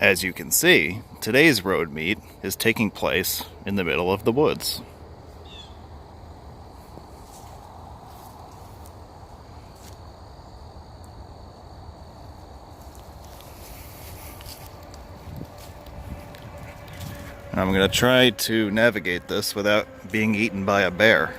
As you can see, today's road meet is taking place in the middle of the woods. I'm going to try to navigate this without being eaten by a bear.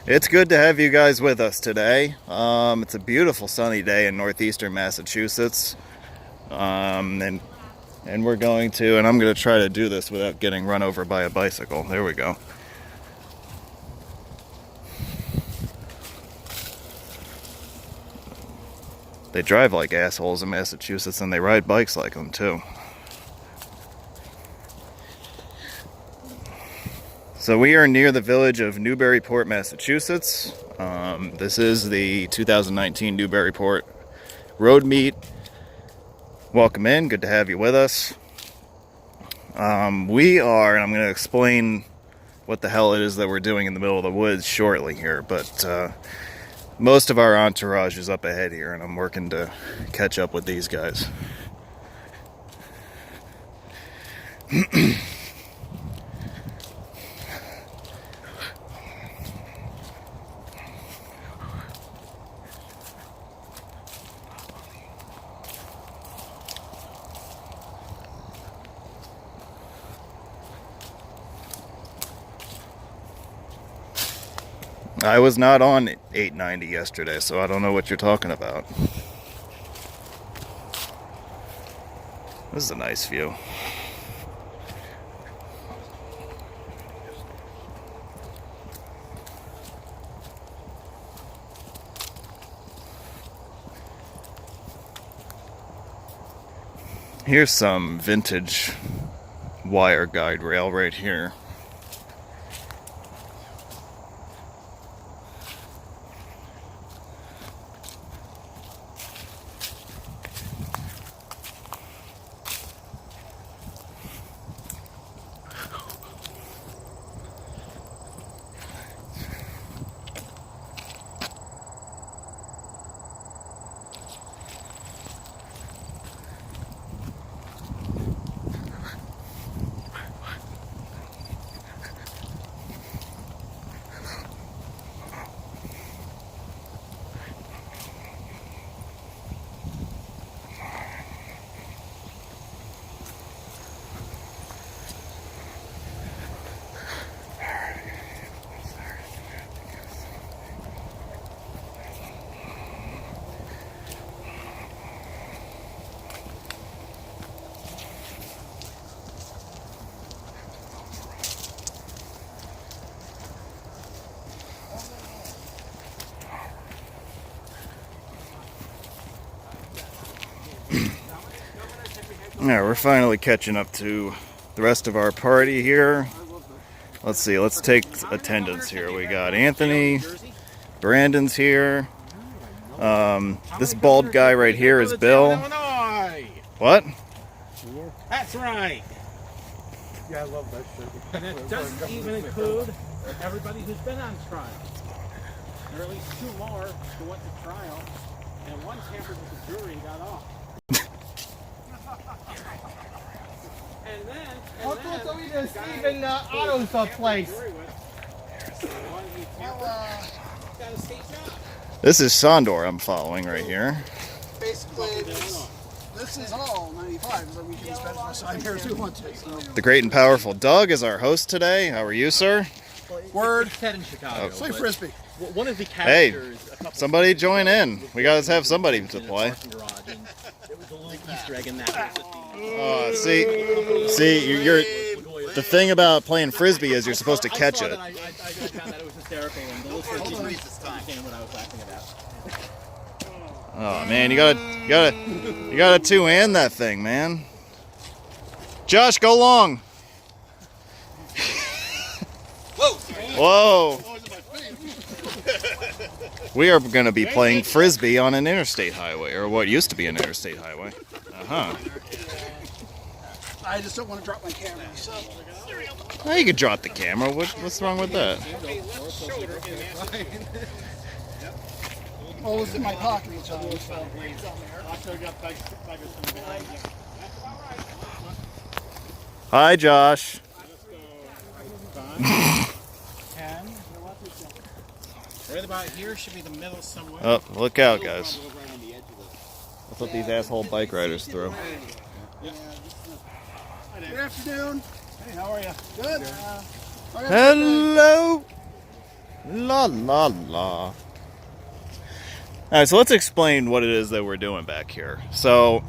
It's good to have you guys with us today. It's a beautiful sunny day in northeastern Massachusetts. And we're going to, and I'm going to try to do this without getting run over by a bicycle. There we go. They drive like assholes in Massachusetts, and they ride bikes like them too. So we are near the village of Newburyport, Massachusetts. This is the 2019 Newburyport Road Meet. Welcome in, good to have you with us. We are, and I'm going to explain what the hell it is that we're doing in the middle of the woods shortly here, but most of our entourage is up ahead here, and I'm working to catch up with these guys. I was not on 890 yesterday, so I don't know what you're talking about. This is a nice view. Here's some vintage wire guide rail right here. Yeah, we're finally catching up to the rest of our party here. Let's see, let's take attendance here. We got Anthony, Brandon's here. This bald guy right here is Bill. What? That's right. Yeah, I love that shit. And it doesn't even include everybody who's been on trial. There are at least two more who went to trial, and one tampered with the jury and got off. And then Steven Otto's place. This is Sondor I'm following right here. Basically, this is all 95, so we can spend my time here too much. So. The great and powerful Doug is our host today. How are you, sir? Word. It's set in Chicago. Play Frisbee. One of the Hey, characters, somebody join in. We gotta have somebody to play. There was a little Easter egg in that. Oh, see, you're the thing about playing frisbee is you're supposed to catch it. I found that it was hysterical, and the little frisbee became what I was laughing about. Oh man, you gotta two-hand that thing, man. Josh, go long. Whoa. We are going to be playing frisbee on an interstate highway, or what used to be an interstate highway. I just don't want to drop my camera. So. Oh, you could drop the camera. What's wrong with that? Well, it's in my pocket. So. Hi, Josh. Right about here should be the middle somewhere. Oh, look out, guys. Let's let these asshole bike riders through. Good afternoon. Hey, how are you? Good. Hello. La la la. All right, so let's explain what it is that we're doing back here. So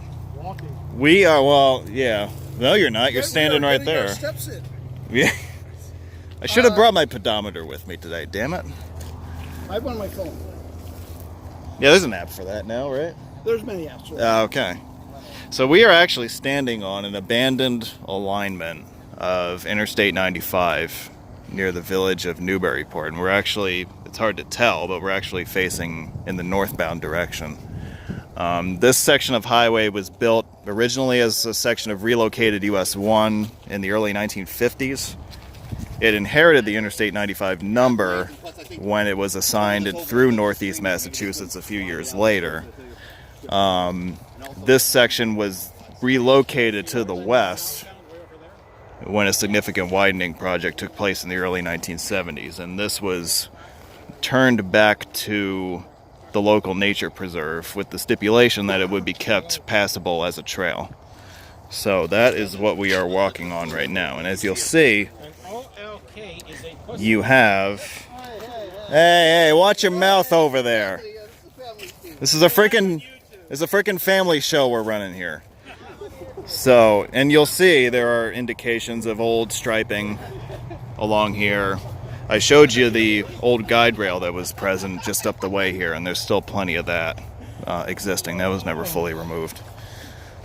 we are, well, yeah. No, you're not. You're standing right there. Steps in. Yeah. I should have brought my pedometer with me today. Damn it. I have one on my phone. Yeah, there's an app for that now, right? There's many apps. Okay. So we are actually standing on an abandoned alignment of Interstate 95 near the village of Newburyport. And we're actually, it's hard to tell, but we're actually facing in the northbound direction. This section of highway was built originally as a section of relocated US 1 in the early 1950s. It inherited the Interstate 95 number when it was assigned through Northeast Massachusetts a few years later. This section was relocated to the west when a significant widening project took place in the early 1970s, and this was turned back to the local nature preserve with the stipulation that it would be kept passable as a trail. So that is what we are walking on right now, and as you'll see, you have... Hey, watch your mouth over there. This is a freaking family show we're running here. So, and you'll see there are indications of old striping along here. I showed you the old guide rail that was present just up the way here, and there's still plenty of that existing. That was never fully removed.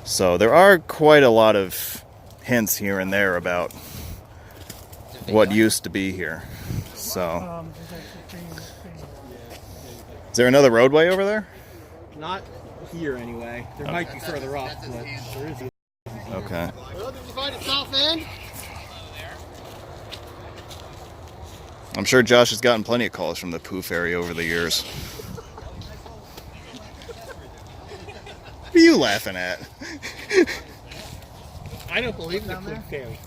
So there are quite a lot of hints here and there about what used to be here. So, is there another roadway over there? Not here, anyway. There might be further up, but there is. Okay. Well, did you find it south end? I'm sure Josh has gotten plenty of calls from the Pooh Fairy over the years. What are you laughing at? I don't believe in the Pooh Fairy.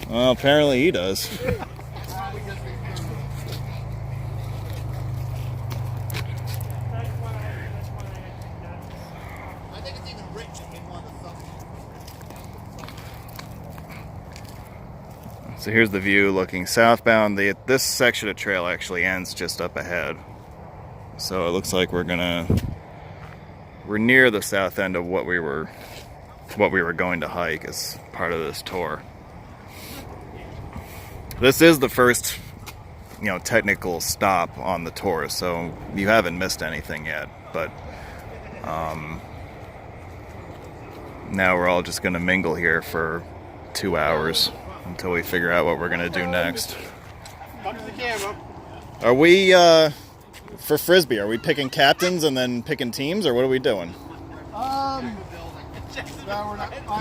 Well, apparently he does. I think it's even rich in one of the So here's the view looking southbound. This section of trail actually ends just up ahead. So it looks like we're near the south end of what we were going to hike as part of this tour. This is the first, technical stop on the tour, so you haven't missed anything yet. But now we're all just going to mingle here for 2 hours until we figure out what we're going to do next. Are we, for Frisbee, are we picking captains and then picking teams, or what are we doing?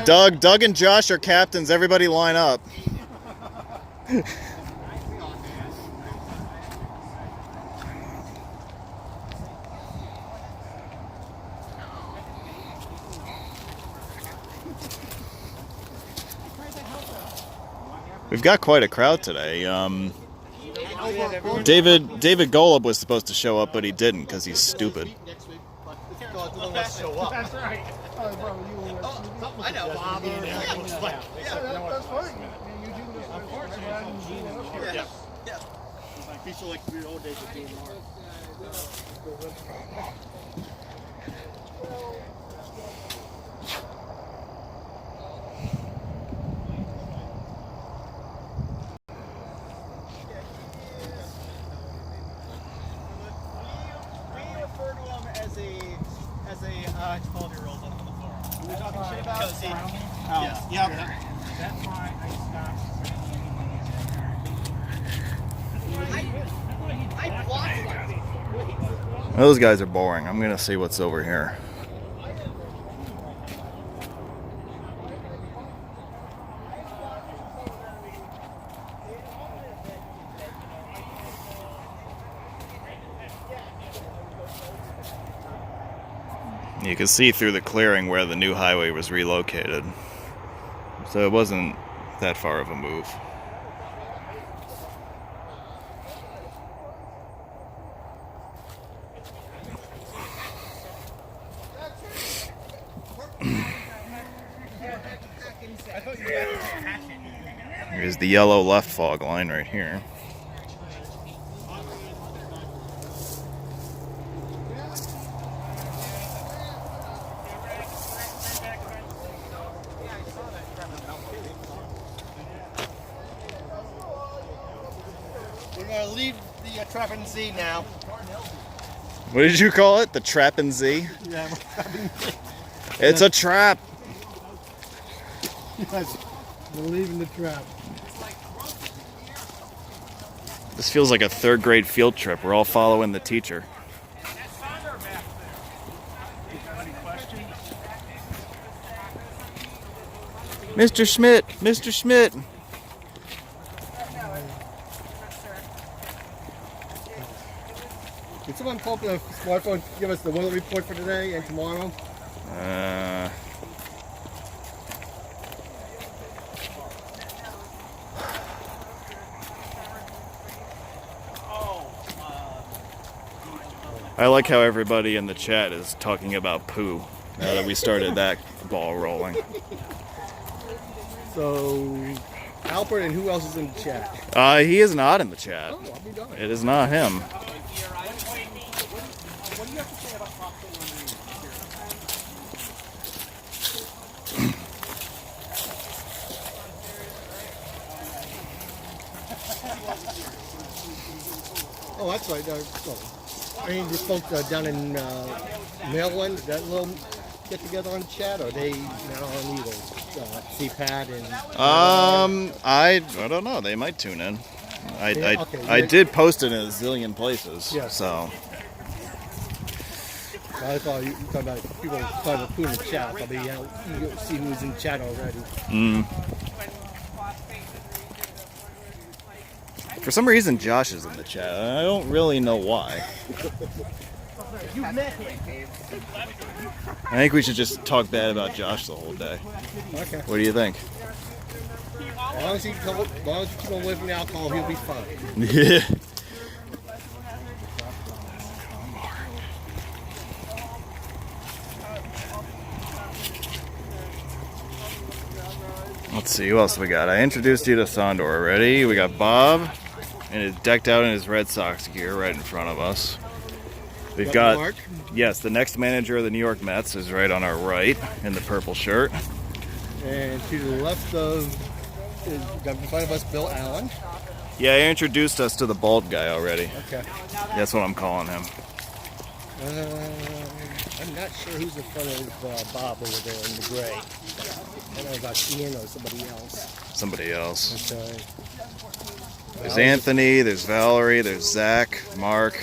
Doug and Josh are captains. Everybody line up. We've got quite a crowd today. David Golub was supposed to show up, but he didn't because he's stupid. That's right. I know. That's fine. People like the old days of doing more. We refer to him as a 12-year-old on the floor. We're talking shit about Because him. yeah. That's why I stopped. I blocked him. Those guys are boring. I'm gonna see what's over here. You can see through the clearing where the new highway was relocated. So it wasn't that far of a move. Here's the yellow left fog line right here. We're going to leave the Trappin' Z now. What did you call it? The Trappin' Z? Yeah, It's a trap! Yes, we're leaving the trap. This feels like a third grade field trip. We're all following the teacher. Mr. Schmidt! Mr. Schmidt! Can someone pull up the smartphone, give us the weather report for today and tomorrow? I like how everybody in the chat is talking about poo now that we started that ball rolling. So, Albert and who else is in the chat? He is not in the chat. Oh, I'll be darned. It is not him. Oh, that's right. I mean, the folks down in Maryland, that little get together on chat, or they now on either CPAT and. I don't know. They might tune in. Yeah, okay. I did post it in a zillion places. Yes. So I thought you were talking about people talking about poo in the chat. Probably you see who's in chat already. for some reason Josh is in the chat. I don't really know why. You met him. I think we should just talk bad about Josh the whole day. Okay. What do you think? As long as you keep him away from the alcohol, he'll be fine. Yeah. Let's see, who else we got? I introduced you to Sondor already. We got Bob, and is decked out in his Red Sox gear right in front of us. We've got, Mark? yes, the next manager of the New York Mets is right on our right in the purple shirt. And to the left of, in front of us, Bill Allen. Yeah, he introduced us to the bald guy already. Okay. That's what I'm calling him. I'm not sure who's in front of Bob over there in the gray. I don't know about Ian or somebody else. Somebody else. Okay. There's Anthony, there's Valerie, there's Zach, Mark,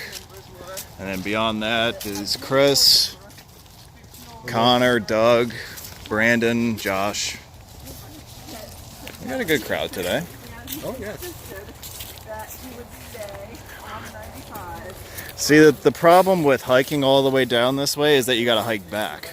and then beyond that is Chris, Connor, Doug, Brandon, Josh. We got a good crowd today. Oh, yes. See, the problem with hiking all the way down this way is that you got to hike back.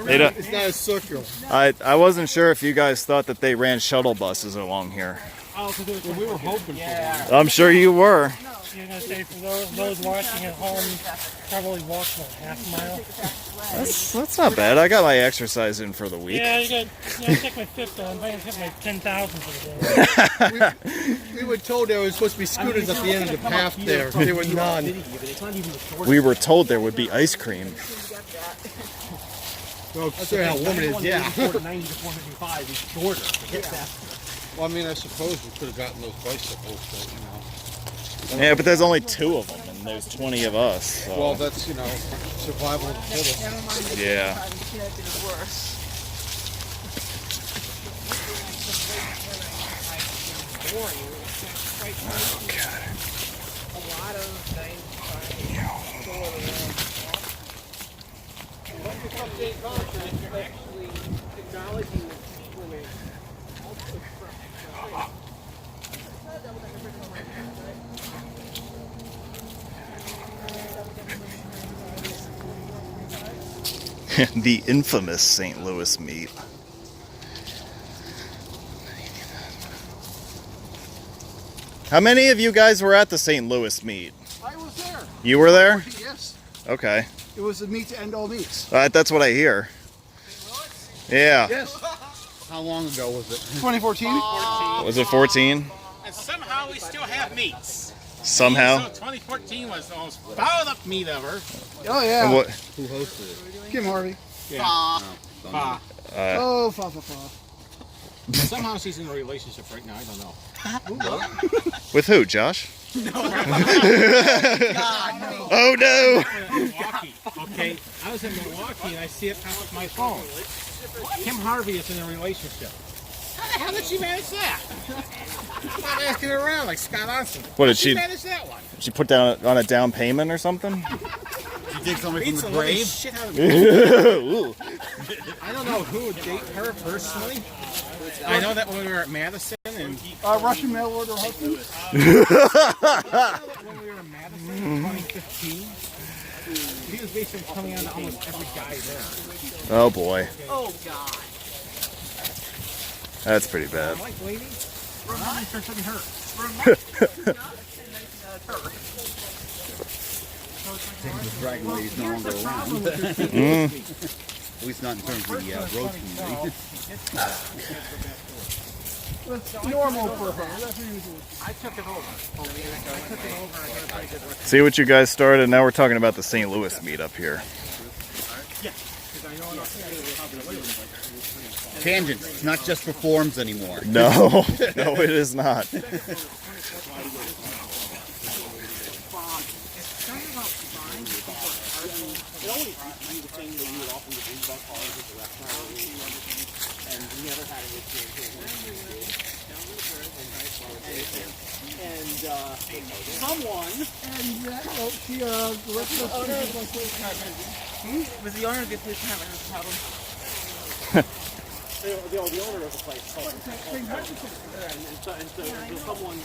They don't, It's not a circle. I wasn't sure if you guys thought that they ran shuttle buses along here. Oh, we were hoping for that. I'm sure you were. You're going to say for those watching at home, probably walk about half a mile. That's not bad. I got my exercise in for the week. Yeah, you got. I take my fifth on. I hit my 10,000 for the day. We were told there was supposed to be scooters at the end of the path there. There were none. We were told there would be ice cream. I'll tell you how warm it is, yeah. 90 to 455 is shorter to hit that. Well, I mean, I suppose we could have gotten those bicycles, but, you know. Yeah, but there's only 2 of them, and there's 20 of us. So. Well, that's, you know, survival of the fittest. Yeah. The infamous St. Louis meat. How many of you guys were at the St. Louis meet? I was there. You were there? Yes. Okay. It was the meet to end all meets. That's what I hear. Yeah. Yes. How long ago was it? 2014. Was it 14? And somehow we still have meats. Somehow? So 2014 was the most fouled up meat ever. Oh yeah. And what? Who hosted it? Kim Harvey. Ah. Oh, fa fa fa. Somehow she's in a relationship right now. I don't know. With who, Josh? Oh no! Milwaukee. Okay, I was in Milwaukee and I see it pop up my phone. Kim Harvey is in a relationship. How the hell did she manage that? I'm asking her around like Scott Onson. What did She she? manage that one. She put down on a down payment or something? She dig somebody Beats from the the living grave? shit out of me. Ooh. I don't know who would date her personally. I know that when we were at Madison and Russian mail order husband. when we were in Madison in 2015, he was basically coming on to almost every guy there. Oh boy. Oh God! That's pretty bad. I'm like, lady, remember something hurt. The dragon lady's no longer around. At least not in terms of the road community. That's normal for her. That's usual. I took it over. I took it over and everybody did what. See what you guys started. Now we're talking about the St. Louis meet up here. Tangents. It's not just for forums anymore. No, no, it is not. Someone And she directed us to Was the owner of the police department has a problem? the owner of the place called and so someone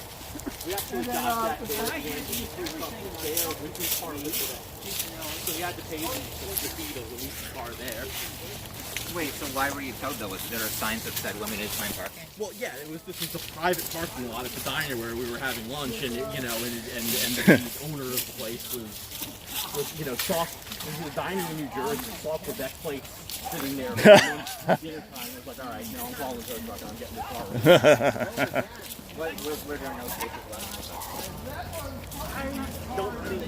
we actually got that there and he threw something there which was part of it so we had to pay them the fee to release the car there. Wait, so why were you towed though? Was there signs that said limited time parking? Well, yeah, this was a private parking lot at the diner where we were having lunch, and the owner of the place was saw the diner in New Jersey, saw the deck plate sitting there dinner time. It was like, all right, I'm calling the truck, I'm getting the car. Were there no cases left? Don't think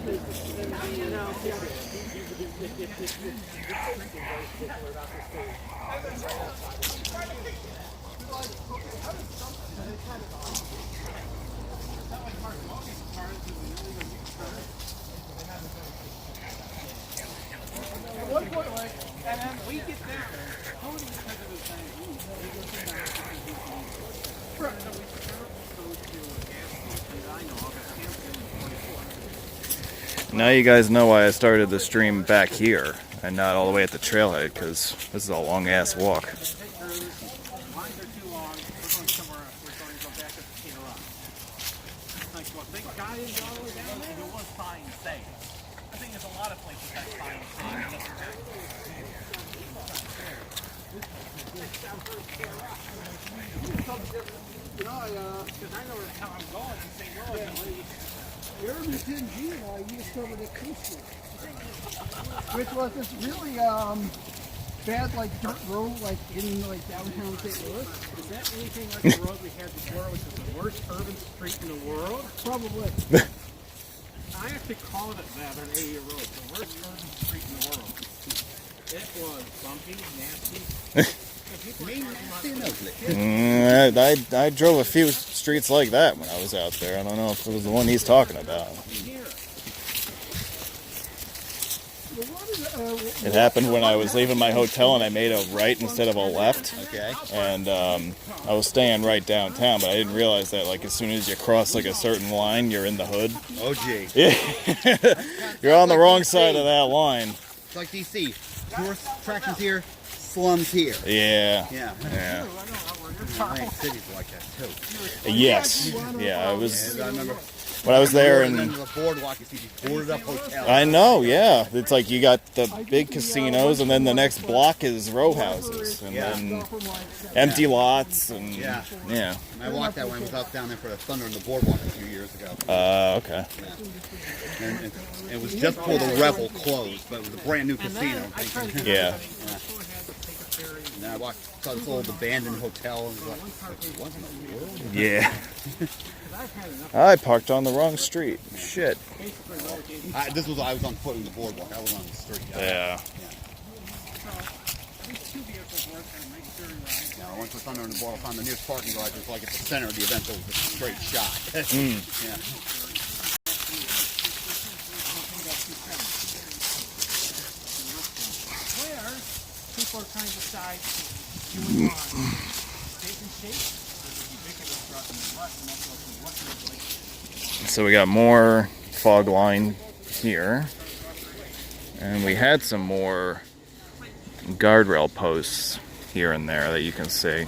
and then we get there. Tony because of his thing. Now you guys know why I started the stream back here and not all the way at the trailhead, because this is a long ass walk. Lines are too long. We're going somewhere else. We're going to go back up to Cedar Rock. Like, well, thank God it all the way down there. It was fine and safe. I think there's a lot of places that's fine and safe. You know, Because I know where the hell I'm going. And say, no, Irvington G and I discovered a coaster, which was this really bad like dirt road like in like downtown St. Louis. is that anything like the road we had before, which was the worst urban street in the world? Probably. I actually called it that on 80 Road, the worst urban street in the world. It was bumpy, nasty. I drove a few streets like that when I was out there. I don't know if it was the one he's talking about. It happened when I was leaving my hotel and I made a right instead of a left. Okay. And I was staying right downtown, but I didn't realize that like as soon as you cross like a certain line, you're in the hood. Oh, gee. Yeah, you're on the wrong side of that line. It's like DC. Tourist attractions here, slums here. Yeah. Yeah. Yeah. Atlantic City's like that too. Yes. Yeah, I was I remember when I was there, and then and the boardwalk, you see these boarded up hotels. I know. Yeah, it's like you got the big casinos, and then the next block is row houses, and then empty lots, and Yeah. yeah. And I walked that way. I was out down there for the Thunder and the Boardwalk a few years ago. Okay. And it was just before the Revel closed, but it was a brand new casino. Yeah. And I walked, saw this old abandoned hotel, and was like, what in the world? Yeah. I parked on the wrong street. Shit. I was on foot in the boardwalk. I was on the street. Yeah. Now, I went to Thunder and the Boardwalk. Found the nearest parking garage was like at the center of the event, so it was just a straight shot. Yeah. People are trying to decide, do we want steak and shake, So we got more fog line here, and we had some more guardrail posts here and there that you can see.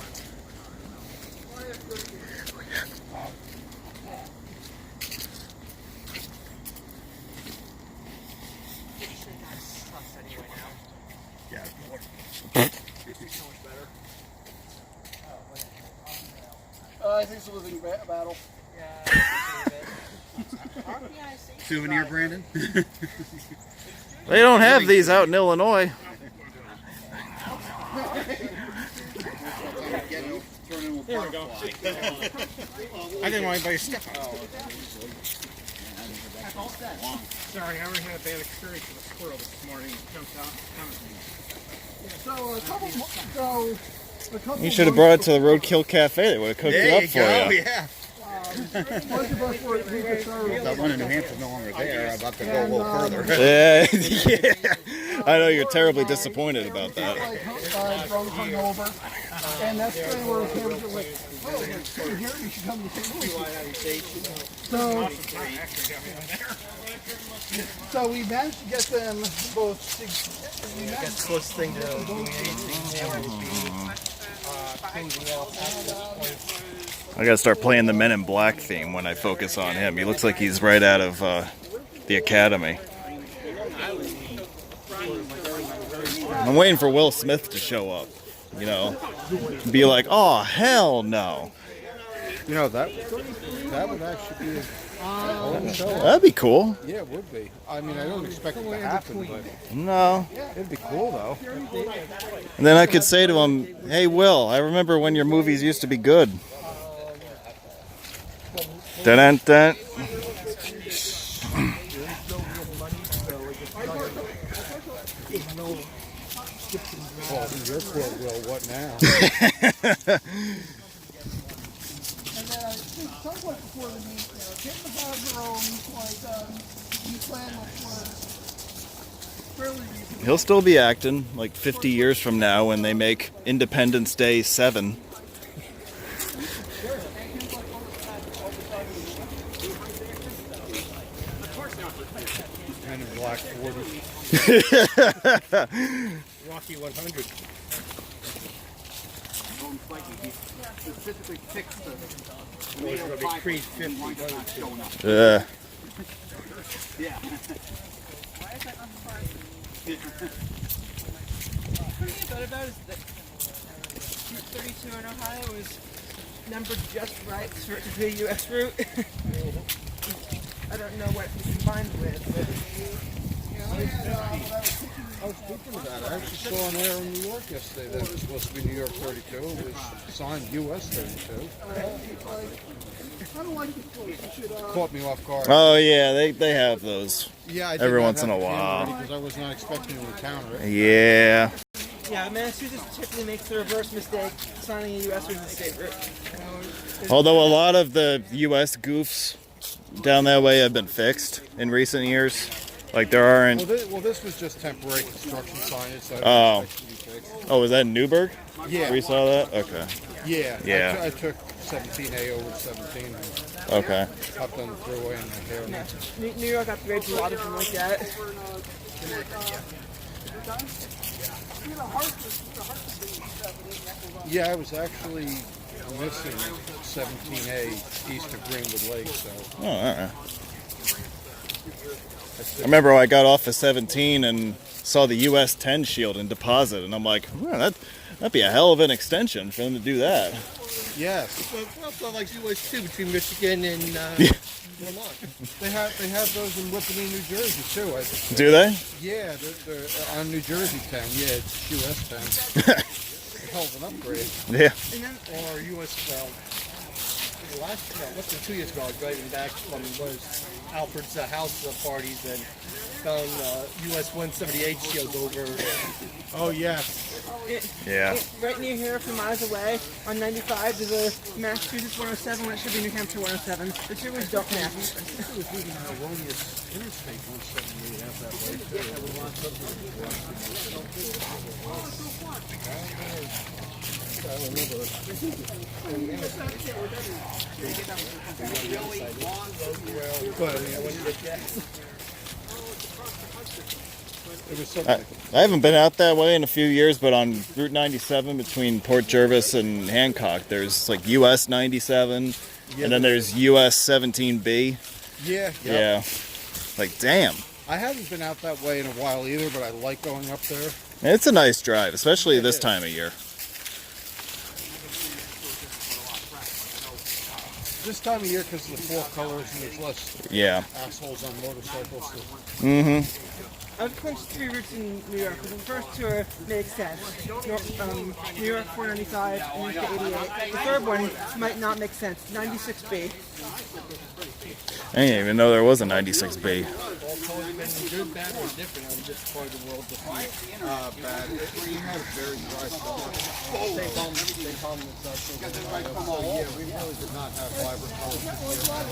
I think it's a losing battle. Souvenir, Brandon? They don't have these out in Illinois. There we go. I didn't want anybody to step on. Sorry, I already had a bad experience with a squirrel this morning. It jumped out and So a couple You should have brought it to the Roadkill Cafe. They would have cooked it There up you for go, you. yeah. most of us were concerned. That one in New Hampshire's no longer there. I'm about to go a little further. Yeah, yeah. I know you're terribly disappointed about that. Like drunk hungover, and that's kind of where the cameras are like, oh, you're here, you should come to the So we managed to get them both. That's the closest thing to doing anything there would be closing off after this point. I gotta start playing the Men in Black theme when I focus on him. He looks like he's right out of the academy. I'm waiting for Will Smith to show up. You know, be like, oh hell no. You know, that would actually be a show. That'd be cool. Yeah, it would be. I mean, I don't expect it to happen, but No. it'd be cool, though. And then I could say to him, hey Will, I remember when your movies used to be good. Dun dun. Well, in your quote, Will, what now? And then I think somewhat before the meet, Kim was on her own, like, you plan was fairly reasonable. He'll still be acting like 50 years from now when they make Independence Day 7. Men in Black 40. Rocky 100. specifically fixed the It's going to be Creed 50. Yeah. Yeah. What I thought about is that Route 32 in Ohio is numbered just right for it to be a U.S. route. I don't know what it's combined with, but I was thinking about it. I actually saw an air in New York yesterday that was supposed to be New York 32. It was signed US 32. I don't like this place. You should, Caught me off guard. Oh yeah, they have those. Yeah, I did every not once have in a the camera while. ready 'cause I was not expecting to encounter it. Yeah. yeah, Massachusetts typically makes the reverse mistake, signing a U.S. route as a state route. Although a lot of the U.S. goofs down that way have been fixed in recent years. Like there aren't. Well, this was just temporary construction signage. So Oh. I didn't expect it to be fixed. Oh, was that in Newburgh? Yeah. We saw that? Okay. Yeah. Yeah. I took 17A over to 17 and Okay. hopped on the freeway and here now. New York upgrades a lot of them like that. Yeah, I was actually missing 17A east of Greenwood Lake, so. Oh, all right. I remember I got off of 17 and saw the US 10 shield in deposit, and I'm like, well, that'd be a hell of an extension for them to do that. Yes. Well, like US 2 between Michigan and Vermont. They have those in Whippany, New Jersey, too. Do they? Yeah, they're on New Jersey 10. Yeah, it's US 10. It's a hell of an upgrade. Yeah. Or US, less than 2 years ago, I was driving back from Alfred's house parties and found US 178 shield over. Oh, yes. Yeah. Right near here, a few miles away, on 95, there's a Massachusetts 107, when it should be New Hampshire 107. The two routes don't match. It was even an erroneous Interstate 178 out that way, I haven't been out that way in a few years, but on Route 97 between Port Jervis and Hancock, there's like US 97, and then there's US 17B. Yeah. Yeah. Like, damn. I haven't been out that way in a while either, but I like going up there. It's a nice drive, especially this time of year. This time of year, because of the fall colors and there's less assholes on motorcycles. Mm-hmm. Of course, three routes in New York. The first two make sense. New York 495 and Interstate 88. The third one might not make sense. 96B. I didn't even know there was a 96B. All colors been good, bad, or different on this part of the world. Bad. We had a very dry summer. Same problem as us. So yeah, we really did not have vibrant colors. We've gotten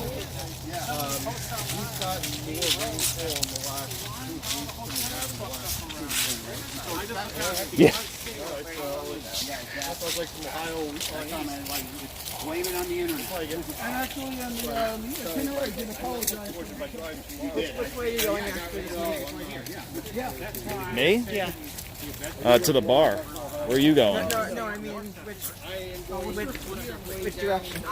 more rainfall in the last 2 weeks than we have in the last 2 Yeah. That was like from Ohio. Blame it on the internet. And actually, on the itinerary, did apologize. Which way are you going after this one? Me? Yeah. To the bar. Where are you going? No, I mean, which direction?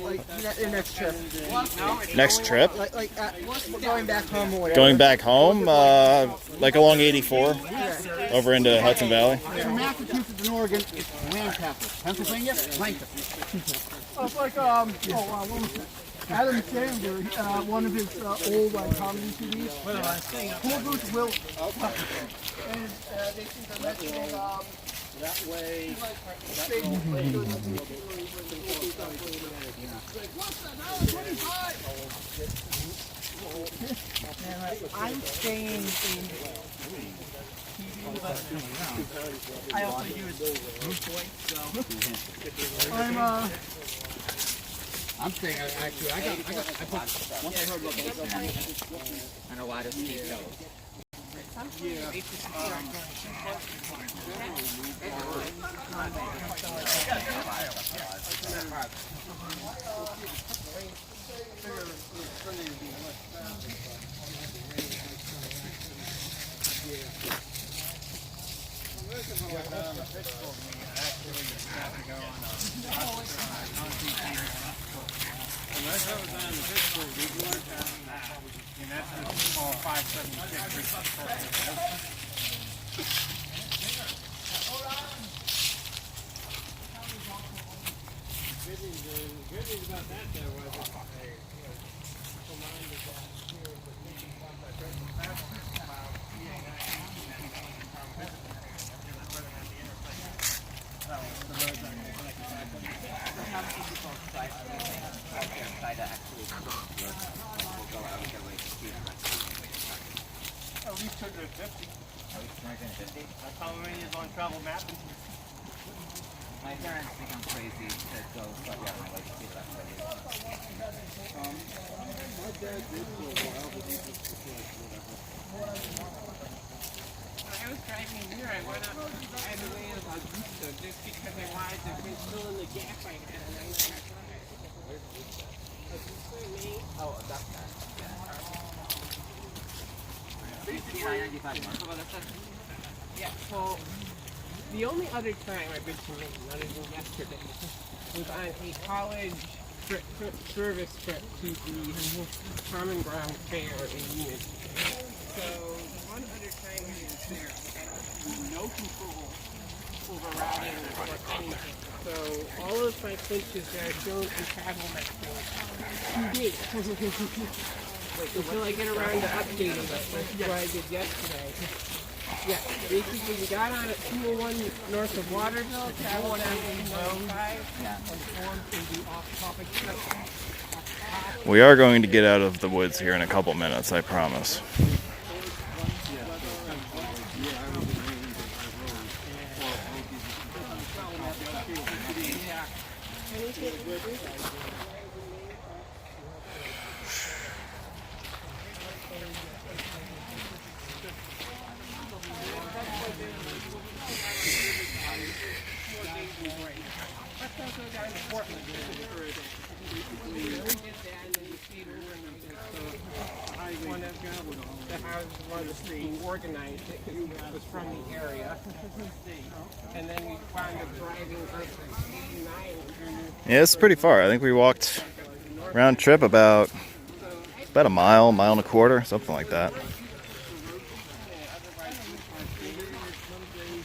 Like, the next trip. Next trip? Like going back home or whatever. Going back home, like along 84, over into Hudson Valley. In Massachusetts and Oregon, it's Lancaster. Pennsylvania, Lancaster. Oh, it's like, what was it? Adam Sandler, one of his old comedy CDs. Poor Bruce Will. And they think they're mentioning, That way. I'm staying in TV, but I also use voice, so I'm saying, actually, I put, once I heard about the And a lot of speed goes. Unless I was on the Pittsburgh, we weren't having that. And that's a small 576. Good news about that though was at least 250. That's how many is on travel mapping. My parents think I'm crazy to go stuff out my life to see that way. My dad did for a while, but he just like whatever. When I was driving here, I went up by the way of Augusta just because I wanted to fill in the gap I had, and I went back on it. Oh, that's that. Yeah. 95 mark. Yeah, so The only other time I've been to Maine, other than yesterday, was on a college service trip to the Common Ground Fair in Unity. So one other time I was there, I had no control over routing or anything. So all of my clinches that are shown in travel maps to date. Until I get around to updating it, that's what I did yesterday. Yeah, basically we got on at 201 north of Waterville, traveled down to 295. We are going to get out of the woods here in a couple minutes, I promise. Organized it because it was from the area, and then we wound up driving up 89. Yeah, it's pretty far. I think we walked round trip about a mile and a quarter, something like that.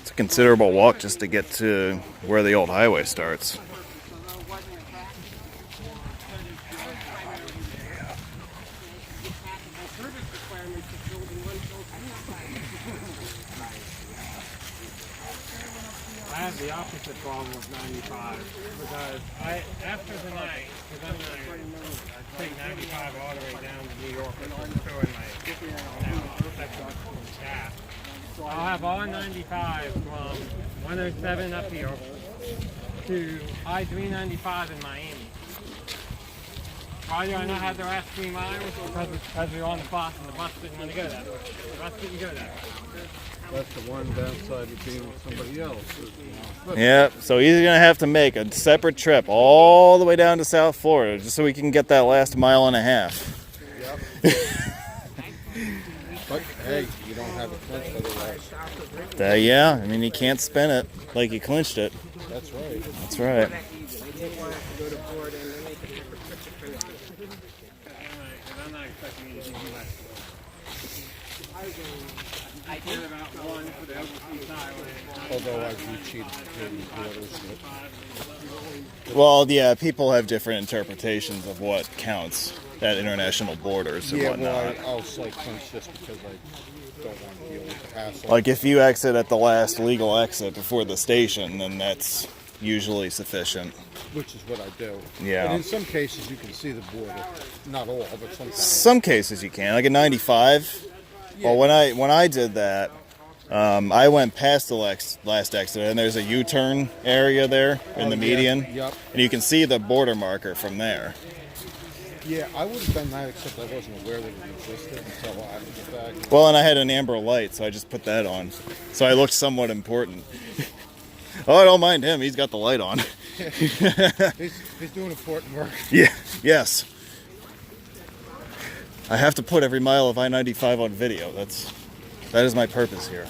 It's a considerable walk just to get to where the old highway starts. I have the opposite problem with 95 because after the night, because I'm not, I take 95 all the way down to New York and I'm throwing my section from Cat. I'll have all 95 from 107 up here to I-395 in Miami. Why do I not have the last 3 miles? Because we were on the bus and the bus didn't want to go that way. The bus didn't go that way. That's the one downside of being with somebody else. Yeah, so he's going to have to make a separate trip all the way down to South Florida just so we can get that last mile and a half. Yep. But hey, you don't have a clinch otherwise. Yeah, I mean, you can't spin it like you clinched it. That's right. That's right. I'm not expecting you to do that. I did about one for the overseas highway. Although I do cheat the borders. Well, yeah, people have different interpretations of what counts at international borders and whatnot. Well, I'll say clinch just because I don't want to deal with the hassle. Like if you exit at the last legal exit before the station, then that's usually sufficient. Which is what I do. Yeah. And in some cases you can see the border. Not all, but sometimes. Some cases you can. Like at 95. Well, when I did that, I went past the last exit, and there's a U-turn area there in the median, Yep. and you can see the border marker from there. Yeah, I would have done that, except I wasn't aware that it existed until I had to get back. Well, and I had an amber light, so I just put that on, so I looked somewhat important. Oh, I don't mind him; he's got the light on. He's doing important work. Yeah. Yes. I have to put every mile of I-95 on video. That is my purpose here.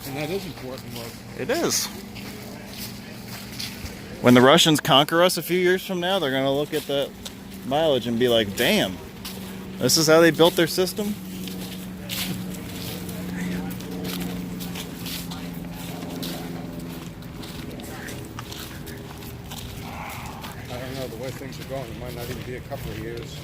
And that is important work. It is. When the Russians conquer us a few years from now, they're going to look at that mileage and be like, damn, this is how they built their system? I don't know, the way things are going, it might not even be a couple of years.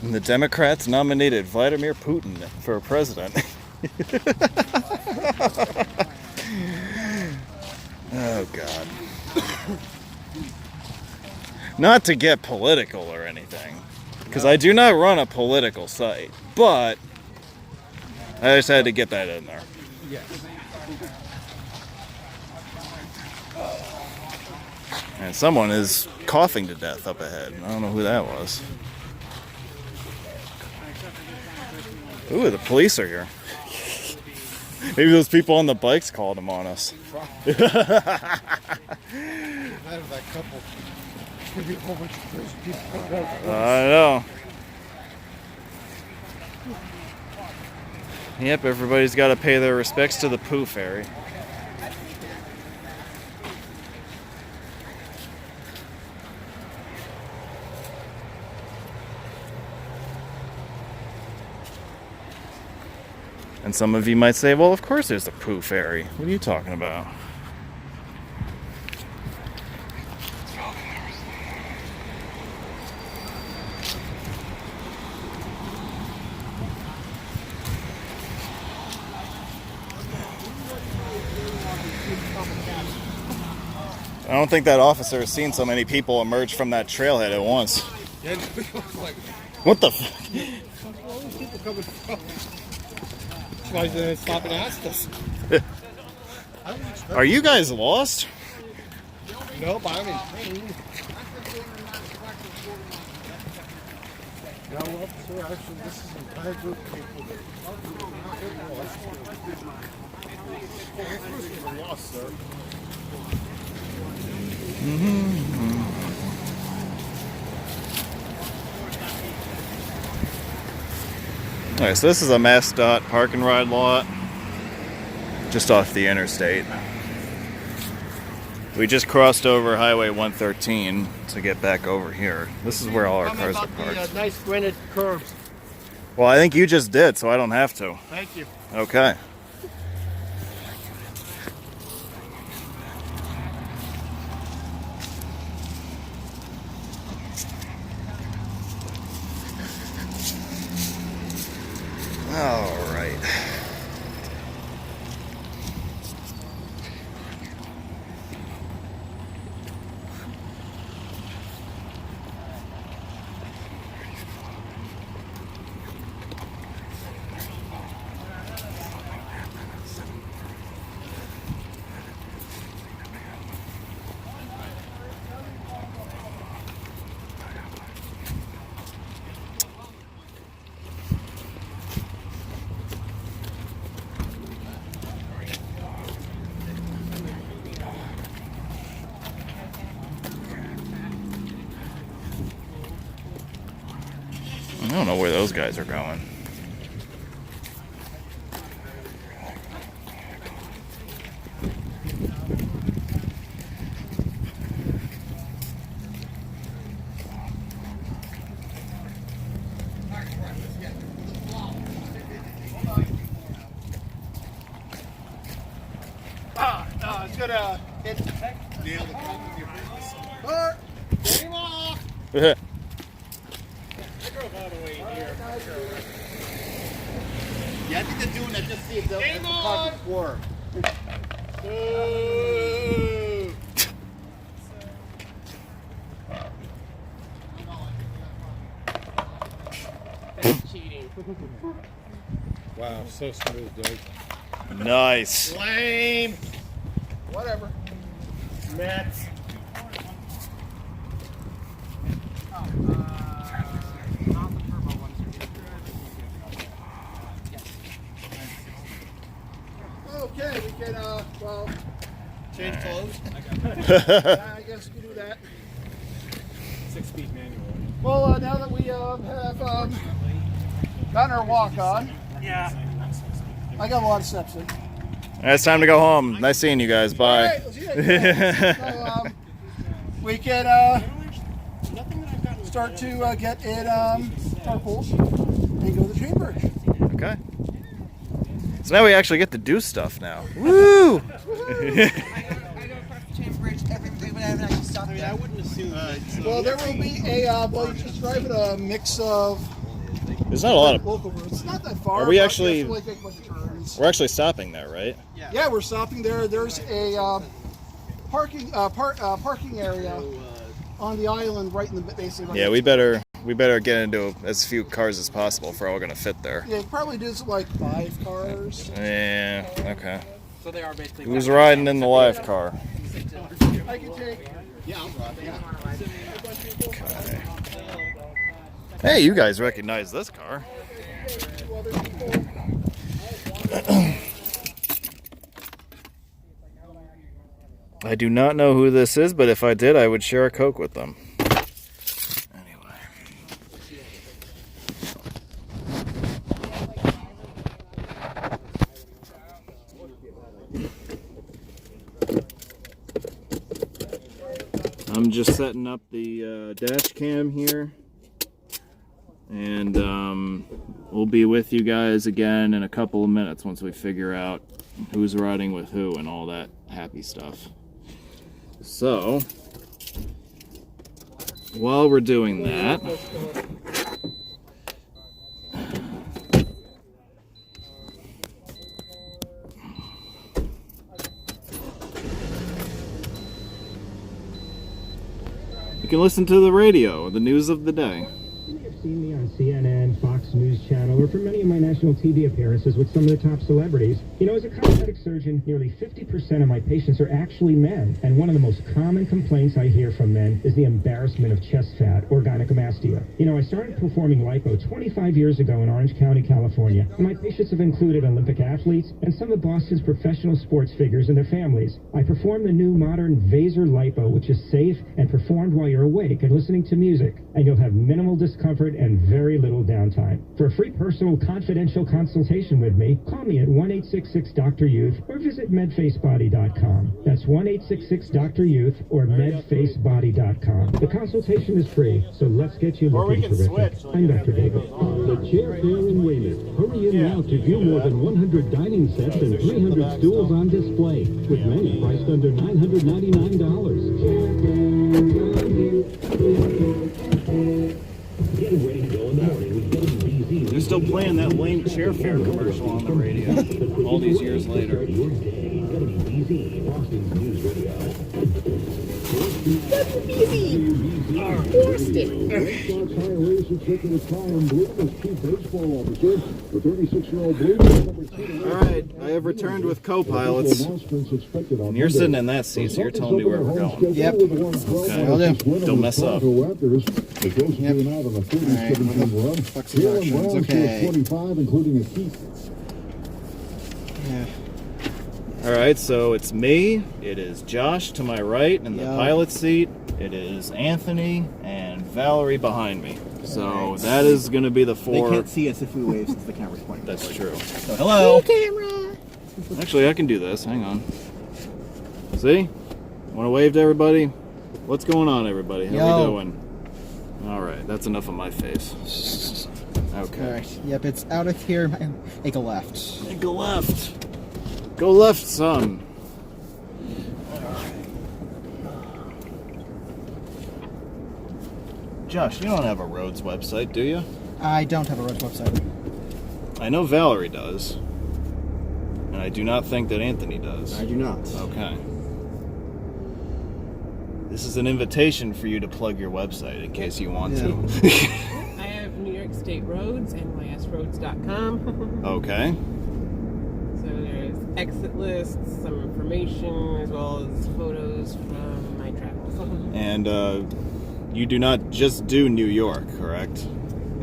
And the Democrats nominated Vladimir Putin for president. Oh, God. Not to get political or anything, because I do not run a political site, but I just had to get that in there. Yes. And someone is coughing to death up ahead. I don't know who that was. Ooh, the police are here. Maybe those people on the bikes called them on us. Out of that couple, there's gonna be a whole bunch of crazy people. I know. Yep, everybody's got to pay their respects to the Pooh Fairy. And some of you might say, well, of course there's a Pooh Fairy. What are you talking about? I don't think that officer has seen so many people emerge from that trailhead at once. What the f? All these people coming from. Why didn't they stop and ask us? Are you guys lost? No, but I'm in pain. No, officer, actually, this is an entire group of people that are lost, sir. Alright, so this is a MassDOT park and ride lot just off the interstate. We just crossed over Highway 113 to get back over here. This is where all our cars are parked. Nice granite curbs. Well, I think you just did, so I don't have to. Thank you. Okay. All right. I don't know where those guys are going. It's gonna hit nail the top of your face. Bart, get him off! Yeah, I think they're doing that just to see if the carpets work. That's cheating. Wow, so smooth, Doug. Nice. Lame! Whatever. Mets. Okay, we can, well, change clothes. Yeah, I guess we can do that. 6-speed manual. Well, now that we have gotten our walk on, Yeah. I got a lot of steps in. It's time to go home. Nice seeing you guys. Bye. All right, let's see it. So, we can start to get in carpools and go to the train bridge. Okay. So now we actually get to do stuff now. Woo! I go across the chain bridge every day when I haven't actually stopped there. I wouldn't assume that. Well, there will be a, well, you just drive it a mix of There's not a lot of. local routes. It's not that far. Are we but actually- you have to, like, make a bunch of turns. We're actually stopping there, right? Yeah, we're stopping there. There's a parking area on the island right in the basically. Yeah, we better get into as few cars as possible if we're all gonna fit there. Yeah, probably do like 5 cars. Yeah. Okay. So they are basically. Who's riding in the live car? I can take. Yeah, I'm driving. Yeah. Okay. Hey, you guys recognize this car? I do not know who this is, but if I did, I would share a Coke with them. Anyway. I'm just setting up the dash cam here, and we'll be with you guys again in a couple of minutes once we figure out who's riding with who and all that happy stuff. So, while we're doing that, you can listen to the radio, the news of the day. You may have seen me on CNN, Fox News Channel, or for many of my national TV appearances with some of the top celebrities. You know, as a cosmetic surgeon, nearly 50% of my patients are actually men. And one of the most common complaints I hear from men is the embarrassment of chest fat or gynecomastia. You know, I started performing lipo 25 years ago in Orange County, California. And my patients have included Olympic athletes and some of Boston's professional sports figures and their families. I perform the new modern Vaser lipo, which is safe and performed while you're awake and listening to music. And you'll have minimal discomfort and very little downtime. For a free personal confidential consultation with me, call me at 1-866-DOCTOR-YOUTH or visit medfacebody.com. That's 1-866-DOCTOR-YOUTH or medfacebody.com. The consultation is free, so let's get you looking terrific. I'm Dr. David. The Chair Fair in Weymouth. Hurry in now to view more than 100 dining sets and 300 stools on display, with many priced under $999. Get ready to go in the morning with WBZ. They're still playing that lame Chair Fair commercial on the radio all these years later. WBZ, Boston's news radio. Alright, I have returned with co-pilots. And you're sitting in that seat, so you're telling me where we're going. Yep. Okay. Don't mess up. Yep. Alright, what the fuck's the directions? Okay. Yeah. Alright, so it's me, it is Josh to my right in the pilot seat, it is Anthony and Valerie behind me. So that is going to be the four. They can't see us if we wave since the camera's pointing. That's true. So, hello. Hey, camera. Actually, I can do this. Hang on. See? Want to wave to everybody? What's going on, everybody? How we doing? Alright, that's enough of my face. Okay. Alright, yep, it's out of here. Make a left. Make a left. Go left, son. Josh, you don't have a roads website, do you? I don't have a roads website. I know Valerie does. And I do not think that Anthony does. I do not. Okay. This is an invitation for you to plug your website in case you want to. I have New York State Roads, nysroads.com. Okay. So there's exit lists, some information, as well as photos from my travels. And you do not just do New York, correct?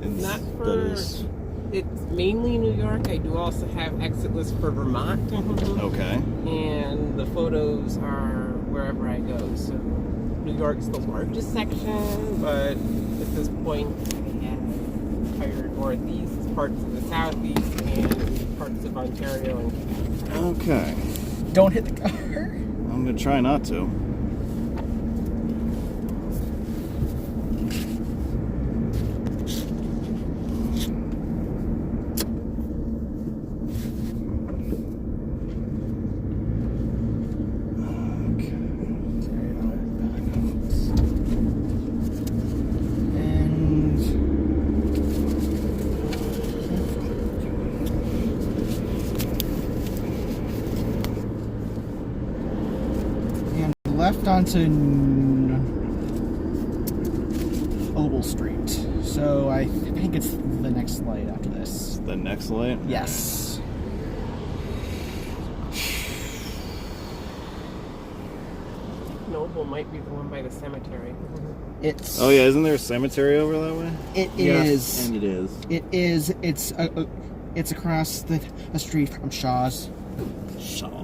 Not for... It's mainly New York. I do also have exit lists for Vermont. Okay. And the photos are wherever I go. So New York's the largest section, but at this point I have entire Northeast, parts of the Southeast, and parts of Ontario and Canada. Okay. Don't hit the car. I'm going to try not to. Left onto Oval Street. So I think it's the next light after this. The next light? Yes. Noble might be the one by the cemetery. It's. Oh yeah, isn't there a cemetery over that way? It is. And it is. It is. It's across the street from Shaw's. Shaw's.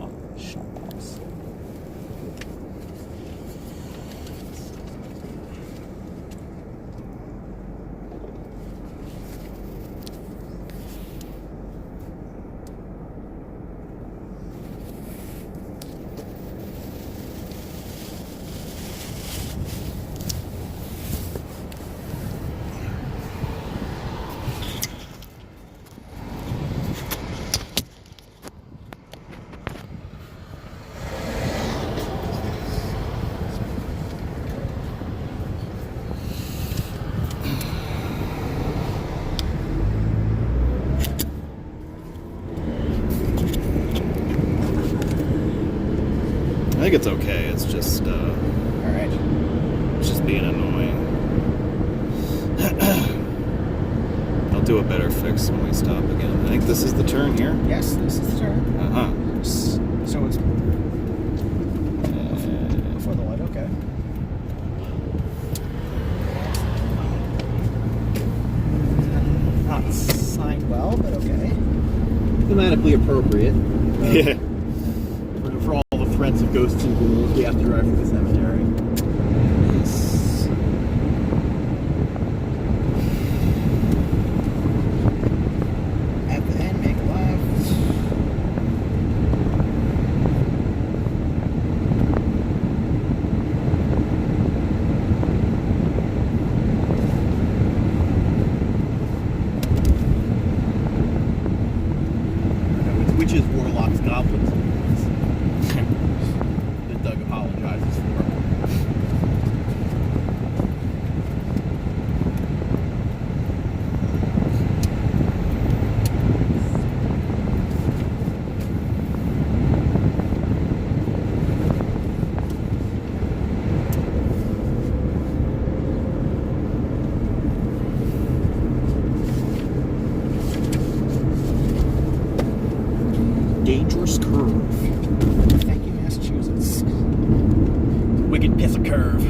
think it's okay. It's just, Alright. it's just being annoying. I'll do a better fix when we stop again. I think this is the turn here. Yes, this is the turn. Uh-huh. So it's before the light, okay. Not signed well, but okay. Thematically appropriate. Yeah. For all the threats of ghosts and ghouls, we have to drive through the cemetery. At the end, make a left. It's witches, warlocks, goblins, that Doug apologizes for. Dangerous curve. Thank you, Massachusetts. Wicked piss of curve.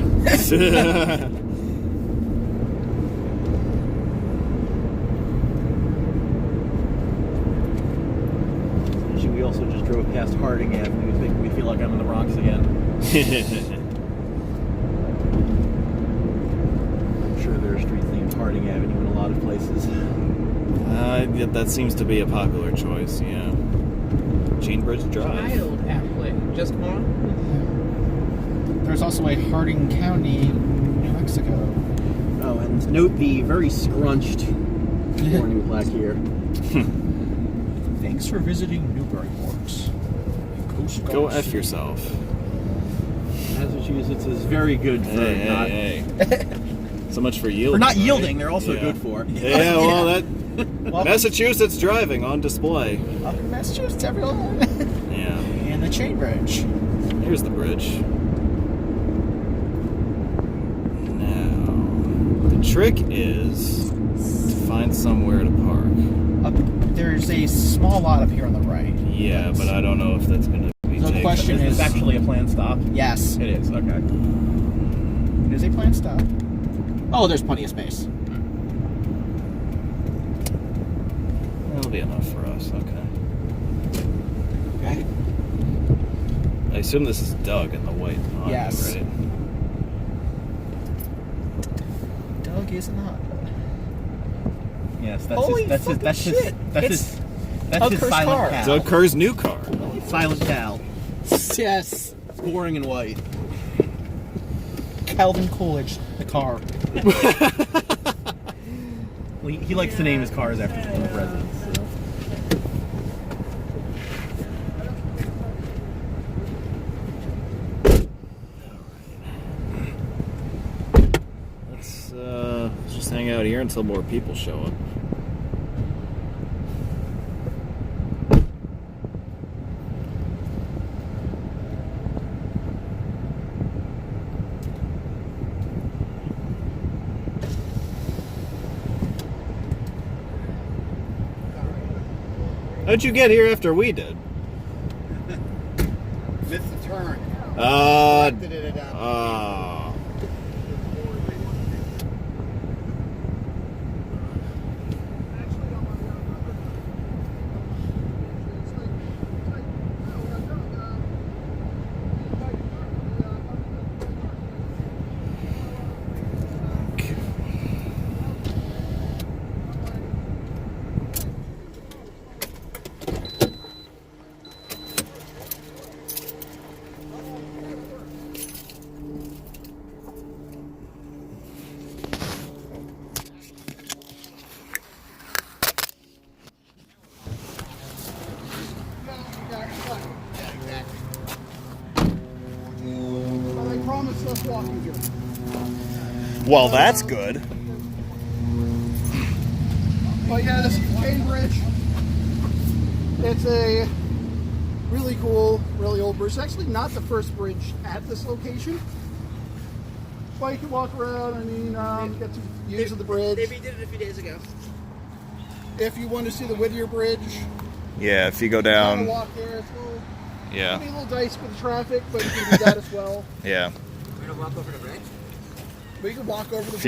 We also just drove past Harding Avenue. We feel like I'm in the Bronx again. I'm sure there are streets named Harding Avenue in a lot of places. Yeah, that seems to be a popular choice, yeah. Chainbridge Drive. Child applet. Just one? There's also a Harding County, New Mexico. Oh, and note the very scrunched warning plaque here. Thanks for visiting Newburyport. Go F yourself. Massachusetts is very good for not... Hey. So much for yielding. For not right? yielding, they're also Yeah. good for. Yeah, well, that... Massachusetts driving on display. Welcome to Massachusetts, everyone. Yeah. And the chain bridge. Here's the bridge. Now, the trick is to find somewhere to park. There's a small lot up here on the right. Yeah, but I don't know if that's going to be The taken. question Is is... this actually a planned stop? Yes. It is, okay. It is a planned stop. Oh, there's plenty of space. That'll be enough for us, okay. Okay. I assume this is Doug in the white awning, Yes. right? Doug is not. Yes, that's Holy his, that's his, fucking that's his, shit. that's It's his, that's Doug his Kerr's silent car. cow. Doug Kerr's new car. Silent cow. Yes. Boring and white. Calvin Coolidge, the car. Well, he likes to name his cars after former presidents. So. Let's just hang out here until more people show up. How'd you get here after we did? Missed the turn. Oh. But I promise us walking here. Well, that's good. But yeah, this is Cambridge. It's a Really cool, really old bridge. It's actually not the first bridge at this location. But you can walk around, get some views of the bridge. They redid it a few days ago. If you want to see the Whittier Bridge, Yeah, if you go you can down. walk there. It's Yeah. be a little dicey with the traffic, but you can do that as well. Yeah. We're gonna walk over the bridge. But you can walk over the bridge. If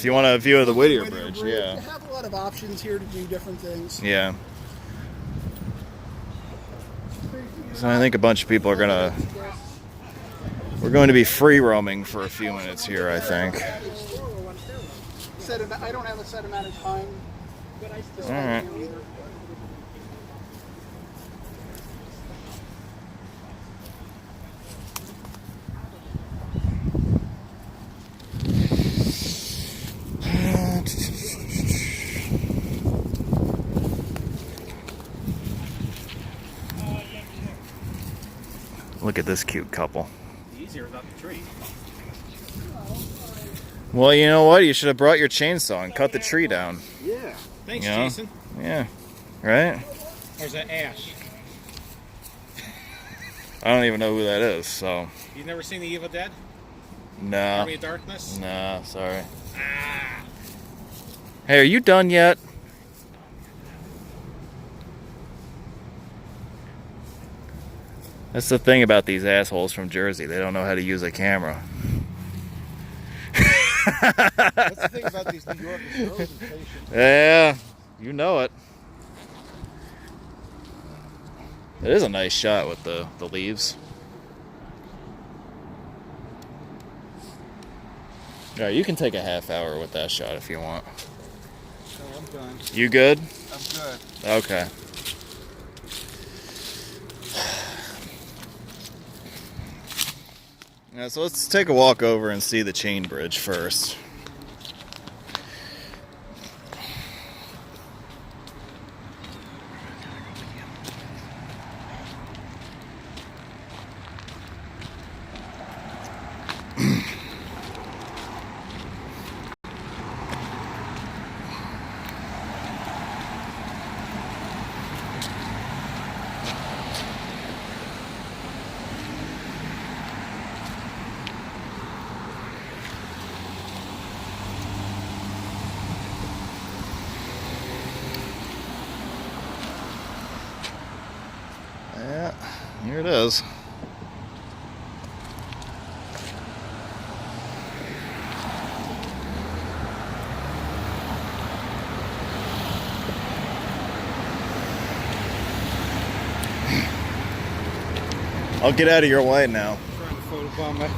you want a view of the Whittier Bridge, You yeah. have a lot of options here to do different things. Yeah. So I think a bunch of people are we're going to be free roaming for a few minutes here, I think. I don't have a set amount of time. All right. Look at this cute couple. Easier without the tree. Well, you know what? You should have brought your chainsaw and cut the tree down. Yeah. Thanks, You know? Jason. Yeah. Right? There's that Ash. I don't even know who that is, so. You've never seen The Evil Dead? No. Army of Darkness? No, sorry. Ah. Hey, are you done yet? That's the thing about these assholes from Jersey. They don't know how to use a camera. That's the thing about these New Yorkers, they're always impatient. Yeah, you know it. It is a nice shot with the leaves. Alright, you can take a half hour with that shot if you want. No, I'm done. You good? I'm good. Okay. Yeah, so let's take a walk over and see the chain bridge first. Yeah, here it is. I'll get out of your way now. Trying to photobomb it.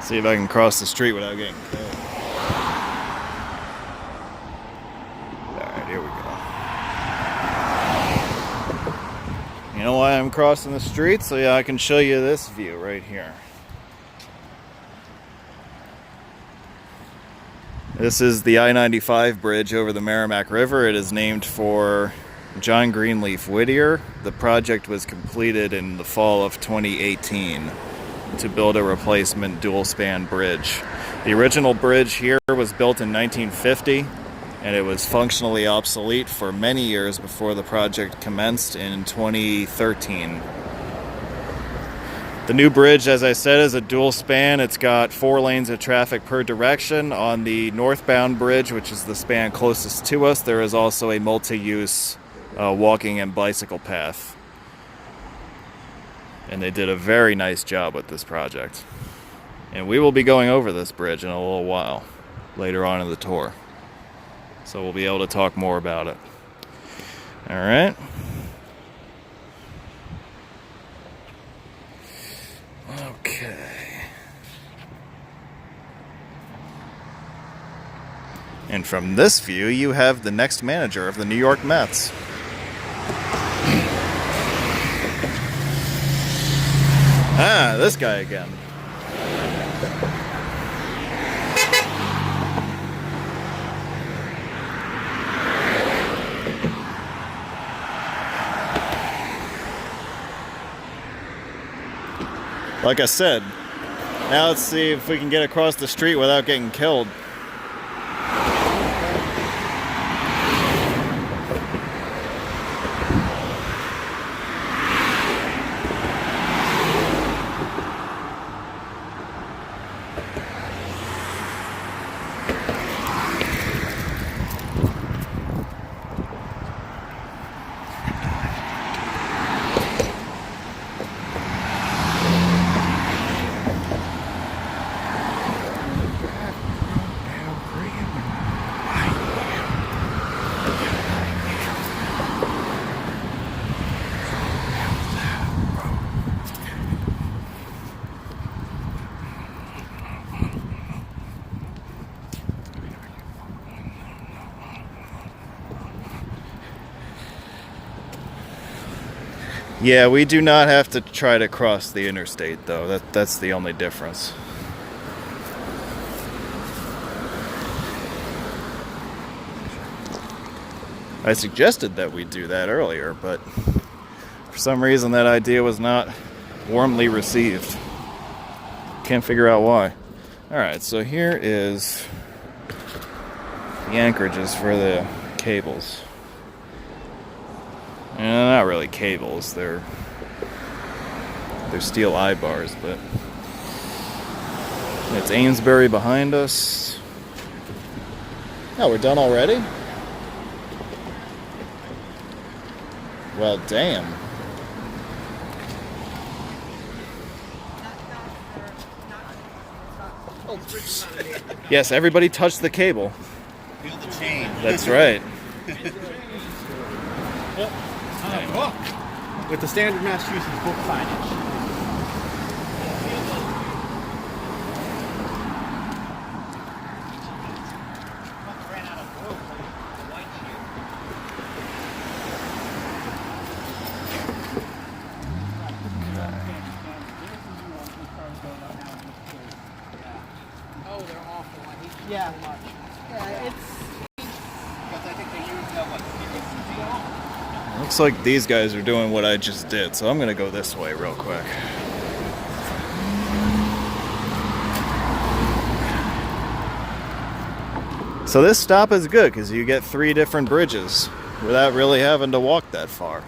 See if I can cross the street without getting killed. Alright, here we go. You know why I'm crossing the street? So yeah, I can show you this view right here. This is the I-95 bridge over the Merrimack River. It is named for John Greenleaf Whittier. The project was completed in the fall of 2018 to build a replacement dual-span bridge. The original bridge here was built in 1950, and it was functionally obsolete for many years before the project commenced in 2013. The new bridge, as I said, is a dual span. It's got 4 lanes of traffic per direction. On the northbound bridge, which is the span closest to us, there is also a multi-use walking and bicycle path. And they did a very nice job with this project. And we will be going over this bridge in a little while, later on in the tour. So we'll be able to talk more about it. All right. Okay. And from this view, you have the next manager of the New York Mets. Ah, this guy again. Like I said, now let's see if we can get across the street without getting killed. Yeah, we do not have to try to cross the interstate, though. That's the only difference. I suggested that we do that earlier, but for some reason that idea was not warmly received. Can't figure out why. Alright, so here is the anchorages for the cables. Not really cables, they're steel eye bars, but it's Amesbury behind us. Oh, we're done already? Well, damn. Yes, everybody touch the cable. Feel the change. That's right. With the standard Massachusetts book signage. Oh, they're awful. I hate them Yeah. so much. Yeah, it's Because I think they use what? Looks like these guys are doing what I just did, so I'm gonna go this way real quick. So this stop is good because you get 3 different bridges without really having to walk that far.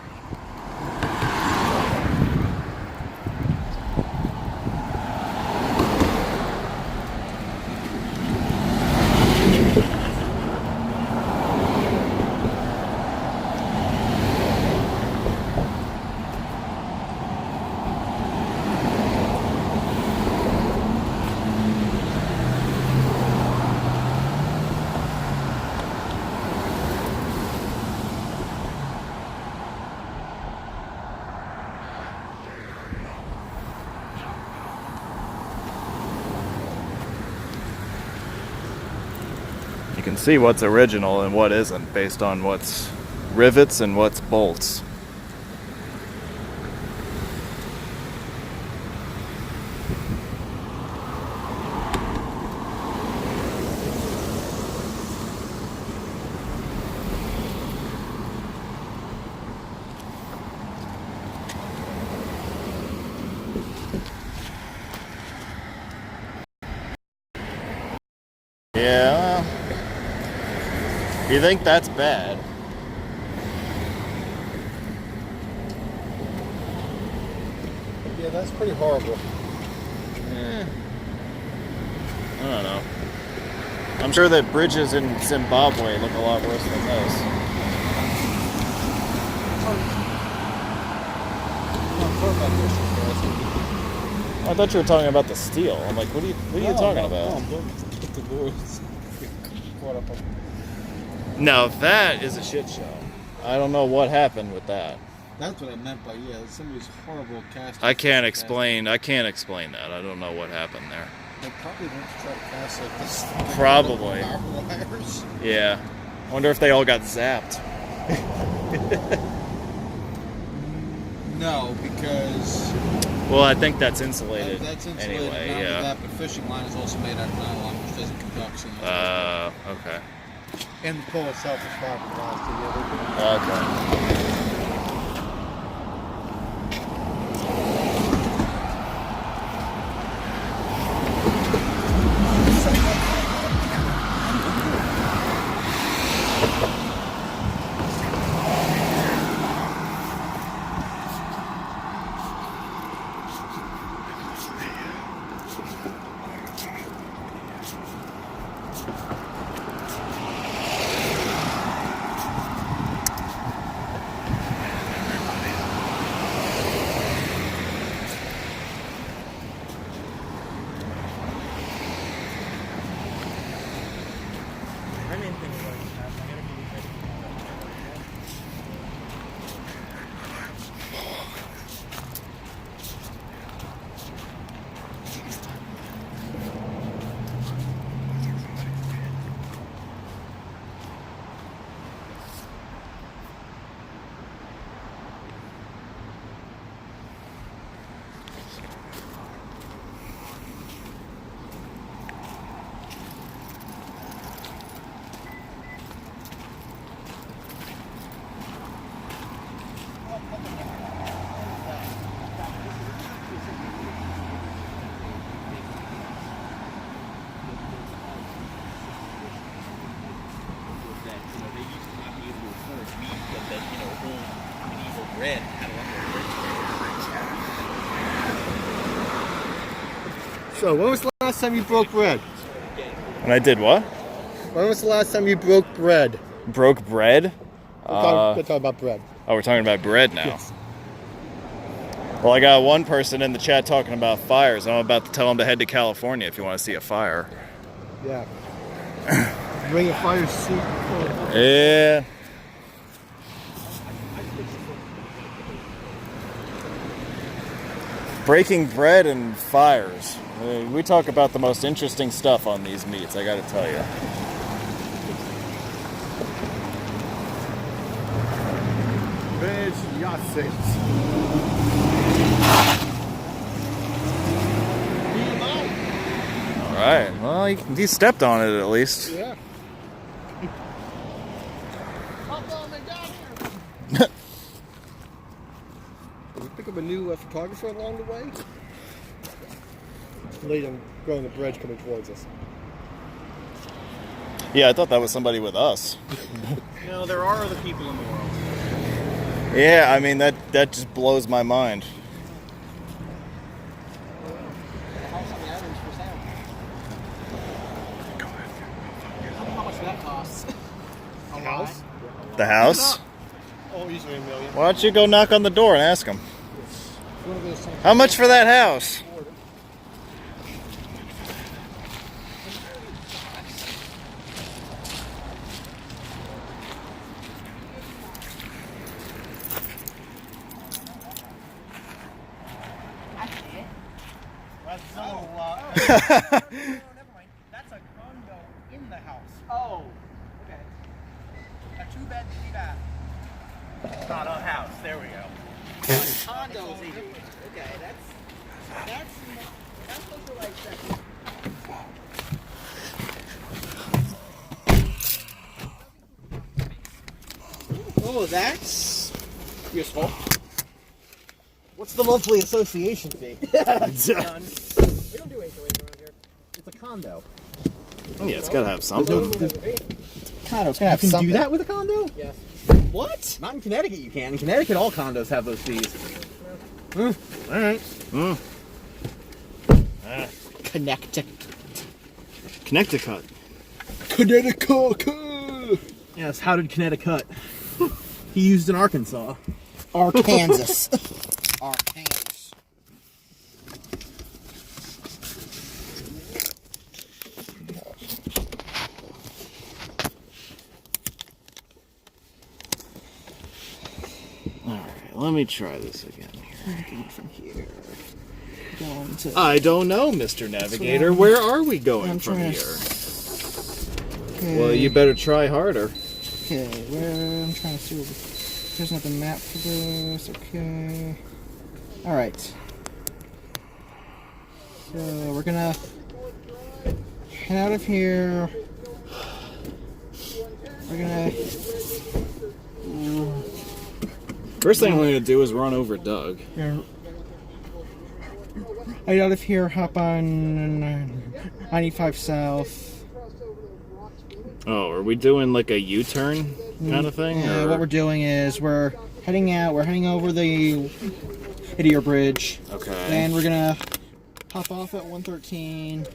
You can see what's original and what isn't based on what's rivets and what's bolts. Yeah. You think that's bad? Yeah, that's pretty horrible. I don't know. I'm sure that bridges in Zimbabwe look a lot worse than this. I thought you were talking about the steel. I'm like, what are you talking about? No, that is a shit show. I don't know what happened with that. That's what I meant by, yeah, somebody's horrible casting. I can't explain that. I don't know what happened there. They probably went to try to cast like this. Probably. Wires. Yeah. I wonder if they all got zapped. No, because... Well, I think that's insulated. That's insulated. Anyway, Not only yeah. that, but fishing line is also made out of nylon, which doesn't conduct so much. Okay. And the pole itself is fiberglass together. Okay. So, when was the last time you broke bread? And I did what? When was the last time you broke bread? Broke bread? We're talking about bread. Oh, we're talking about bread now. Yes. Well, I got one person in the chat talking about fires. I'm about to tell him to head to California if you want to see a fire. Yeah. Bring a fire suit. Yeah. Breaking bread and fires. We talk about the most interesting stuff on these meets, I gotta tell you. Bitch, yacht sails. Alright, well, he stepped on it at least. Yeah. Did we pick up a new photographer along the way? Late on growing the bridge coming towards us. Yeah, I thought that was somebody with us. No, there are other people in the world. Yeah, I mean, that just blows my mind. How much that costs? A house? The house? Oh, easily $1 million. Why don't you go knock on the door and ask him? How much for that house? Never mind. That's a condo in the house. Oh, okay. A 2-bed, 3-bath. Not a house. There we go. Condos even. Okay, that's what like that. Oh, that's useful. What's the monthly association fee? Done. We don't do HOAs around here. It's a condo. Oh, yeah, it's gotta have something. Condo's gonna have something. You can do that with a condo? Yes. What? Not in Connecticut you can. In Connecticut all condos have those fees. All right. Connecticut. Connecticut. Connecticut. Yes. How did Connecticut? He used in Arkansas. Arkansas. Arkansas. Alright, let me try this again here. From here. Going to. I don't know, Mr. Navigator. Where are we going from trying here? Okay. Well, you better try harder. Okay, where I'm trying to see. There's not the map for this. Okay. All right. So we're gonna head out of here. We're gonna. First thing I'm going to do is run over Doug. Head out of here. Hop on 95 South. Oh, are we doing like a U-turn kind of thing? Yeah, or? what we're doing is we're heading out. We're heading over the Whittier Bridge. Okay. And we're gonna hop off at 113.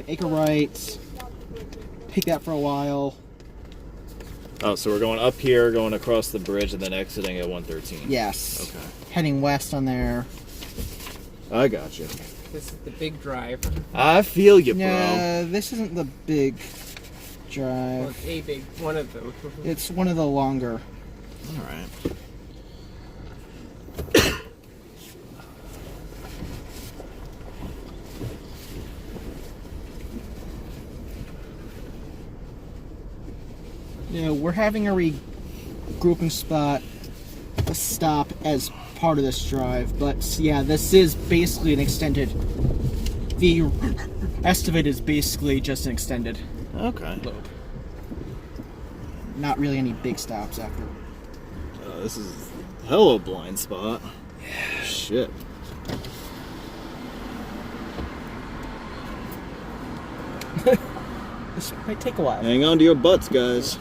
Make a right. Take that for a while. Oh, so we're going up here, going across the bridge, and then exiting at 113. Yes. Okay. Heading west on there. I got you. This is the big drive. I feel you, bro. No, this isn't the big drive. Well, it's a big one of them. It's one of the longer. All right. Yeah, we're having a regrouping spot, a stop as part of this drive, but yeah, this is basically an extended. The rest of it is basically just an extended Okay. loop. Not really any big stops after. This is hella blind spot. Yeah. Shit. This might take a while. Hang on to your butts, guys.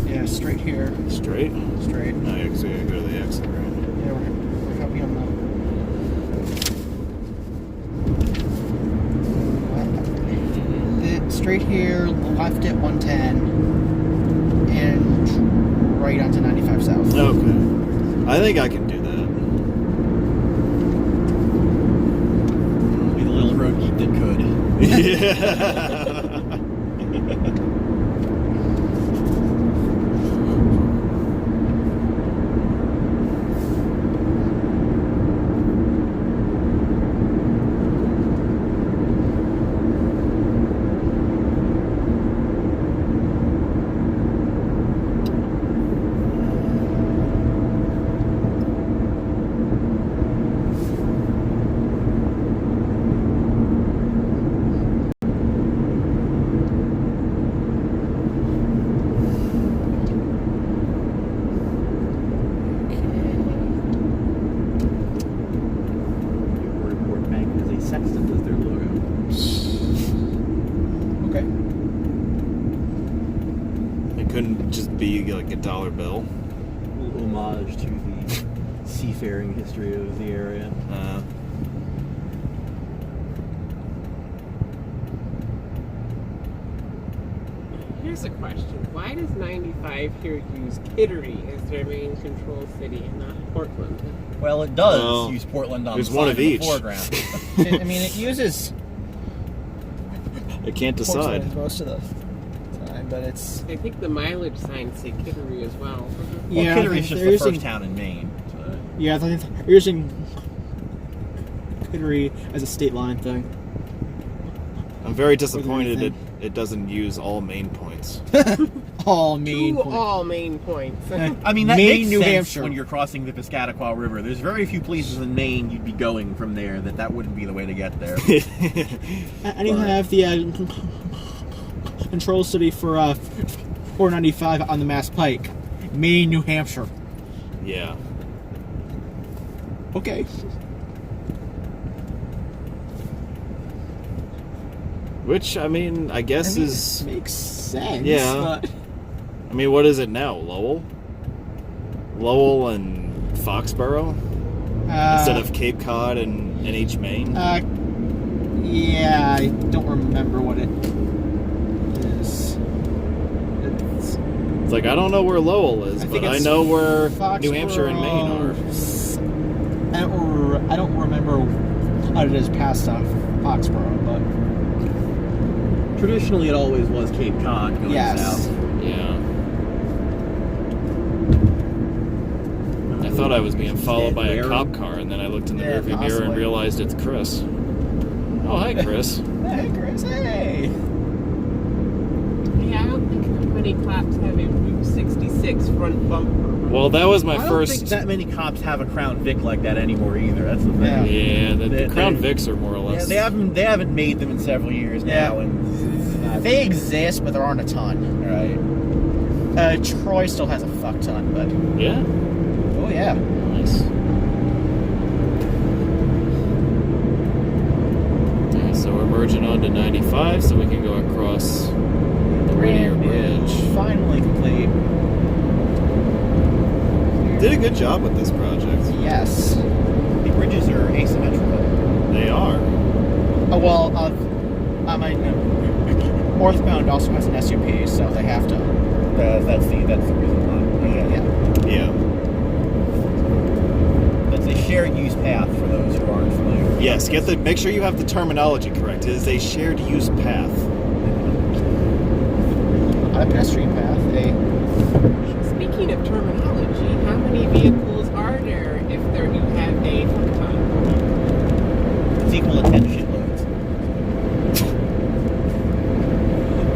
Yeah, straight here. Straight? Straight. Oh, yeah, 'cause we gotta go to the exit, right? Yeah, we're coming on the. Straight here, left at 110, and right onto 95 South. Okay. I think I can do that. Be the little road geek that could. Yeah. Newburyport Bank has a sextant as their logo. Okay. It couldn't just be like a dollar bill. A little homage to the seafaring history of the area. Here's a question. Why does 95 here use Kittery as their main control city and not Portland? Well, it does Well, use Portland on there's the one side of in the each. foreground. I mean, it uses It can't decide. Portland most of the time, but it's. I think the mileage signs say Kittery as well. Well, Yeah, Kittery's just they're the first using- town in Maine. So. Yeah, they're using Kittery as a state line thing. I'm very disappointed it doesn't use all main points. All main Two points. all main points. I mean, that Maine, makes New sense Hampshire. when you're crossing the Piscataqua River. There's very few places in Maine you'd be going from there that wouldn't be the way to get there. And you have the control city for 495 on the Mass Pike, Maine, New Hampshire. Yeah. Okay. Which, I mean, I guess is... makes sense. Yeah. But... I mean, what is it now? Lowell? Lowell and Foxborough? Instead of Cape Cod and NH Main? Yeah, I don't remember what it is. It's like, I don't know where Lowell is, but I know where New Hampshire and Maine are. I don't remember how it is past Foxborough, but traditionally it always was Cape Cod going south. Yeah. I thought I was being followed by a cop car, and then I looked in the rearview mirror and realized it's Chris. Oh, hi, Chris. Hey, Chris, hey! Yeah, I don't think many cops have a Route 66 front bumper. Well, that was my I first... don't think that many cops have a Crown Vic like that anymore either. That's the thing. Yeah, the Crown Vics are more or less... Yeah, they haven't made them in several years now. And They exist, but there aren't a ton. right. Troy still has a fuck ton, but Yeah? oh yeah. Nice. Okay, so we're merging onto 95 so we can go across the Rainier Bridge. Finally complete. Did a good job with this project. Yes. The bridges are asymmetrical. They are. Oh well, I mean, Northbound also has an SUP, so they have to. That's the reason why. Yeah. Yeah. That's a shared use path for those who aren't familiar. Yes, make sure you have the terminology correct. It is a shared use path. A pedestrian path. Speaking of terminology, how many vehicles are there if you have a fuck ton? It's equal to 10 shitloads.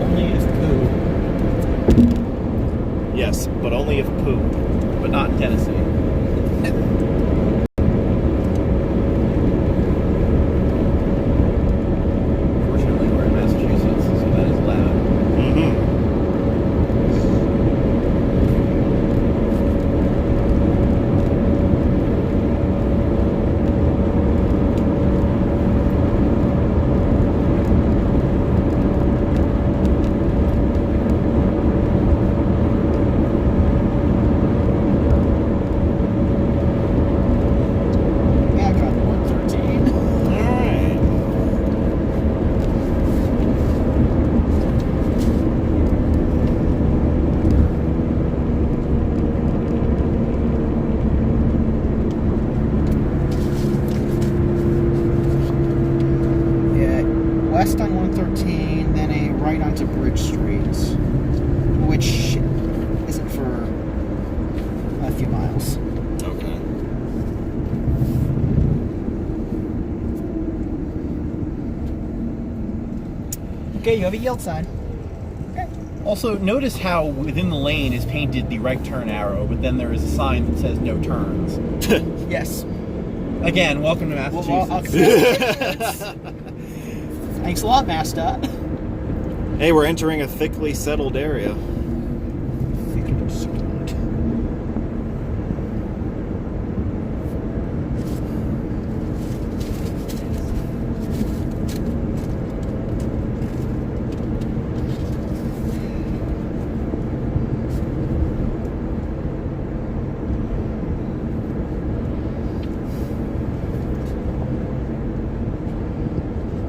Only if poo, Yes, but only if poop. but not in Tennessee. Fortunately, we're in Massachusetts, so that is loud. Mm-hmm. Yeah, I got 113. Alright. Yeah, west on 113, then a right onto Bridge Street, which isn't for a few miles. Okay. Okay, you have a yield sign. Also, notice how within the lane is painted the right turn arrow, but then there is a sign that says no turns. Yes. Again, welcome to Massachusetts. Thanks a lot, MassDOT. Hey, we're entering a thickly settled area.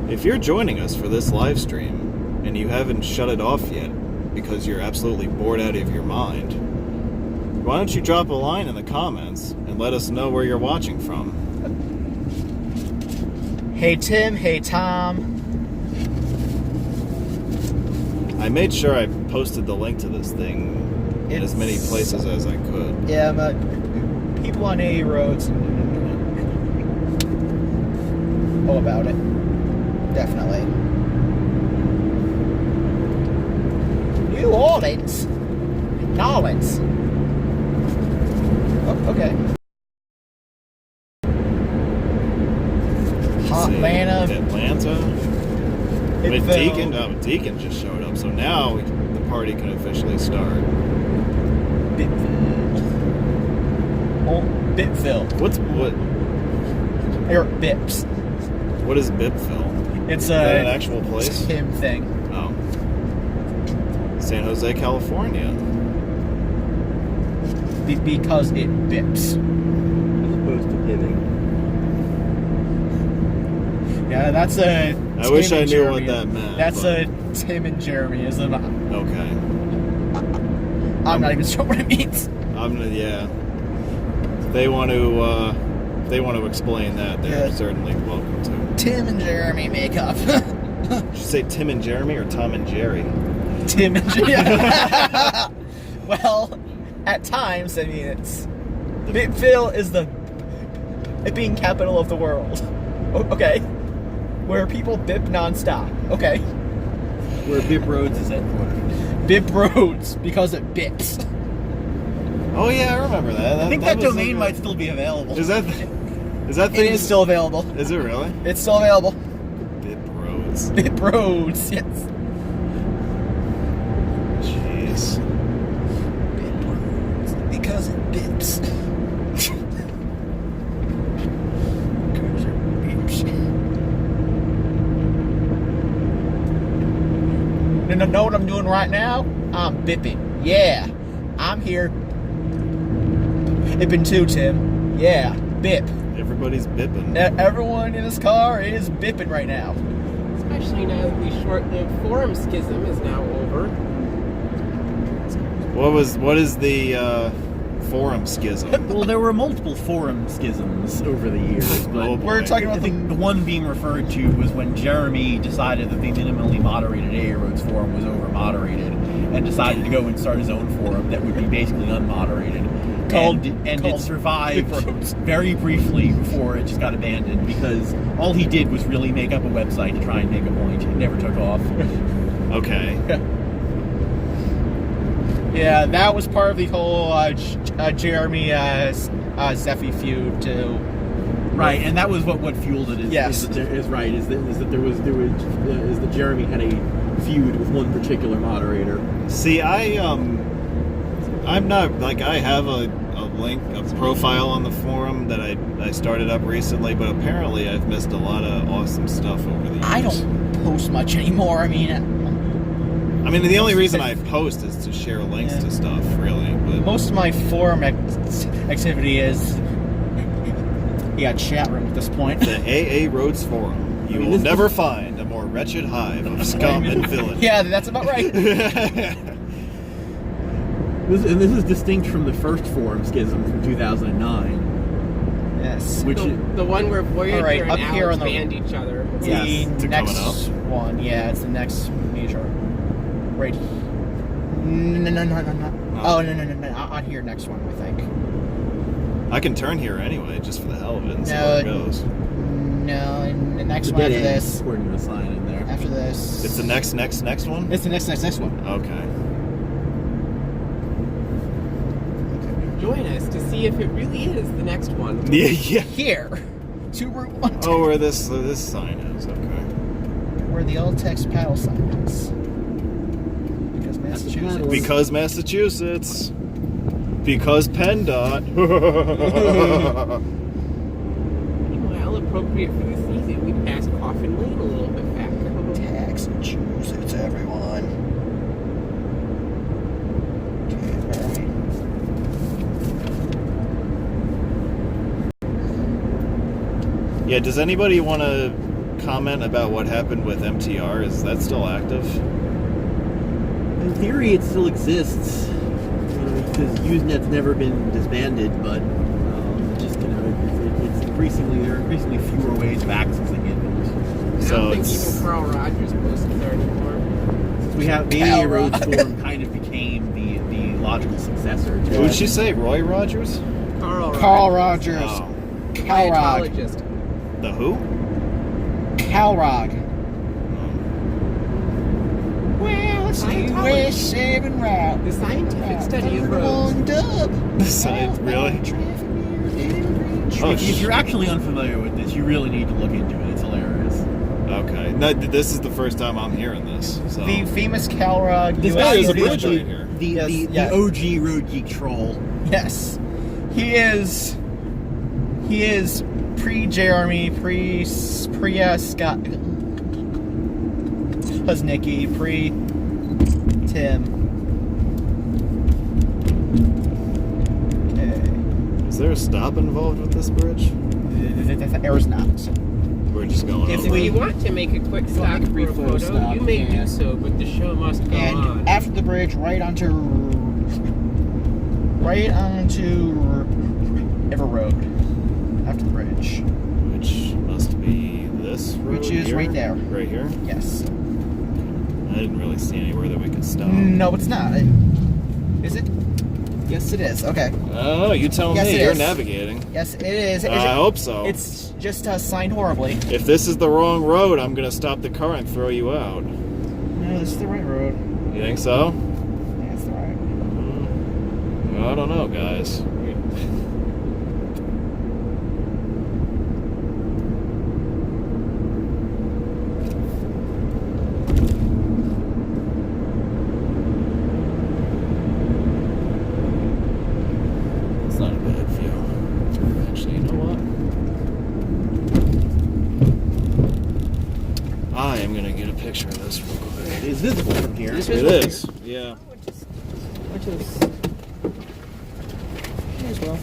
If you're joining us for this live stream and you haven't shut it off yet because you're absolutely bored out of your mind, why don't you drop a line in the comments and let us know where you're watching from? Hey Tim, hey Tom. I made sure I posted the link to this thing in as many places as I could. Yeah, but people on A roads know about it. Definitely. New Orleans. Nolans. Oh, okay. Atlanta. Atlanta. With Deacon. Oh, Deacon just showed up, so now the party can officially start. Bitville. Oh, Bitville. What? Or Bips. What is Bipville? It's Is that an actual place? Tim thing. Oh. San Jose, California. Because it bips. As opposed to bibbing. Yeah, that's a. I wish I knew what that meant. That's but- a Tim and Jeremyism. Okay. I'm not even sure what it means. Yeah. If they want to explain that, they're certainly welcome to. Tim and Jeremy make up. Should you say Tim and Jeremy or Tom and Jerry? Tim and Jeremy. Well, at times, I mean, it's Bitville is the bipping capital of the world. Okay, where people bip nonstop. Okay, Where Bip Roads is headquartered. Bip Roads because it bips. Oh yeah, I remember that. I think that was domain like might still be available. Is that It thing? is still available. Is it really? It's still available. Bip Roads. Bip Roads, yes. Jeez. Bip Roads because it bips. Because it bips. Know what I'm doing right now? I'm bipping. Yeah, I'm here. Bipping too, Tim. Yeah, bip. Everybody's bipping. Everyone in his car is bipping right now. Especially now that the short-lived forum schism is now over. What is the forum schism? Well, there were multiple forum schisms over the years, but Oh, boy. We're talking about I think the one being referred to was when Jeremy decided that the minimally moderated AA Roads forum was over-moderated and decided to go and start his own forum that would be basically unmoderated. Called It survived Bip Roads. very briefly before it just got abandoned because all he did was really make up a website to try and make a point. It never took off. Okay. Yeah, that was part of the whole Jeremy Zeffy feud too. Right, and that was what fueled it. Yes. Is that Jeremy had a feud with one particular moderator. See, I'm not like I have a link, a profile on the forum that I started up recently, but apparently I've missed a lot of awesome stuff over the years. I don't post much anymore. I mean, the only reason I post is to share links to stuff, really. But most of my forum activity is chat room at this point. the AA Roads forum, you will never find a more wretched hive of scum and villainy. Yeah, that's about right. This is distinct from the first forum schism from 2009. Yes. Which The one where Voyager Alright, and up here Alex on the- banned each other. The to next coming one, yeah, it's the next major. Right. No. Oh, no. On here, next one, I think. I can turn here anyway, just for the hell of it, and see No, where it goes. No, and the next the one dead after end, this. according to the sign in there. After this. It's the next one? It's the next one. Okay. Join us to see if it really is the next one. Yeah. Here. To Route 1. Oh, where this sign is, okay. Where the old text paddle sign is. Because Massachusetts. Because Massachusetts. Because PennDOT. Well, appropriate for the season, we passed Coffin Lane a little bit back. Massachusetts, everyone. Yeah, does anybody want to comment about what happened with MTR? Is that still active? In theory, it still exists because Usenet's never been disbanded, but just it's increasingly there are increasingly fewer ways of accessing it. I don't think even Carl Rogers posts there anymore. We have the AA Roads forum kind of became the logical successor. Who would she say? Roy Rogers? Carl Rogers. Oh. Calrog. The who? Calrog. Well, it's Scientology. 7 route. The scientific study of roads. The science, really? If you're actually unfamiliar with this, you really need to look into it. It's hilarious. Okay. No, this is the first time I'm hearing this. So. The famous Calrog. This guy is a bridge right here. The OG road geek troll. Yes. He is Pre-J Army, pre-Scott Husnicki, pre-Tim. Okay. Is there a stop involved with this bridge? There's not. We're just going If over. you want to make a quick stop for a photo, you may do so, but the show must go And on. after the bridge, right onto River Road. After the bridge. Which must be this road Which is here? right there. Right here? Yes. I didn't really see anywhere that we could stop. No, it's not. Is it? Yes, it is. Okay. Oh, you tell Yes, me. it You're is. navigating. Yes, it is. I hope so. It's just signed horribly. If this is the wrong road, I'm going to stop the car and throw you out. No, this is the right road. You think so? Yeah, it's the right. Well, I don't know, guys. It's not a bad view. Actually, you know what? I am going to get a picture of this real quick. It is visible from here. It is. Yeah. Which is. May as well.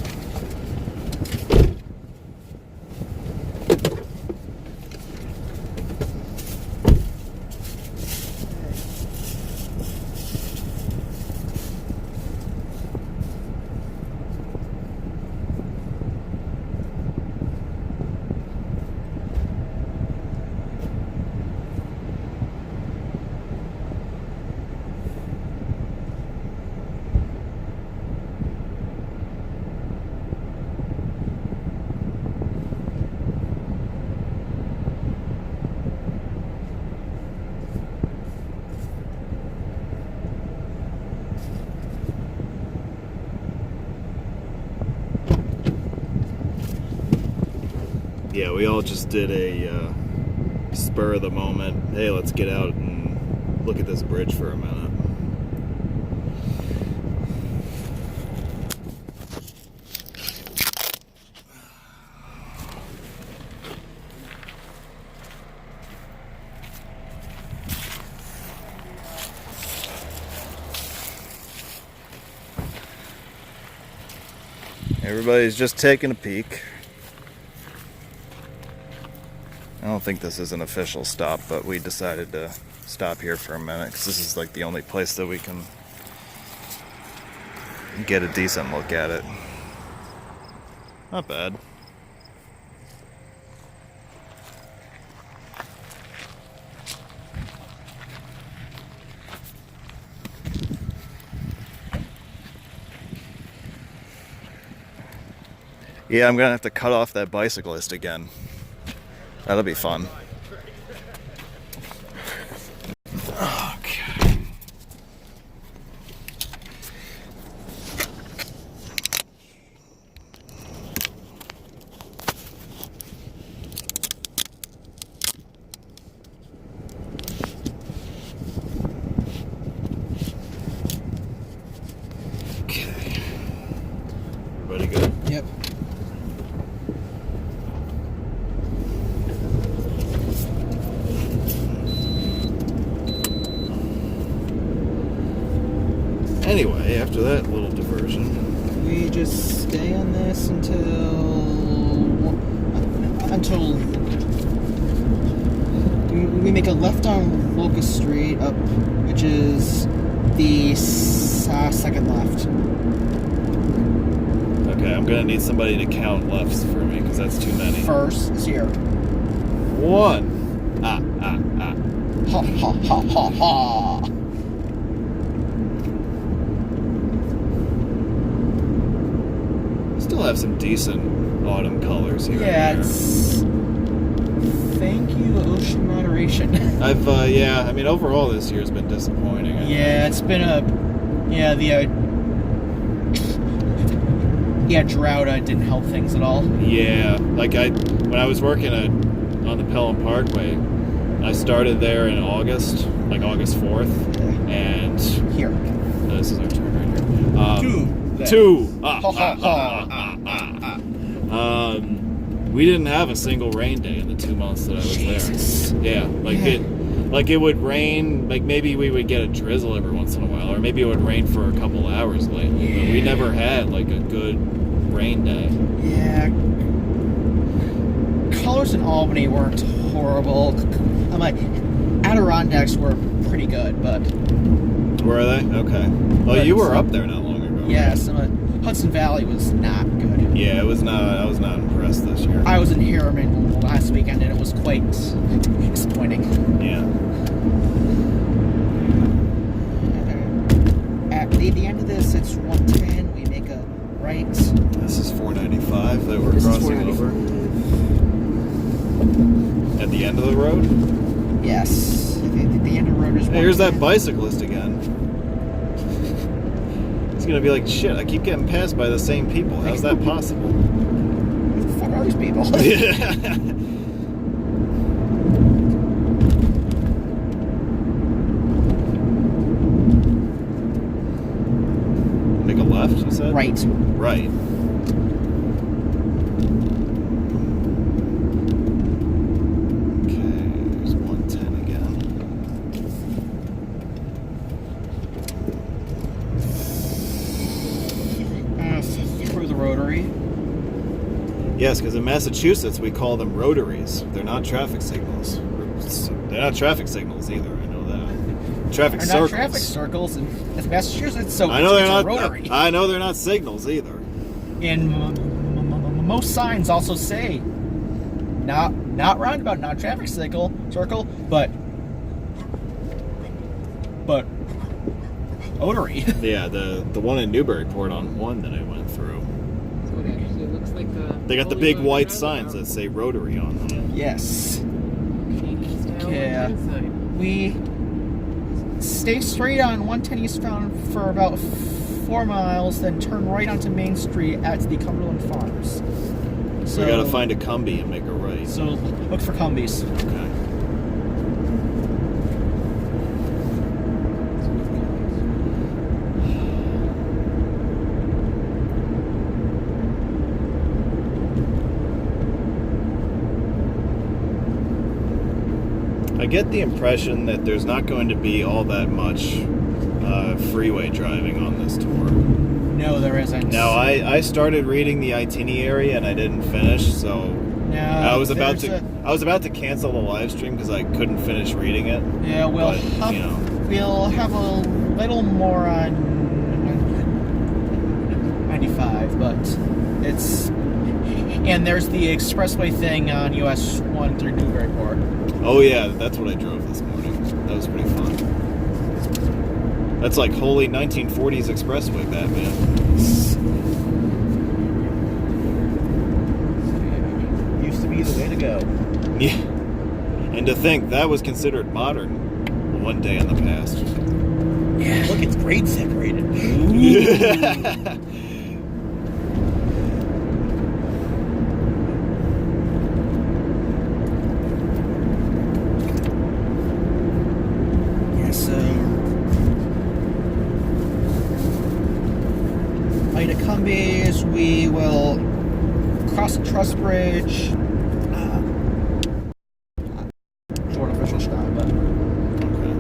Yeah, we all just did a spur of the moment. Hey, let's get out and look at this bridge for a minute. Everybody's just taking a peek. I don't think this is an official stop, but we decided to stop here for a minute because this is like the only place that we can get a decent look at it. Not bad. Yeah, I'm gonna have to cut off that bicyclist again. That'll be fun. Okay. Okay. Everybody good? Yep. Anyway, after that little diversion, We just stay on this until we make a left on Locust Street up, which is the second left. okay, I'm gonna need somebody to count lefts for me because that's too many. First is here. 1. Ha ha ha ha ha. Still have some decent autumn colors here. Yeah, and there. it's. Thank you, ocean moderation. I've yeah. I mean, overall this year's been disappointing. I Yeah, it's been a. Yeah, drought didn't help things at all. Yeah, like when I was working on the Pelham Parkway, I started there in August, like August 4th, and here. This is our turn right here. Two. We didn't have a single rain day in the 2 months that I was there. Yeah, like it would rain. Like maybe we would get a drizzle every once in a while, or maybe it would rain for a couple hours lately. But we never had like a good rain day. Yeah. Colors in Albany weren't horrible. I'm like, Adirondacks were pretty good, but. Were they? Okay. Well, you were up there not long ago. Yes, Hudson Valley was not good. Yeah, it was not. I was not impressed this year. I was in Harriman last weekend, and it was quite disappointing. Yeah. At the end of this, it's 110. We make a right. This is 495 that we're crossing over. At the end of the road? Yes. The end of the road is 110. Hey, here's that bicyclist again. It's gonna be like, shit, I keep getting passed by the same people. How's that possible? Who the fuck are these people? Yeah. Make a left, you said? Right. Right. Okay, there's 110 again. Through the rotary. Yes, because in Massachusetts we call them rotaries. They're not traffic signals. They're not traffic signals either. I know that. Traffic They're circles. not traffic circles in Massachusetts, so I know they're it's not. a rotary. I know they're not signals either. And most signs also say not roundabout, not traffic circle, but rotary. Yeah, the one in Newburyport on 1 that I went through. So it actually looks like a. They got the big white signs that say rotary on them. Yes. Style Yeah. inside. We stay straight on 110 eastbound for about 4 miles, then turn right onto Main Street at the Cumberland Farms. So We gotta find a Cumby and make a right. So look for Cumbies. Okay. I get the impression that there's not going to be all that much freeway driving on this tour. No, there isn't. Now, I started reading the itinerary and I didn't finish, so No, I was about to cancel the live stream because I couldn't finish reading it. Yeah, we'll have a little more on 95, but it's and there's the expressway thing on US 1 through Newburyport. Oh yeah, that's what I drove this morning. That was pretty fun. That's like holy 1940s expressway, Batman. Used to be the way to go. Yeah. And to think that was considered modern one day in the past. Yeah, look, it's grade separated. Cumbies, we will cross the truss bridge. Short official stop, but okay.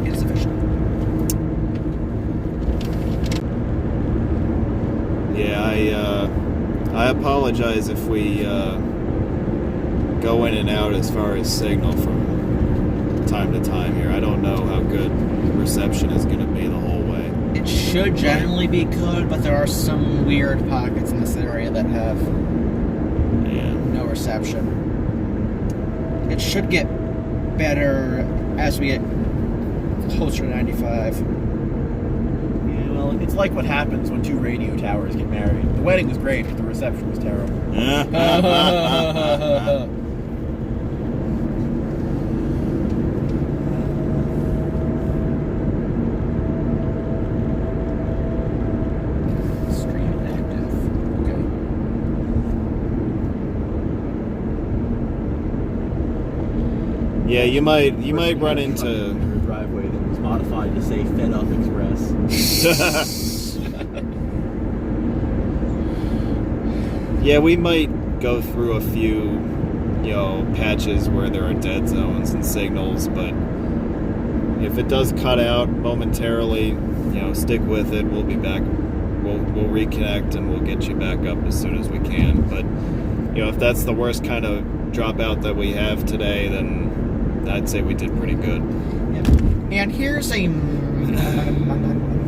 It's official. Yeah, I apologize if we go in and out as far as signal from time to time here. I don't know how good reception is going to be the whole way. It should generally be good, but there are some weird pockets in this area that have no reception. It should get better as we get closer to 95. Yeah, well, it's like what happens when 2 radio towers get married. The wedding was great, but the reception was terrible. Yeah, you might run into a driveway that was modified to say Fed Up Express. Yeah, we might go through a few, patches where there are dead zones and signals, but if it does cut out momentarily, stick with it. We'll be back. We'll reconnect and we'll get you back up as soon as we can. But, if that's the worst kind of dropout that we have today, then I'd say we did pretty good. And here's a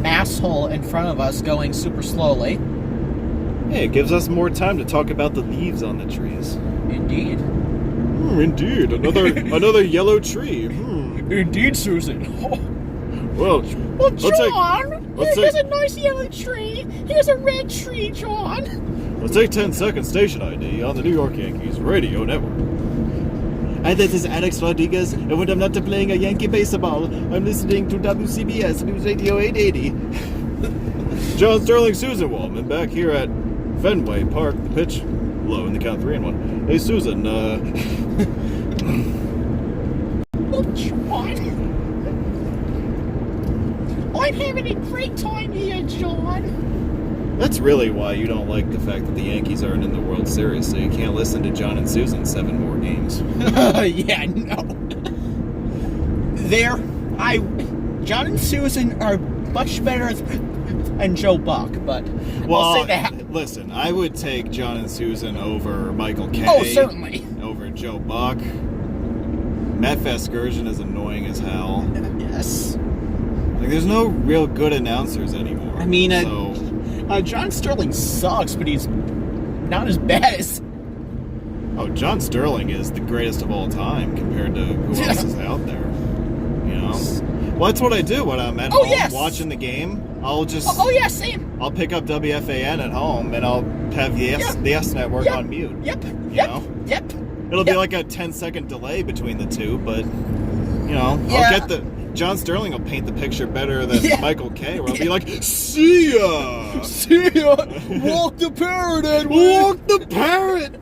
mass hole in front of us going super slowly. Hey, it gives us more time to talk about the leaves on the trees. Indeed. Indeed, another yellow tree. Indeed, Susan. Well, John, here's a nice yellow tree. Here's a red tree, John. Let's take 10-second station ID on the New York Yankees radio network. Hi, this is Alex Rodriguez, and when I'm not playing a Yankee baseball, I'm listening to WCBS News Radio 880. John Sterling, Susan Wallman, back here at Fenway Park. The pitch low in the count 3-1. Hey, Susan, Oh, John. I'm having a great time here, John. That's really why you don't like the fact that the Yankees aren't in the World Series, so you can't listen to John and Susan 7 more games. Yeah, no. John and Susan are much better than Joe Buck, but I'll say that. Listen, I would take John and Susan over Michael Kay. Oh, certainly. Over Joe Buck. Matt Vasgersian is annoying as hell. Yes. Like, there's no real good announcers anymore. I mean, so... John Sterling sucks, but he's not as bad as... Oh, John Sterling is the greatest of all time compared to who else is out there. Well, that's what I do when I'm at home watching the game. I'll just... Oh, yeah, same. I'll pick up WFAN at home, and I'll have the S Network on mute. Yep. It'll be like a 10-second delay between the two, but, I'll get the... John Sterling will paint the picture better than Michael Kay, where I'll be like, see ya! See ya! Walk the parrot, Edward! Walk the parrot!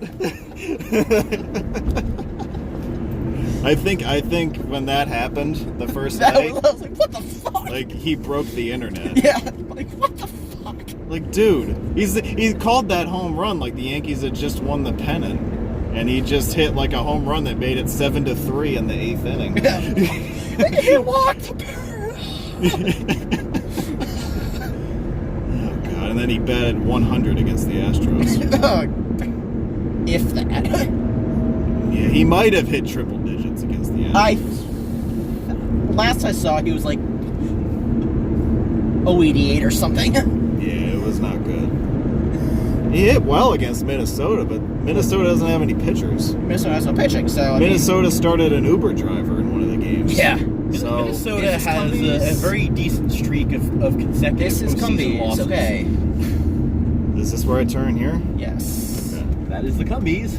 I think when that happened the first day, I was like, what the fuck? Like, he broke the internet. Yeah, like, what the fuck? Like, dude, he called that home run like the Yankees had just won the pennant. And he just hit like a home run that made it 7-3 in the 8th inning. He walked the parrot. Oh, God. And then he batted 100 against the Astros. If that. Yeah, he might have hit triple digits against the Astros. Last I saw, he was like 088 or something. Yeah, it was not good. He hit well against Minnesota, but Minnesota doesn't have any pitchers. Minnesota has no pitching, so... Minnesota started an Uber driver in one of the games. Yeah. So Minnesota has a very decent streak of consecutive This is postseason losses. okay. Is this where I turn here? Yes. Okay. That is the Cumbies.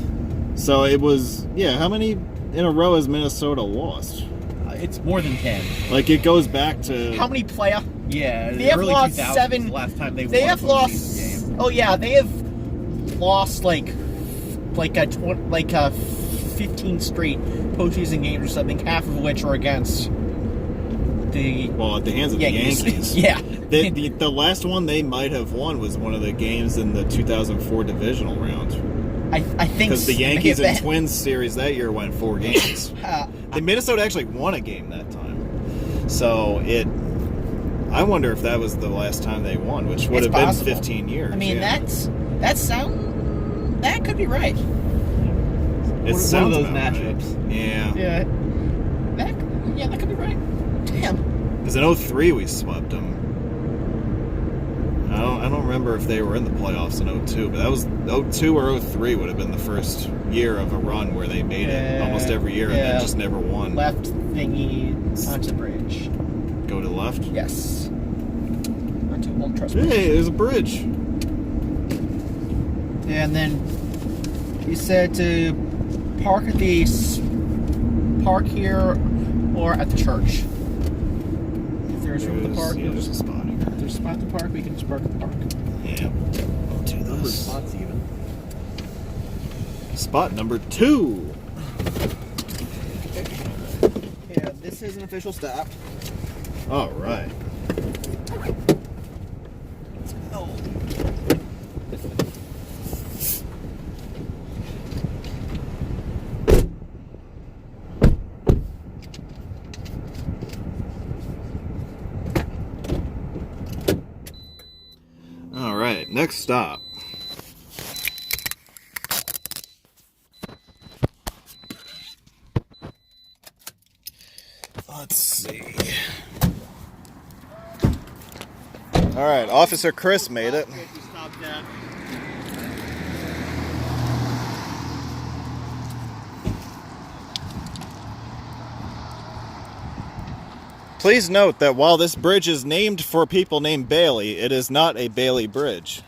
So it was... Yeah, how many in a row has Minnesota lost? It's more than 10. Like, it goes back to... How many playoff? Yeah, They have early lost 2000s, 7... the last time they They won have a lost... postseason game. Oh, yeah, they have lost, like 15 straight postseason games or something, half of which are against the... Well, at the hands of the Yankees. Yeah. The last one they might have won was one of the games in the 2004 divisional round. I think... Because the Yankees and Twins series that year went 4 games. The Minnesota actually won a game that time. So I wonder if that was the last time they won, which would have been 15 years. I mean, that could be right. It's one of those matchups. Right. Yeah. That could be right. Damn. Because in 03 we swept them. I don't remember if they were in the playoffs in 02, but that was 02 or 03 would have been the first year of a run where they made it almost every year and then just never won. Left thingy onto the bridge. Go to the left? Yes. Onto Old Trust Bridge. Hey, there's a bridge. And then he said to park at the park here or at the church. If there's room to park, yeah, there's a spot here. If there's a spot to park, we can just park at the park. Yeah, I'll do Number those. spots even. Spot number 2. Yeah, this is an official stop. All right. Next stop. Let's see. All right, Officer Chris made it. Please note that while this bridge is named for people named Bailey, it is not a Bailey Bridge.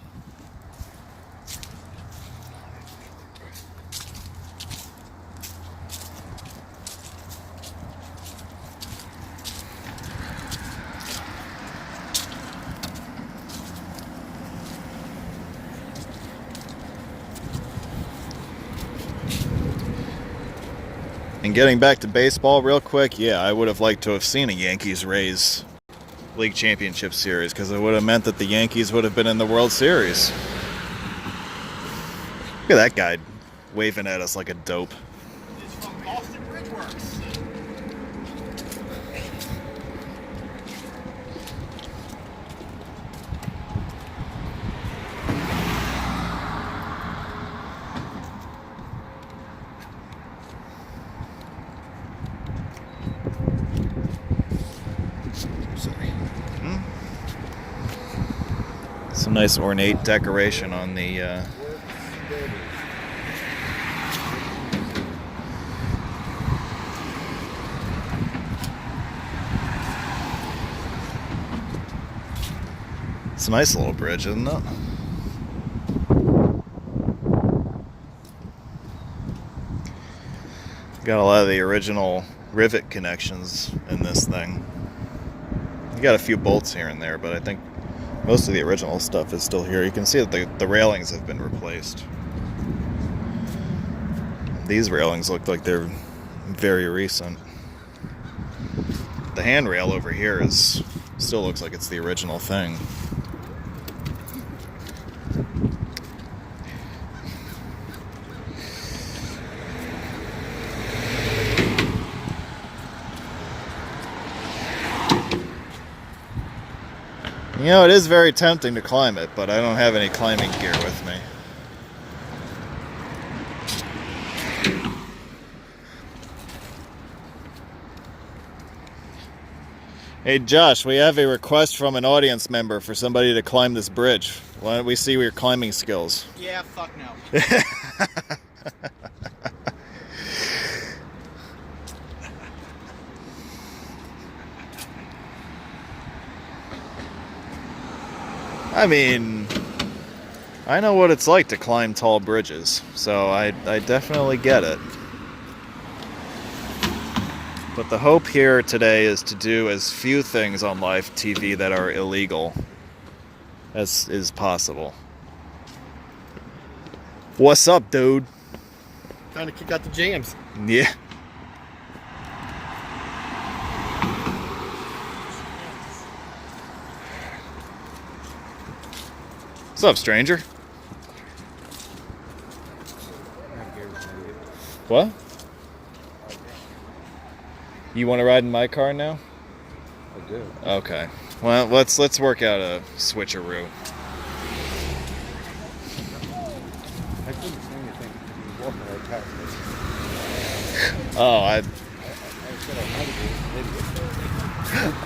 And getting back to baseball real quick, yeah, I would have liked to have seen a Yankees-Rays League Championship Series because it would have meant that the Yankees would have been in the World Series. Look at that guy waving at us like a dope. It's from Boston Bridge Works. Some nice ornate decoration on the it's a nice little bridge, isn't it? Got a lot of the original rivet connections in this thing. You got a few bolts here and there, but I think most of the original stuff is still here. You can see that the railings have been replaced. These railings look like they're very recent. The handrail over here still looks like it's the original thing. You know, it is very tempting to climb it, but I don't have any climbing gear with me. Hey Josh, we have a request from an audience member for somebody to climb this bridge. Why don't we see your climbing skills? Yeah, fuck no. I mean, I know what it's like to climb tall bridges, so I definitely get it. But the hope here today is to do as few things on live TV that are illegal as is possible. What's up, dude? Trying to kick out the jams. Yeah. What's up, stranger? What? You want to ride in my car now? I do. Okay. Well, let's work out a switcheroo. I couldn't say anything. You were walking right past me. Oh, I said I had to be.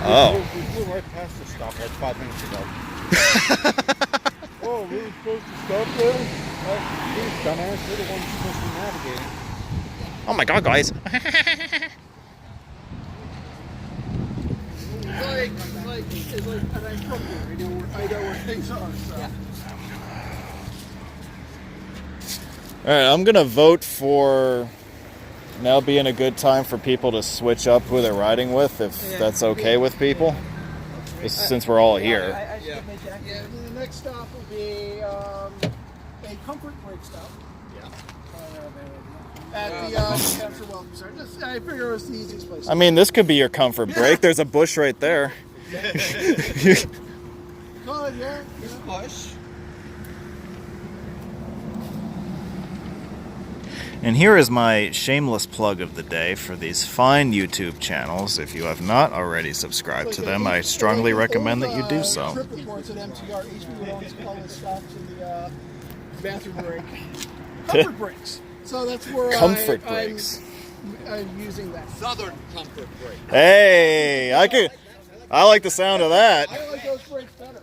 Oh. We flew right past the stop like 5 minutes ago. Oh, we were supposed to stop there? These dumbass, they're the ones supposed to be navigating. Oh my god, guys. It's like an instructor. I know where things are. So. Yeah. Alright, I'm gonna vote for now being a good time for people to switch up who they're riding with, if that's okay with people. Since we're all here. Yeah, the next stop will be a comfort break stop. Yeah. At the Capture Welcome Center. I figure it was the easiest place. I mean, this could be your comfort break. There's a bush right there. Good, yeah. Push. And here is my shameless plug of the day for these fine YouTube channels. If you have not already subscribed to them, I strongly recommend that you do so. Trip reports at MTR. HP would always call it stops in the bathroom break. Comfort breaks. So that's where Comfort breaks. I'm using that. Southern comfort break. Hey, I like the sound of that. I like those breaks better.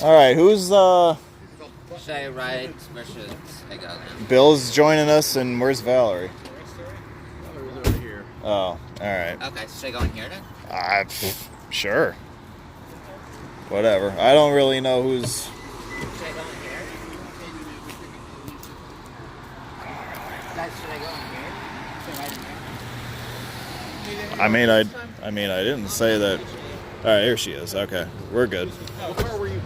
All right, who's Should I ride versus I go now? Bill's joining us, and where's Valerie? Valerie's over here. Oh, all right. Okay, so should I go in here then? Sure. Whatever. I don't really know who's. Should I go in here? Guys, should I go in here? Should I ride in here? I mean, I didn't say that. All right, here she is. Okay, we're good. Whose car were you in?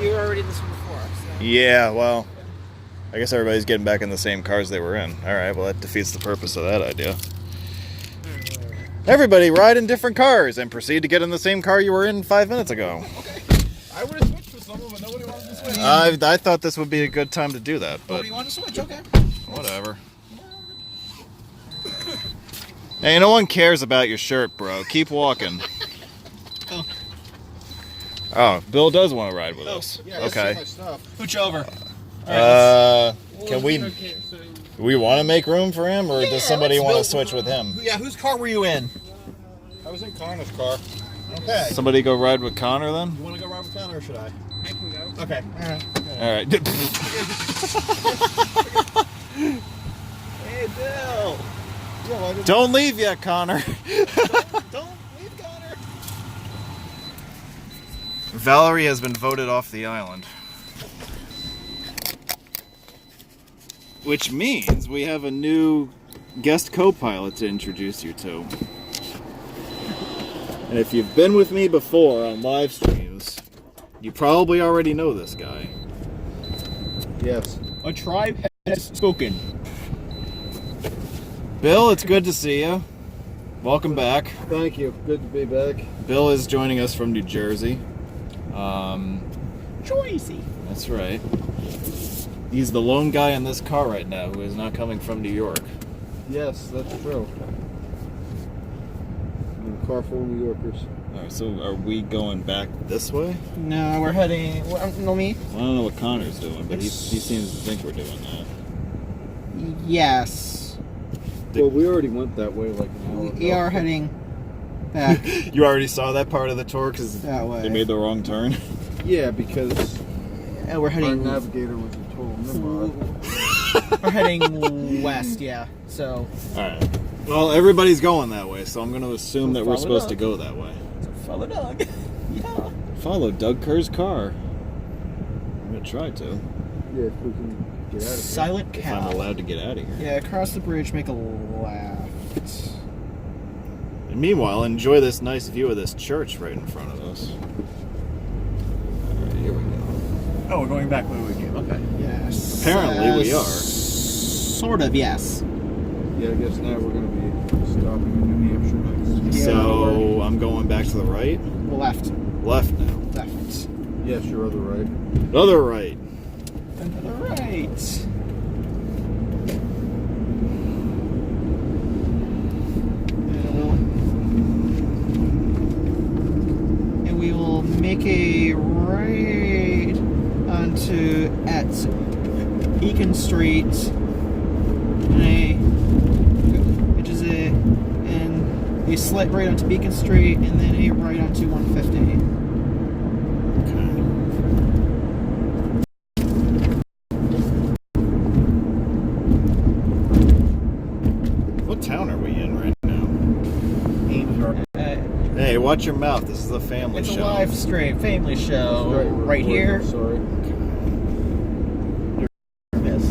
You were already in this one before. So. Yeah, well, I guess everybody's getting back in the same cars they were in. All right, well, that defeats the purpose of that idea. Everybody ride in different cars and proceed to get in the same car you were in 5 minutes ago. Okay. I would have switched with someone, but nobody wanted to switch. I thought this would be a good time to do that, but Nobody wanted to switch, okay. whatever. Hey, no one cares about your shirt, bro. Keep walking. Oh, Bill does want to ride with us. Yeah, okay. Pooch over. Can we want to make room for him, or does somebody want to switch with him? Yeah, whose car were you in? I was in Connor's car. Okay. Somebody go ride with Connor then? You want to go ride with Connor, or should I? I can go. Okay. All right. Hey, Bill. Don't leave yet, Connor. Don't leave Connor. Valerie has been voted off the island. Which means we have a new guest co-pilot to introduce you to. And if you've been with me before on live streams, you probably already know this guy. Yes. A tribe has spoken. Bill, it's good to see you. Welcome back. Thank you. Good to be back. Bill is joining us from New Jersey. Joycey. That's right. He's the lone guy in this car right now who is not coming from New York. Yes, that's true. I'm a car full of New Yorkers. Alright, so are we going back this way? No, we're heading. No, me. Well, I don't know what Connor's doing, but he seems to think we're doing that. Yes. Well, we already went that way like an hour ago. We are heading back You already saw that part of the tour because that way. they made the wrong turn? Yeah, because And we're our heading. navigator was a total nimrod. We're heading west. Yeah. So. Alright. Well, everybody's going that way, so I'm going to assume that we're follow supposed Doug. to go that way. Follow Doug. Yeah. Follow Doug Kerr's car. I'm going to try to. Yeah, if we can get out of here. Silent If I'm cow. allowed to get out of here. Yeah, across the bridge, make a left. And meanwhile, enjoy this nice view of this church right in front of us. Alright, here we go. Oh, we're going back where we came. Okay. Yes. Apparently we are. Sort of, yes. Yeah, I guess now we're going to be stopping in New Hampshire next. Yeah. So I'm going back to the right? Left. Left now. Left. Yes, your other right. Other right. And to the right. And we will make a right onto at Beacon Street. Which is and a slit right onto Beacon Street, and then a right onto 150. What town are we in right now? Amesbury. Hey, watch your mouth. This is a family It's show. a live stream, family show, right here. Sorry. Yes.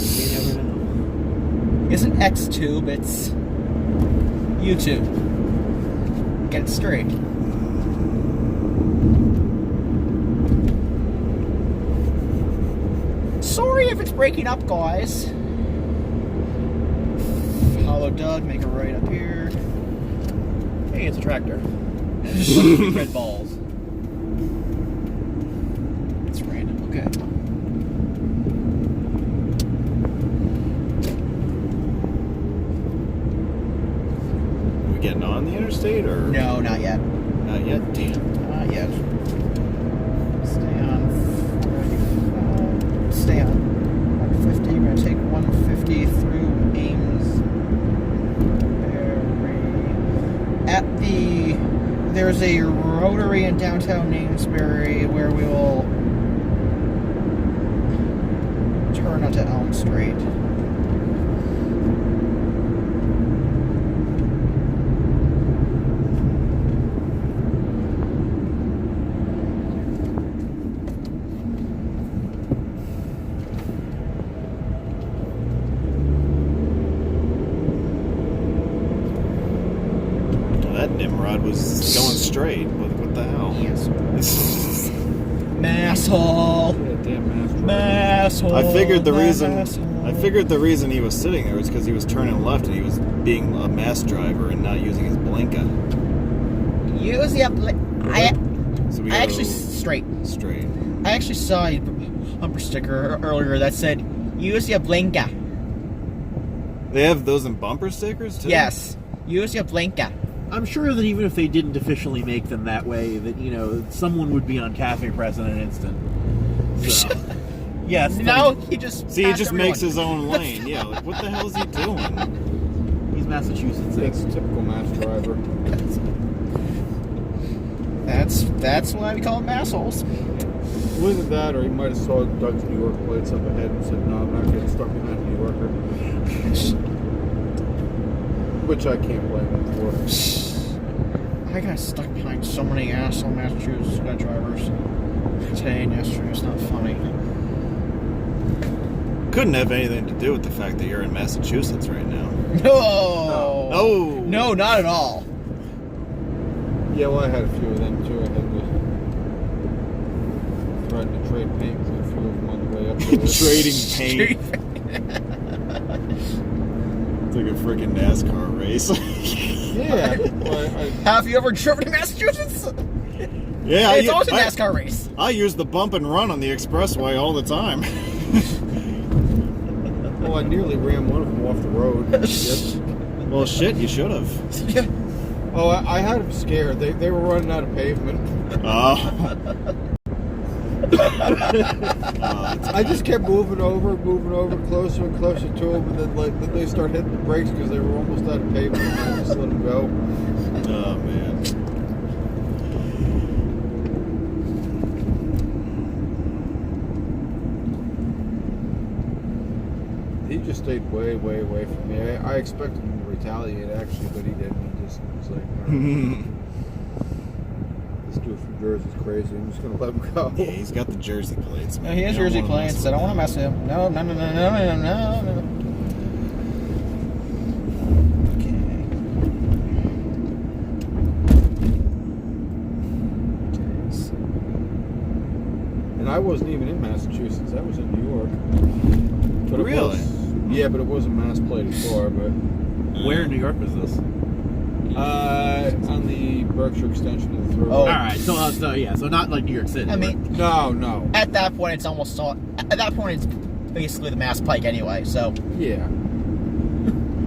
You never know. Isn't XTube, it's YouTube. Get it straight. Sorry if it's breaking up, guys. Follow Doug, make a right up here. Hey, it's a tractor. Red balls. It's random. Okay. Are we getting on the interstate or? No, not yet. Not yet. Damn. Not yet. Stay on 45. Stay on 150. We're gonna take 150 through Amesbury. At the there's a rotary in downtown Amesbury where we will turn onto Elm Street. That Nimrod was going straight. What the hell? Yes. Masshole. Masshole. I figured the reason he was sitting there was because he was turning left and he was being a mass driver and not using his blinker. Use your So we I go actually straight. straight. I actually saw a bumper sticker earlier that said, "Use your blinker." They have those in bumper stickers too. Yes. Use your blinker. I'm sure that even if they didn't officially make them that way, that, you know, someone would be on Cafe Press in an instant. So, yes. No, he just See, he passed just everyone. makes his own lane. Yeah, like what the hell is he doing? He's Massachusetts. It's typical mass driver. That's why we call them assholes. Wasn't that, or he might have saw Doug's New York plates up ahead and said, "No, I'm not getting stuck behind a New Yorker." Which I can't blame him for. I got stuck behind so many asshole Massachusetts drivers today and yesterday. It's not funny. Couldn't have anything to do with the fact that you're in Massachusetts right now. No. Oh. No, not at all. Yeah, well, I had a few of them too. I had to threaten to trade paint with a few of them on the way up there. Trading paint. It's like a freaking NASCAR race. Yeah. Well, Have you ever driven to Massachusetts? Yeah, It's always a NASCAR race. I use the bump and run on the expressway all the time. I nearly ran one of them off the road. Yes. Well, shit, you should have. Oh, I had them scared. They were running out of pavement. Oh. I just kept moving over, closer and closer to them, and then they start hitting the brakes because they were almost out of pavement. And I just let them go. Oh man. He just stayed way, way away from me. I expected him to retaliate actually, but he didn't. He just was like, "This dude from Jersey's crazy. I'm just gonna let him go." Yeah, he's got the Jersey plates. Man. He has You don't Jersey wanna plates. mess I don't with want to mess with him. No. And I wasn't even in Massachusetts. I was in New York. But it Really? Yeah, but it wasn't mass plated car. But Where in New York was this? on the Berkshire extension of the throat. Oh. All right. So not like New York City. I mean, No. at that point, it's almost all. At that point, it's basically the Mass Pike anyway. So. Yeah.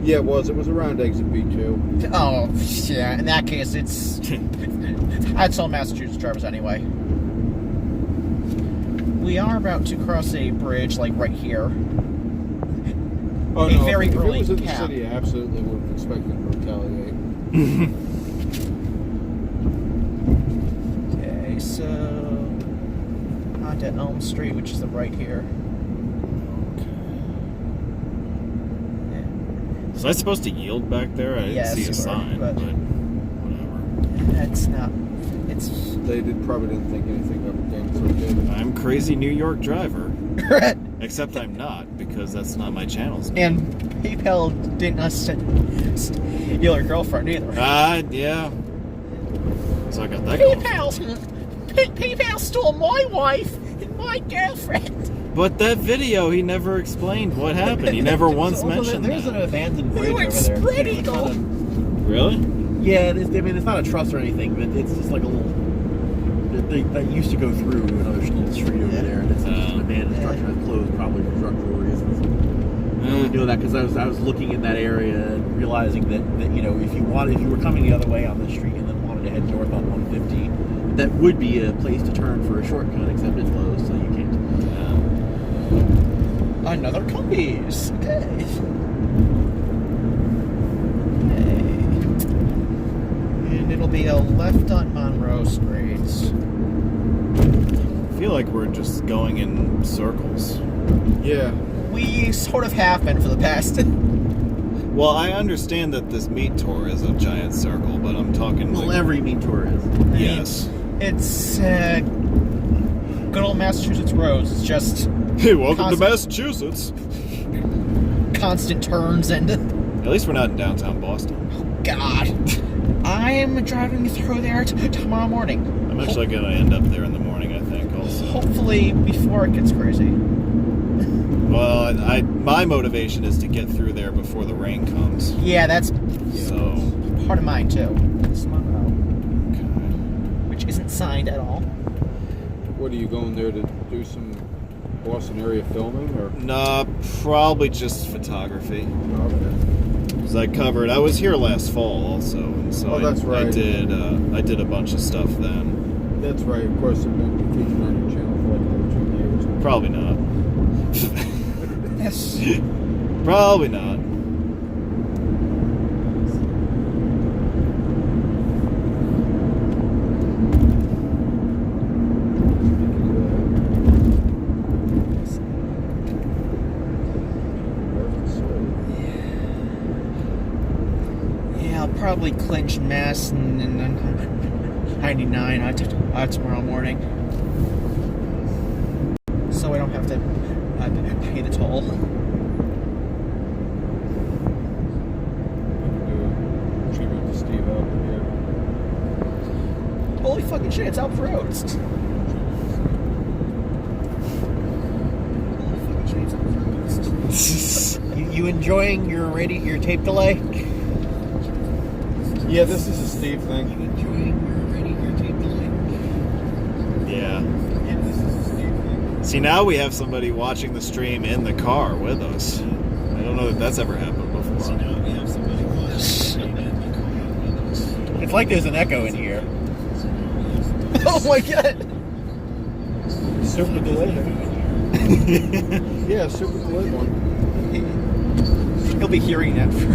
Yeah, it was. It was around exit B2. Oh, yeah. In that case, it's. That's all Massachusetts drivers anyway. We are about to cross a bridge, like right here. Oh, A no. very if early it was in the cap. city, I absolutely would have expected him to retaliate. Okay, so onto Elm Street, which is the right here. Was I supposed to yield back there? I didn't Yes, see you a were, sign, but- but whatever. That's not. It's. They probably didn't think anything of it then, so it did. I'm crazy New York driver. Except I'm not, because that's not my channel's name. And PayPal didn't steal your girlfriend either. Yeah. So I got that going. PayPal stole my wife and my girlfriend. But that video, he never explained what happened. He never once mentioned There's that. an abandoned They bridge went over there. spread eagle. Really? Yeah, I mean, it's not a truss or anything, but it's just like a little. That used to go through another little street over there, and it's just an abandoned structure that's closed, probably for structural reasons. I only know that because I was looking in that area and realizing that if you were coming the other way on the street and then wanted to head north on 150, that would be a place to turn for a shortcut, except it's closed, so you can't. Another Cumbies. Okay. And it'll be a left on Monroe Street. I feel like we're just going in circles. Yeah. We sort of have been for the past. Well, I understand that this meat tour is a giant circle, but I'm talking. Well, every meat tour is. Yes. It's good old Massachusetts roads. It's just. Hey, welcome to Massachusetts. Constant turns and. At least we're not in downtown Boston. God. I'm driving through there tomorrow morning. I'm actually going to end up there in the morning, I think, also. Hopefully before it gets crazy. Well, my motivation is to get through there before the rain comes. Yeah, that's part of mine, too. Okay. Which isn't signed at all. What, are you going there to do some Boston area filming, or? Nah, probably just photography. Okay. Because I was here last fall also, and so that's right. I did a bunch of stuff then. That's right. Of course, it won't be featured on your channel for like another 2 years. Probably not. Yes. Probably not. Yeah, I'll probably clinch Mass and 99 tomorrow morning. So I don't have to pay the toll. Tribute to Steve Albert here. Holy fucking shit, it's Albert Road. You enjoying your tape delay? Yeah, this is a Steve thing. You enjoying your tape delay? Yeah. Yeah, this is a Steve thing. See, now we have somebody watching the stream in the car with us. I don't know that that's ever happened before. See, now we have somebody watching the stream in the car with us. It's like there's an echo in here. Oh my god! Super delayed. Yeah, super delayed one. He'll be hearing that for.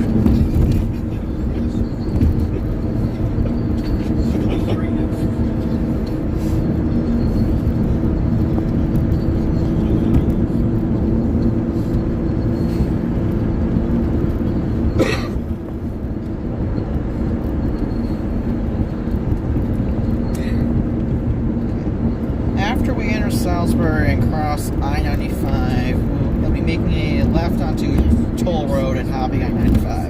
After we enter Salisbury and cross I-95, we'll be making a left onto Toll Road and hopping I-95.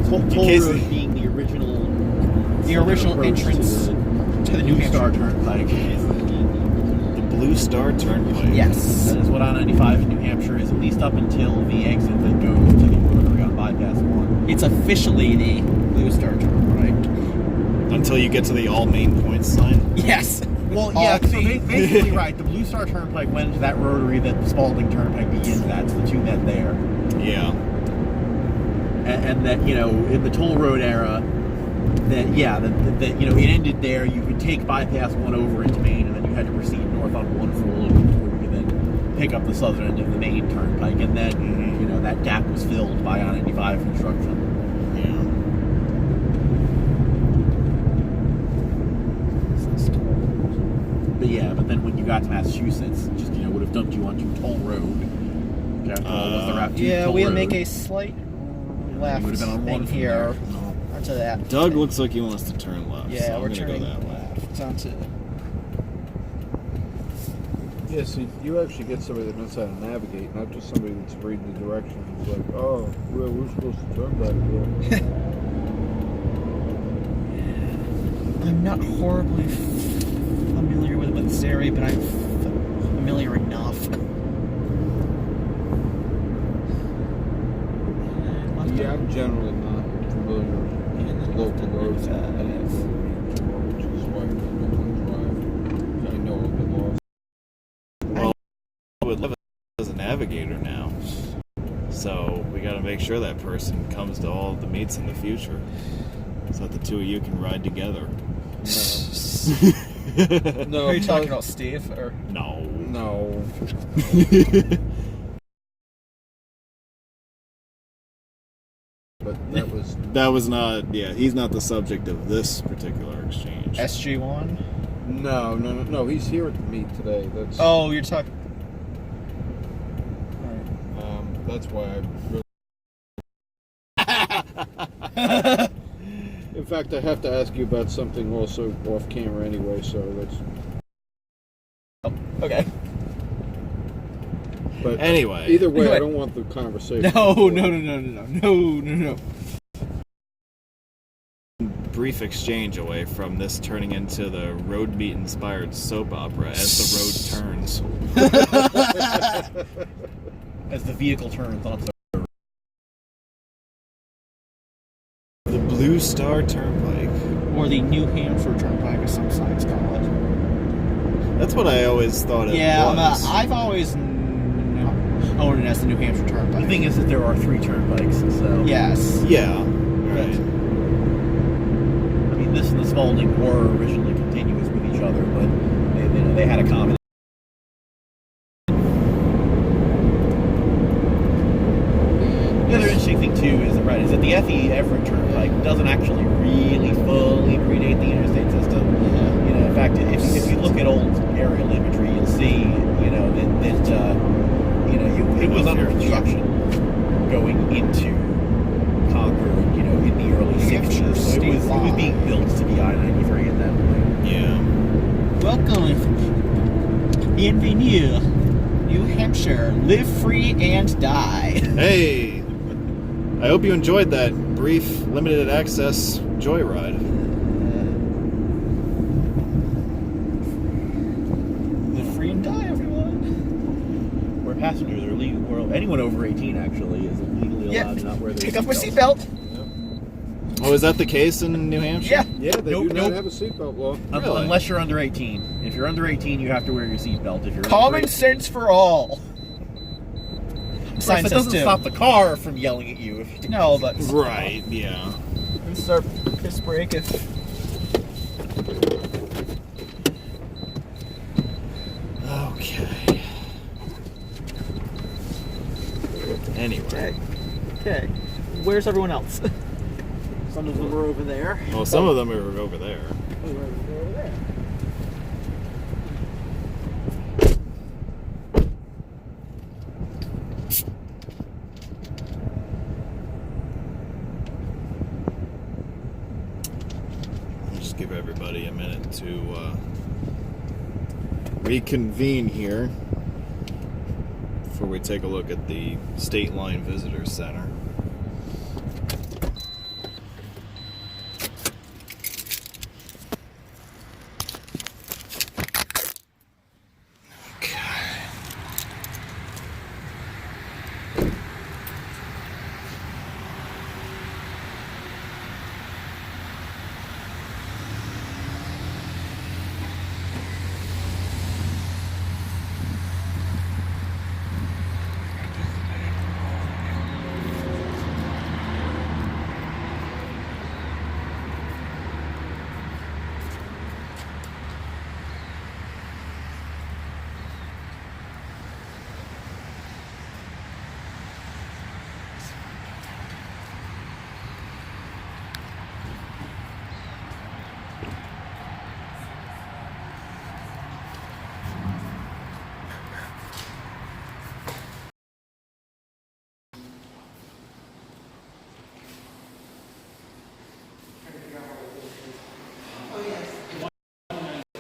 Toll Road being the original entrance to the New Star Turnpike. The Blue Star Turnpike. Yes. That is what I-95 in New Hampshire is, at least up until the exit that goes to the rotary on Bypass 1. It's officially the Blue Star Turnpike. Until you get to the all main points sign? Yes. Well, yeah, so basically, right, the Blue Star Turnpike went into that rotary that the Spalding Turnpike begins at, so the two met there. Yeah. And that, in the toll road era, that it ended there. You could take Bypass 1 over into Maine, and then you had to proceed north on 1 for a little bit before you could then pick up the southern end of the Maine Turnpike. And then, that gap was filled by I-95 construction. Yeah. But then when you got to Massachusetts, it just would have dumped you onto Toll Road. We'll make a slight left thing here onto that. Doug looks like he wants to turn left. Yeah, so we're I'm gonna turning go that way. left onto. Yeah, so you actually get somebody that knows how to navigate, not just somebody that's reading the directions. Like, oh, we're supposed to turn back here. I'm not horribly familiar with this area, but I'm familiar enough. would live as a navigator now. So we got to make sure that person comes to all the meets in the future, so that the two of you can ride together. No. Are you talking about Steve or no? No. But that was not. Yeah, he's not the subject of this particular exchange. SG1? No. He's here at the meet today. That's. Oh, you're talking. That's why I. In fact, I have to ask you about something also off camera anyway. So let's. Oh, okay. But anyway, either way, I don't want the conversation. No. Brief exchange away from this turning into the road meet inspired soap opera as the road turns. As the vehicle turns onto the Blue Star Turnpike, or the New Hampshire Turnpike, as some sites call it. That's what I always thought it was. Yeah, I've always owned it as the New Hampshire Turnpike. The thing is that there are 3 turnpikes, so... Yes. Yeah, right. I mean, this and the Spalding were originally continuous with each other, but they had a common... The other interesting thing, too, is that the F.E. Everett Turnpike doesn't actually really fully predate the interstate system. You know, in fact, if you look at old aerial imagery, you'll see, it was under construction going into Concord, in the early 60s. So it was being built to be I-93 at that point. Yeah. Welcome. Bienvenue. New Hampshire. Live free and die. Hey! I hope you enjoyed that brief, limited access joyride. Live free and die, everyone. Where passengers are legal. Well, anyone over 18 actually is legally allowed to not wear their Pick up my seatbelt. Oh, is that the case in New Hampshire? Yeah, they do not have a seatbelt law. Really? Unless you're under 18. If you're under 18, you have to wear your seatbelt. If you're Common sense for all. Sign that doesn't stop the car from yelling at you. If you No, but Right, yeah. this is our piss break. If Okay. Anyway. okay, where's everyone else? Some of them were over there. Well, some of them are over there. Over there. Just give everybody a minute to reconvene here before we take a look at the State Line Visitor Center.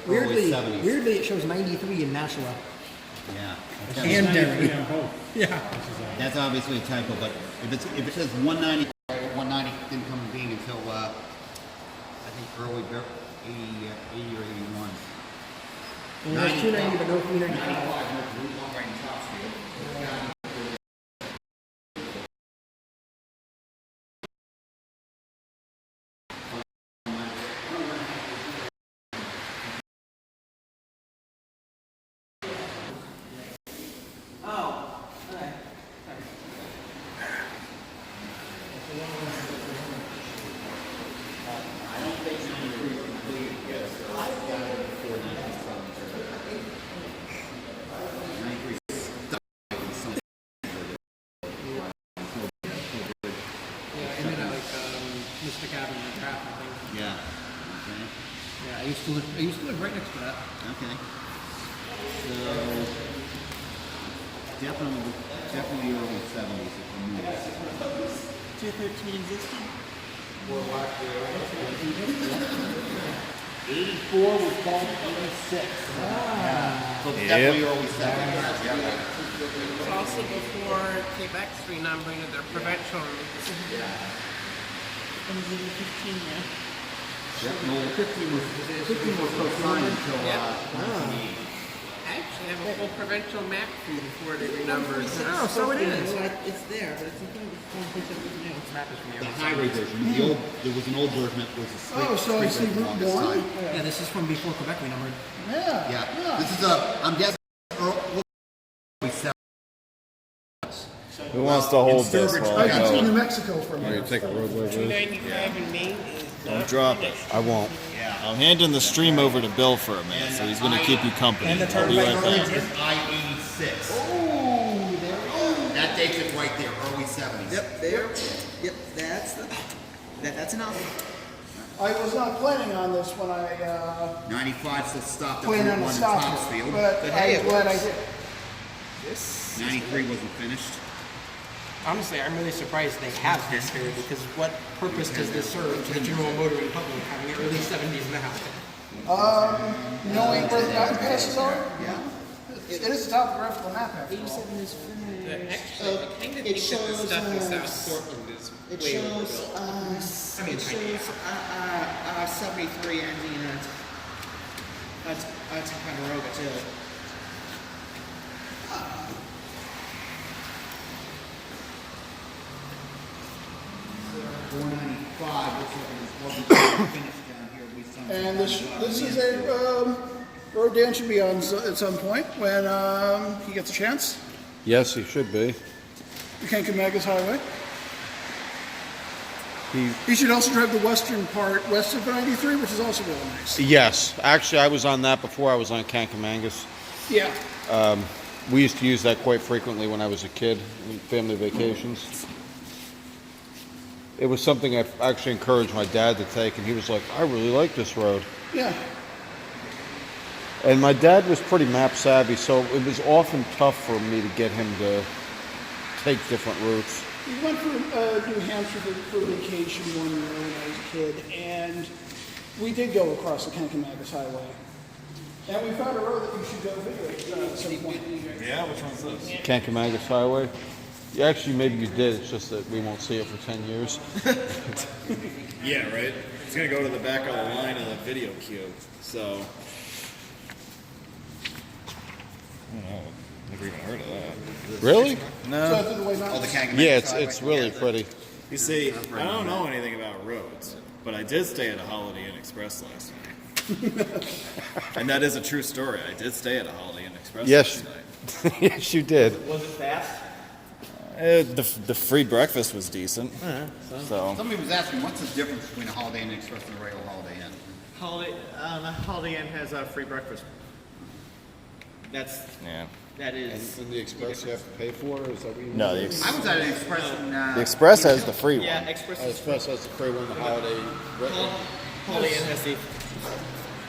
Weirdly, it shows 93 in Nashua. Yeah. And Derry. Yeah. That's obviously a typo, but if it says 190, 190 didn't come into being until I think early 80 or 81. And there's 290, but no 395. used to live right next to that. Okay. So definitely early 70s if we knew this. 213 existed. 84 was called 86. So definitely early 70s. Yeah. It's also before Quebec's renumbering of their provincial routes. And is it 15 now? Yep, no, 15 was co-signed until 1980. I actually have a full provincial map for you before they renumbered. Oh, so it is. It's there, but it's not one place that was new. Map is from The highway version. There was an old version that was a straight. Oh, so I see version Route on this 1? side. Yeah, this is from before Quebec renumbered. Yeah. Yeah. This is I'm guessing early 70s. Who wants to hold this Sturbridge, while I I can see New go? Mexico from here. Take a roadway. 295 in Maine is Don't drop it. I won't. I'm handing the stream over to Bill for a minute, so he's going to keep you company. And the I'll be right turnpike back. Is I-86. Oh, there we go. That dates it right there, early 70s. Yep, there. Yep, that's enough. I was not planning on this when I 95 still stopped at planned Route on 1 to in stop Topsfield. it, but I'm glad I did. 93 wasn't finished. Honestly, I'm really surprised they have this here because what purpose does this serve to the general motoring public having the early 70s now? Knowing where the mountain passes are? Yeah. It is the topographical map after all. 87 is finished. actually, I kind of think that the stuff in South Portland is It way shows, overbuilt. it shows 73 ending at Ticonderoga too. 495 looks like it wasn't finished down here. And this is a road Dan should be on at some point when he gets a chance. Yes, he should be. The Kankanagas Highway. He should also drive the western part west of 93, which is also really nice. Yes, actually, I was on that before I was on Kankamangas. Yeah. We used to use that quite frequently when I was a kid, in family vacations. It was something I actually encouraged my dad to take, and he was like, I really like this road. Yeah. And my dad was pretty map savvy, so it was often tough for me to get him to take different routes. We went for New Hampshire for vacation one year when I was a kid, and we did go across the Kankanagas Highway. And we found a road that you should go visit at some point. Yeah, which one's this? Kankamangas Highway. Yeah, actually, maybe you did. It's just that we won't see it for 10 years. Yeah, right? It's going to go to the back of the line of the video queue, so... I don't know. I've never even heard of that. Really? No. So through the way mountains. Oh, the Kankanagas Yeah, Highway. it's really pretty. You see, I don't know anything about roads, but I did stay at a Holiday Inn Express last night. And that is a true story. I did stay at a Holiday Inn Express Yes. last night. Yes, you did. Was it fast? The free breakfast was decent. So Somebody was asking, what's the difference between a Holiday Inn Express and a regular Holiday Inn? Holiday Inn has a free breakfast. yeah. That is. And the Express you have to pay for, or is that what you No, I was at an Express in... the Express has the free one. Yeah, Express. Express has the free one, the Holiday. Holiday Inn has the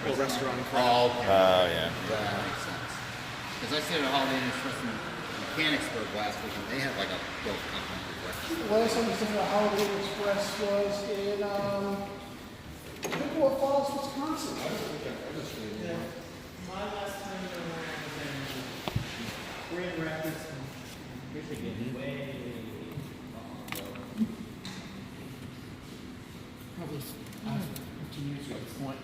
full restaurant. Oh, okay. Yeah. That makes sense. Because I stayed at a Holiday Inn Express in Mechanicsburg last week, and they had like a both complimentary breakfast. The last time we stayed at Holiday Inn Express was in Chippewa Falls, Wisconsin. My last time around was in Grand Rapids, Michigan. Way Probably 15 years ago at this point.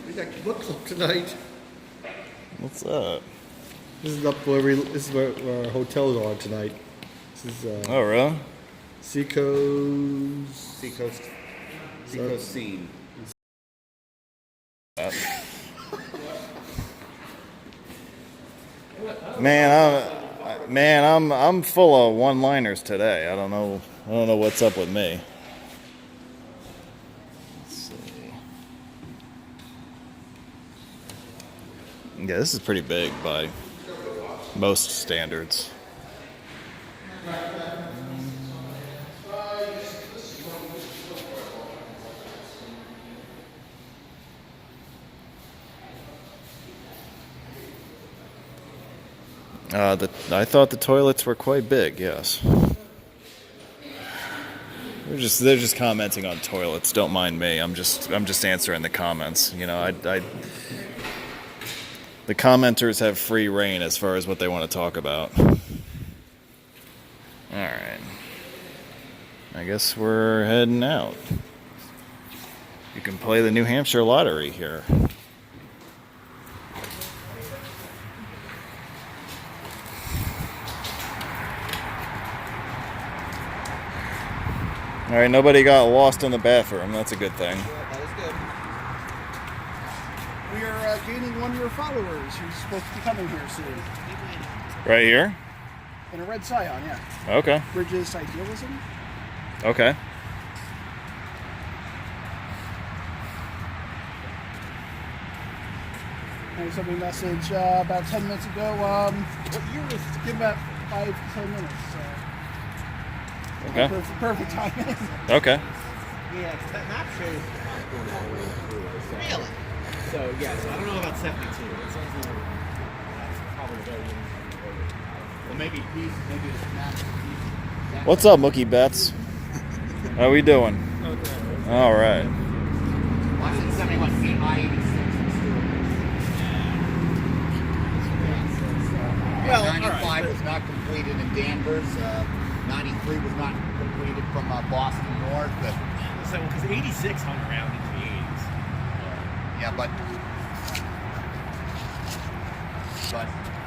We got book club tonight. What's up? This is up where where our hotels are tonight. This is Oh, really? Seacoast. Seacoast Scene. I'm full of one-liners today. I don't know what's up with me. Let's see. Yeah, this is pretty big by most standards. I thought the toilets were quite big. Yes. They're just commenting on toilets. Don't mind me. I'm just answering the comments. You know, the commenters have free reign as far as what they want to talk about. All right. I guess we're heading out. You can play the New Hampshire lottery here. All right, nobody got lost in the bathroom. That's a good thing. That is good. We are gaining one of your followers who's supposed to be coming here soon. Right here? In a red Scion, yeah. Okay. Bridges Idealism. Okay. He sent me a message about 10 minutes ago. What year is it? Give about 5 to 10 minutes. Okay. Perfect timing. Okay. Yeah, that map shows going all the way through. Really? So yeah, so I don't know about 72. It sounds like that's probably very well, maybe this map. What's up, Mookie Betts? How we doing? Okay. All right. 171 feet high, 86 Well, 95 was not completed in Danvers. 93 was not completed from Boston North. So, because 86 hung around into the 80s. Yeah, but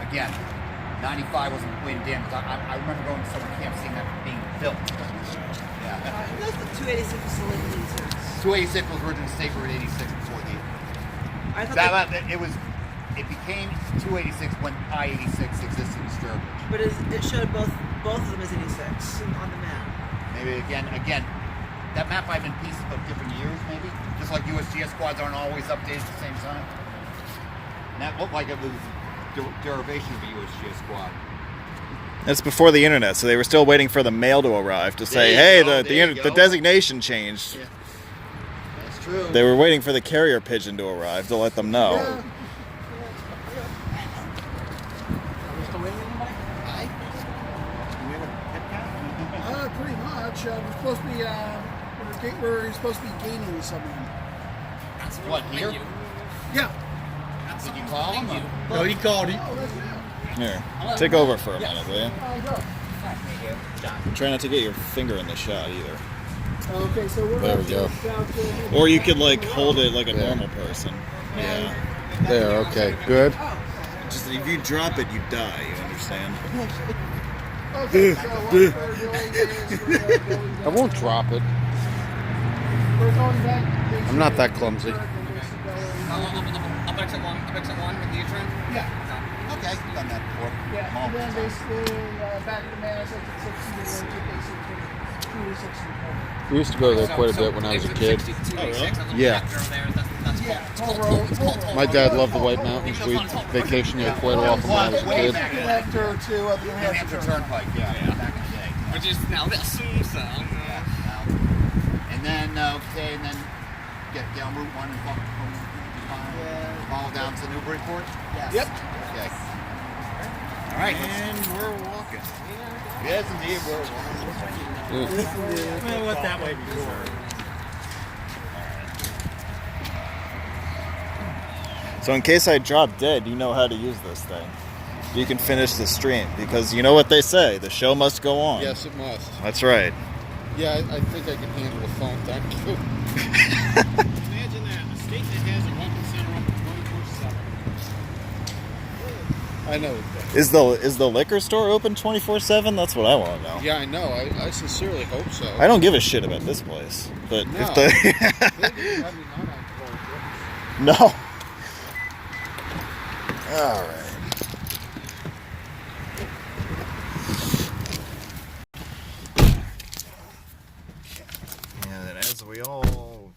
again, 95 wasn't completed in Danvers. I remember going to summer camp seeing that being built. Yeah. That's the 286 was still in 86. 286 was originally state route 86 before the. I thought It became 286 when I-86 existed in Sturbridge. but it showed both of them as 86 on the map. Maybe again, that map might have been pieces of different years, maybe. Just like USGS squads aren't always updated at the same time. And that looked like it was derivation of a USGS squad. It's before the internet, so they were still waiting for the mail to arrive to say, "Hey, the designation changed." Yeah. That's true. They were waiting for the carrier pigeon to arrive to let them know. Are we still waiting anybody? Hi. Pretty much. We're supposed to be, we're supposed to be gaining someone. What, here? Yeah. Did you call him? No, he called. Here, take over for a minute, will you? Go. Try not to get your finger in the shot either. Okay, so we're There we go. Or you could like hold it like a normal person. Yeah. There, okay, good. Just if you drop it, you die. You understand? Okay, so what we're doing is we're going I won't drop it. We're going back. I'm not that clumsy. Up exit one with the U-turn? Yeah. Okay, done that before. Yeah, and then basically back to the mass exit 60 and then basically 260. We used to go there quite a bit when I was a kid. Yeah. My dad loved the White Mountains. We'd vacation there quite often when I was a kid. Connector to the New Hampshire Turnpike, yeah, back in the day. Which is now this. So. And then, get down Route 1 and follow down to Newburyport? Yes. Yep. Okay. All right. And we're walking. Yes, indeed, we're Well, went that way before. So in case I drop dead, you know how to use this thing. You can finish the stream because you know what they say: the show must go on. Yes, it must. That's right. Yeah, I think I can handle the phone. Thank you. Imagine that, a state that has a welcome center up 24/7. I know. Is the liquor store open 24/7? That's what I want to know. Yeah, I know. I sincerely hope so. I don't give a shit about this place, but No. if the no. All right. And then as we all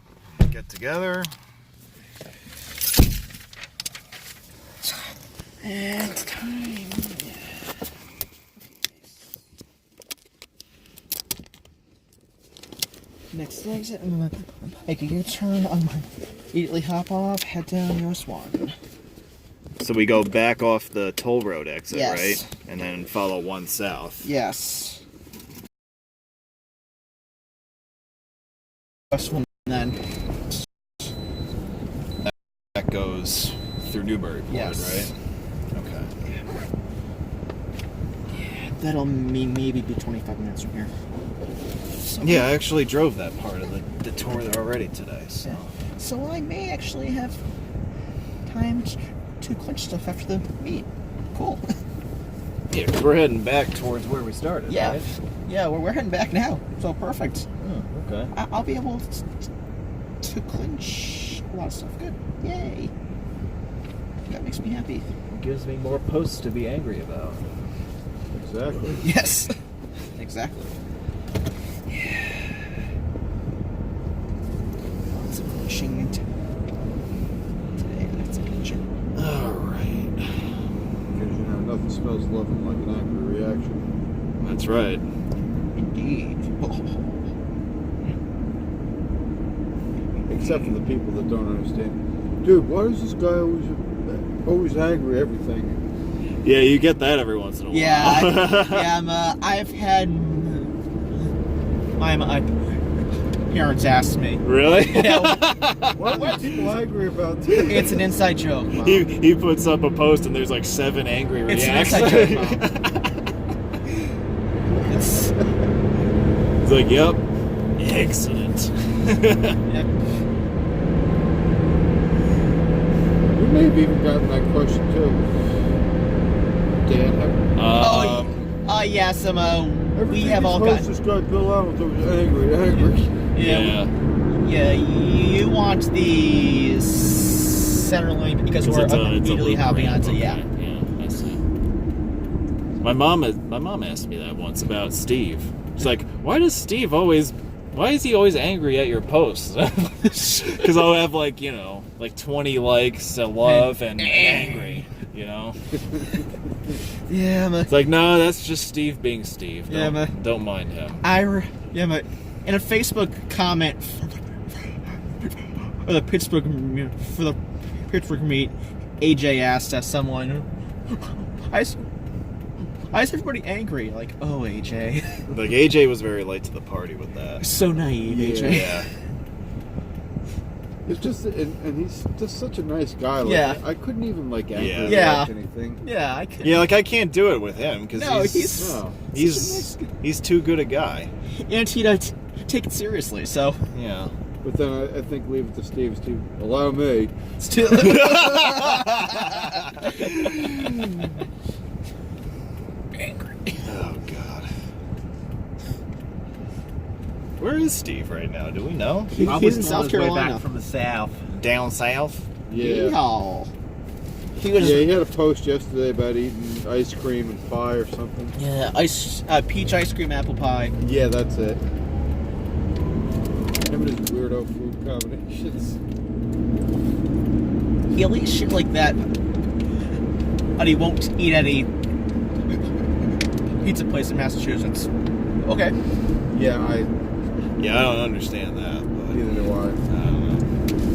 get together. And it's time. Next exit, I'm gonna make a U-turn on my immediately hop off, head down US 1. So we go back off the toll road exit, Yes. right? And then follow 1 south. Yes. US 1 then. That goes through Newburyport, Yes. right? Okay. That'll maybe be 25 minutes from here. So, Yeah, I actually drove that part of the tour there already today, so. So I may actually have time to clinch stuff after the meet. Cool. Yeah, 'cause we're heading back towards where we started, Yeah. right? Yeah, we're heading back now. So perfect. Oh, okay. I'll be able to clinch a lot of stuff. Good. Yay. That makes me happy. Gives me more posts to be angry about. Exactly. Yes. Exactly. Yeah. Lots of clinching today. That's a clinching. Alright. Because, nothing smells loving like an angry reaction. That's right. Indeed. Except for the people that don't understand. Dude, why is this guy always angry at everything? Yeah, you get that every once in a while. Yeah, I've had my parents ask me. Really? Yeah, Why are people angry about this? it's an inside joke, Mom. He puts up a post and there's like 7 angry It's an reactions. inside joke, Mom. It's It's like, yep. Excellent. yep. You may have even gotten that question too. Dan, Yes, we everything have all got got. this guy Bill Allen was angry. Yeah. You want the center lane because we're immediately hopping onto I see. My mom asked me that once about Steve. She's like, why is he always angry at your posts? Because I'll have like 20 likes to love and angry, Yeah, It's like, no, that's just Steve being Steve. Don't mind him. in a Facebook comment for the Pittsburgh meet, AJ asked someone, "Why is everybody angry?" Like, oh, AJ. Like, AJ was very late to the party with that. So naive, AJ. Yeah. It's just, and he's just such a nice guy. Like, Yeah. I couldn't even angry Yeah. react to anything. Yeah, I could. Yeah, like I can't do it with him because No, he's too good a guy. And he'd take it seriously. So Yeah. But then I think leave it to Steve. Steve, allow me. still. Oh God. Where is Steve right now? Do we know? He's in South Way Carolina. back from the south. Down south? Yeah. Yeehaw. He was. Yeah, he had a post yesterday about eating ice cream and pie or something. Yeah, peach ice cream, apple pie. Yeah, that's it. Him and his weirdo food combinations. He'll eat shit like that, but he won't eat at a pizza place in Massachusetts. Okay. Yeah, I don't understand that. But neither do I. I don't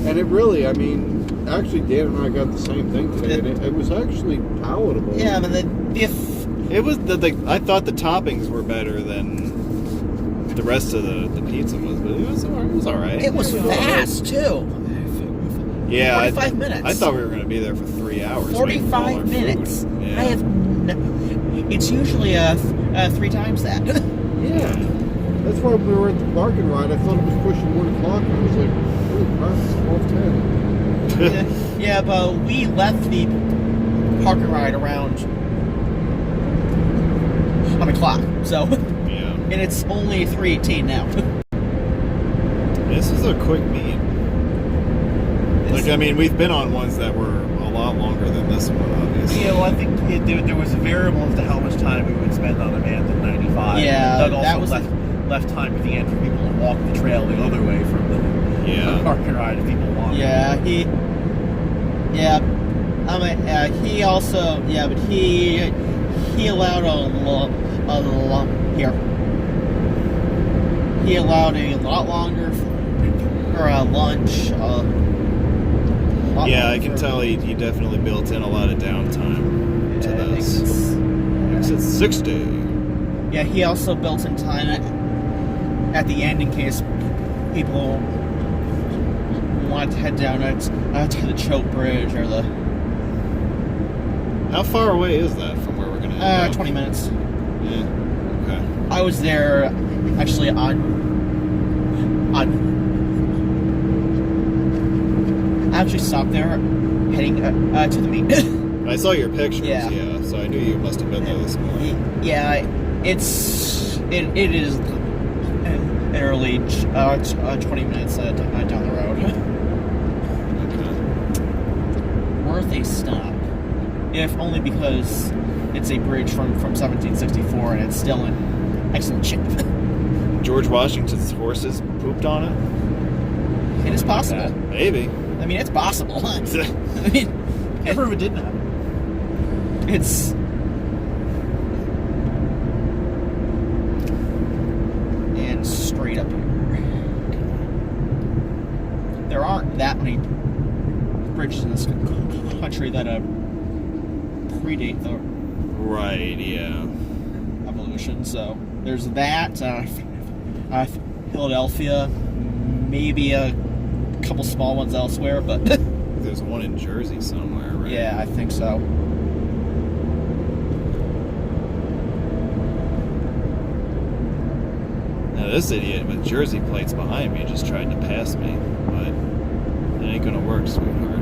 know. And it really, actually, Dan and I got the same thing today, and it was actually palatable. Yeah, but if It was I thought the toppings were better than the rest of the pizza was, but it was all right. it was fast too. Yeah, 45 minutes. I thought we were going to be there for 3 hours. waiting for all our 45 food. minutes. Yeah. I have. It's usually 3 times that. Yeah. That's why when we were at the parking ride, I thought it was pushing 1 o'clock, and I was like, holy crap, it's 12:10. Yeah, but we left the parking ride around 1 o'clock. So, Yeah. and it's only 3:18 now. This is a quick meet. We've been on ones that were a lot longer than this one, obviously. Yeah, well, I think there was a variable as to how much time we would spend on Abandon 95. Yeah, Doug also that was left time at the end for people to walk the trail the other way from the parking ride if people want. Yeah, He also, yeah, but he allowed He allowed a lot longer for lunch. Yeah, I can tell he definitely built in a lot of downtime to this. Exit 60. Yeah, he also built in time at the end in case people wanted to head down to the Choke Bridge or the. How far away is that from where we're gonna head? 20 minutes. Yeah. Okay. I was there actually I actually stopped there heading to the meet. I saw your pictures. Yeah. Yeah. So I knew you must have been there this morning. Yeah, it is an early 20 minutes down the road. Worth a stop, if only because it's a bridge from 1764 and it's still in excellent shape. George Washington's horses pooped on it? It is possible. Maybe. I mean, it's possible. I mean, everyone did that. It's. And straight up here. There aren't that many bridges in this country that predate the Right, yeah. evolution. So there's that. Philadelphia, maybe a couple small ones elsewhere, but there's one in Jersey somewhere, right? Yeah, I think so. Now this idiot with Jersey plates behind me just tried to pass me, but it ain't gonna work, sweetheart.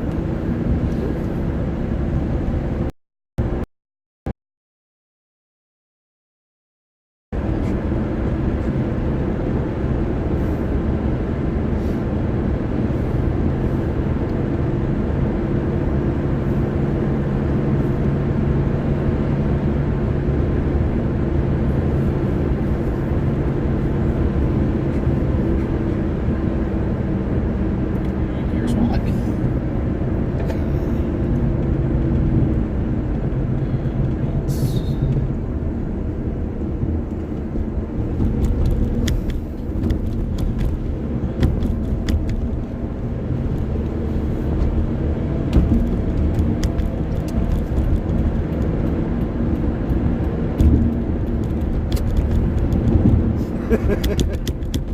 Here's one.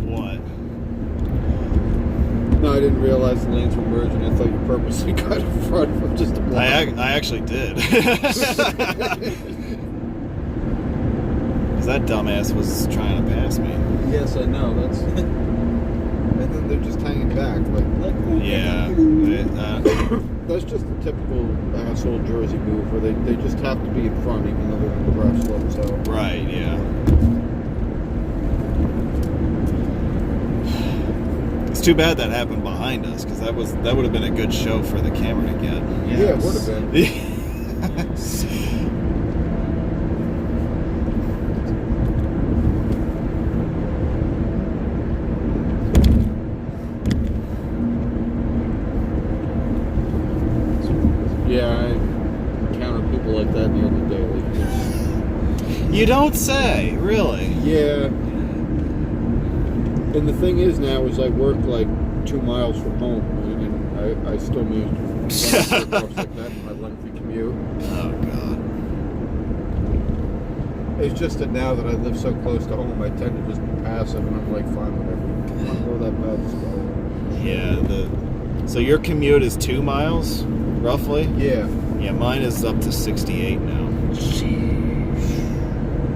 What? No, I didn't realize the lanes were merging. I thought you purposely got in front of them just to block. I actually did. Because that dumbass was trying to pass me. Yes, I know. That's. And then they're just hanging back, like. Yeah. That's just the typical asshole Jersey move, where they just have to be in front, even though the grass slopes out. Right, yeah. It's too bad that happened behind us, because that would have been a good show for the camera to get. Yeah, it would have been. Yeah, I encounter people like that nearly daily. You don't say, really? Yeah. And the thing is now is I work like 2 miles from home, and I still manage to run like that in my lengthy commute. Oh, God. It's just that now that I live so close to home, I tend to just be passive, and I'm like, fine, whatever. If you want to go that bad, just go. Yeah, so your commute is 2 miles, roughly? Yeah. Yeah, mine is up to 68 now.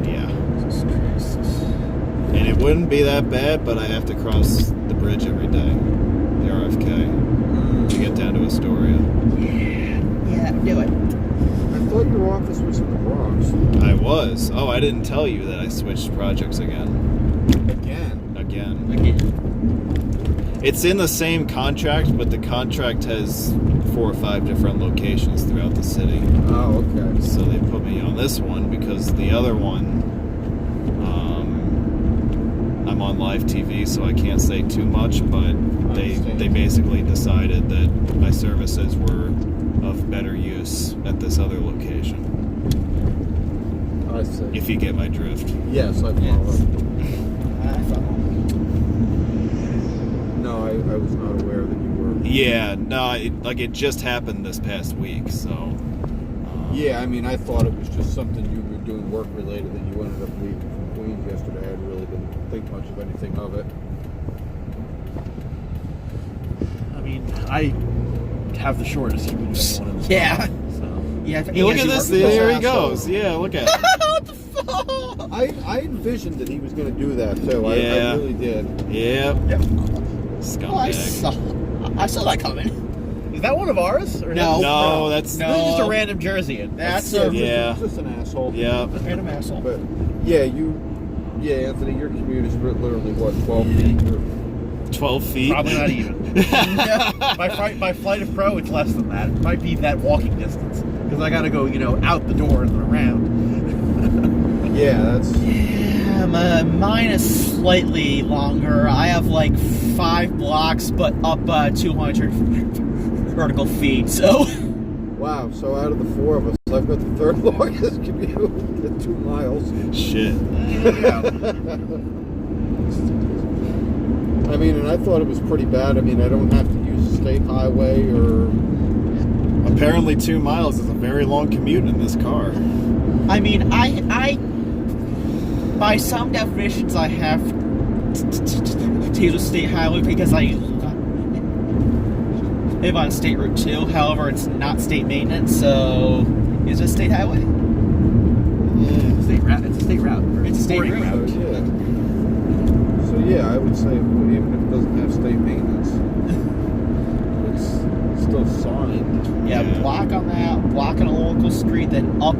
Yeah. And it wouldn't be that bad, but I have to cross the bridge every day, the RFK, to get down to Astoria. Yeah, do it. I thought your office was in the Bronx. I was. Oh, I didn't tell you that I switched projects again. Again? Again. It's in the same contract, but the contract has 4 or 5 different locations throughout the city. Oh, okay. So they put me on this one because the other one, I'm on live TV, so I can't say too much, but they basically decided that my services were of better use at this other location. I see. If you get my drift. Yes, I follow. No, I was not aware that you were. Yeah, no, it just happened this past week, so. Yeah, I mean, I thought it was just something you were doing work related that you ended up leaving from Queens yesterday. I really didn't think much of anything of it. I mean, I have the shortest commute of anyone in this Yeah. car, so. Yeah. Hey, look at this. There he goes. Yeah, look at him. What the fuck? I envisioned that he was going to do that too. Yeah. I really did. Yep. Scumbag. I saw that coming. Is that one of ours? Or No, that's This is just a random Jerseyan. That's yeah. Just an asshole. Yeah. random asshole. But yeah, Anthony, your commute is literally what, 12 feet? Or 12 feet. Probably not even. By flight of pro, it's less than that. It might be that walking distance. Because I got to go, out the door and then around. yeah, that's. Yeah, mine is slightly longer. I have like 5 blocks, but up 200 vertical feet. So. Wow. So out of the 4 of us, I've got the third longest commute at 2 miles. Shit. I mean, and I thought it was pretty bad. I mean, I don't have to use a state highway or. Apparently 2 miles is a very long commute in this car. I mean, I by some definitions, I have to use a state highway because I live on State Route 2. However, it's not state maintenance, so is it a state highway? It's a state route. It's a state route. It's a state route. So yeah, I would say even if it doesn't have state maintenance, it's still signed. Yeah, block on that, block on a local street, then up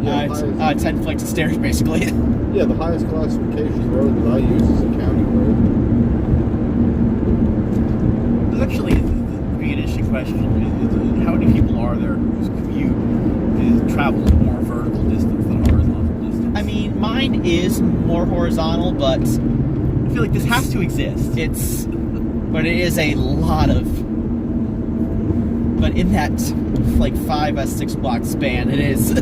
10 flights of stairs, basically. Yeah, the highest classification road that I use is a county road. There's actually be an interesting question. How many people are there whose commute travels more vertical distance than horizontal distance? I mean, mine is more horizontal, but I feel like this has to exist. But it is a lot of. But in that like 5-6 block span, it is.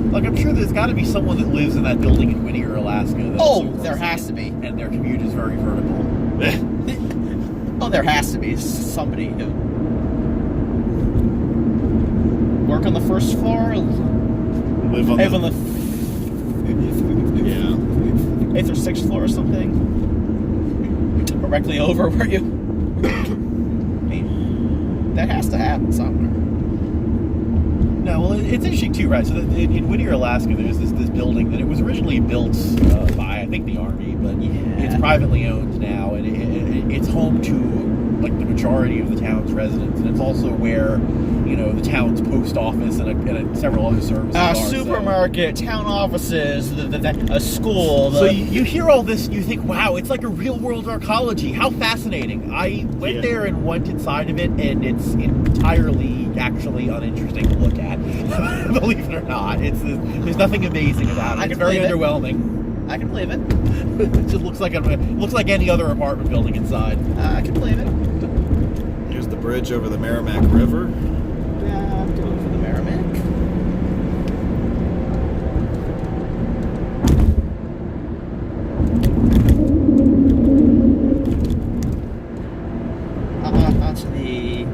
Like, I'm sure there's got to be someone that lives in that building in Whittier, Alaska. That There has to be. And their commute is very vertical. There has to be somebody who work on the first floor, Live on the 5th or 6th floor or something, directly over where you. I mean, that has to happen somewhere. No, well, it's interesting too, right? So in Whittier, Alaska, there's this building that it was originally built by, I think, the Army, but it's privately owned now, and it's home to like the majority of the town's residents, and it's also where the town's post office and several other services are. Supermarket, town offices, a school. So you hear all this, and you think, wow, it's like a real-world arcology. How fascinating. I went there and went inside of it, and it's entirely actually uninteresting to look at. Believe it or not. There's nothing amazing about it. It's very underwhelming. I can believe it. It just looks like any other apartment building inside. I can believe it. Here's the bridge over the Merrimack River. Yeah, I'm going for the Merrimack. Onto the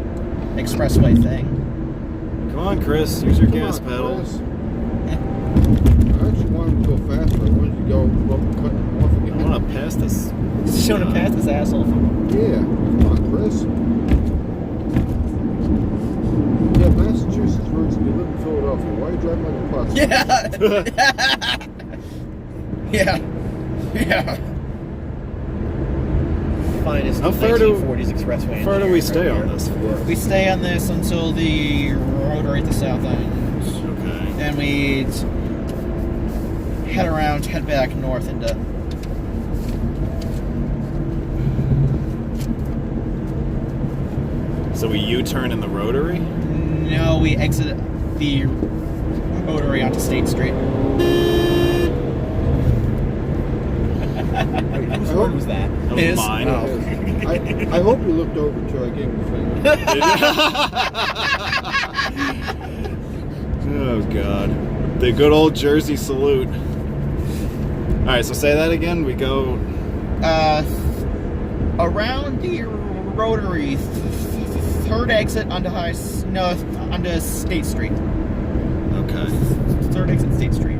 expressway thing. Come on, Chris. Use your gas pedal. Chris. I actually wanted to go faster. I wanted to go cutting off again. I want to pass this. Showing him past this asshole. Yeah, come on, Chris. Yeah, Massachusetts roads, and you live in Philadelphia. Why are you driving like a puss? Yeah. Yeah. Finest How far 1940s expressway. How far do we stay on this for? We stay on this until the rotary at the south end. Okay. Then we head back north into. So we U-turn in the rotary? No, we exit the rotary onto State Street. Whose word was that? That was mine. I hope you looked over too. I gave him a finger. Oh, God. The good old Jersey salute. All right, so say that again. We go... Around the rotary, third exit onto onto State Street. Okay. Third exit State Street.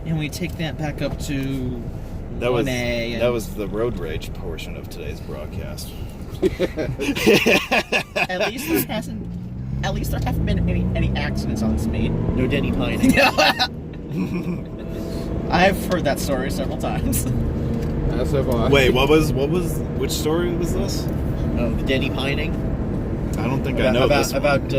And we take that back up to That was 1A. that was the road rage portion of today's broadcast. At least there haven't been any accidents on this main. No Denny Pine. I've heard that story several times. As have I. Wait, which story was this? Oh, the Denny Pining. I don't think I know this one. About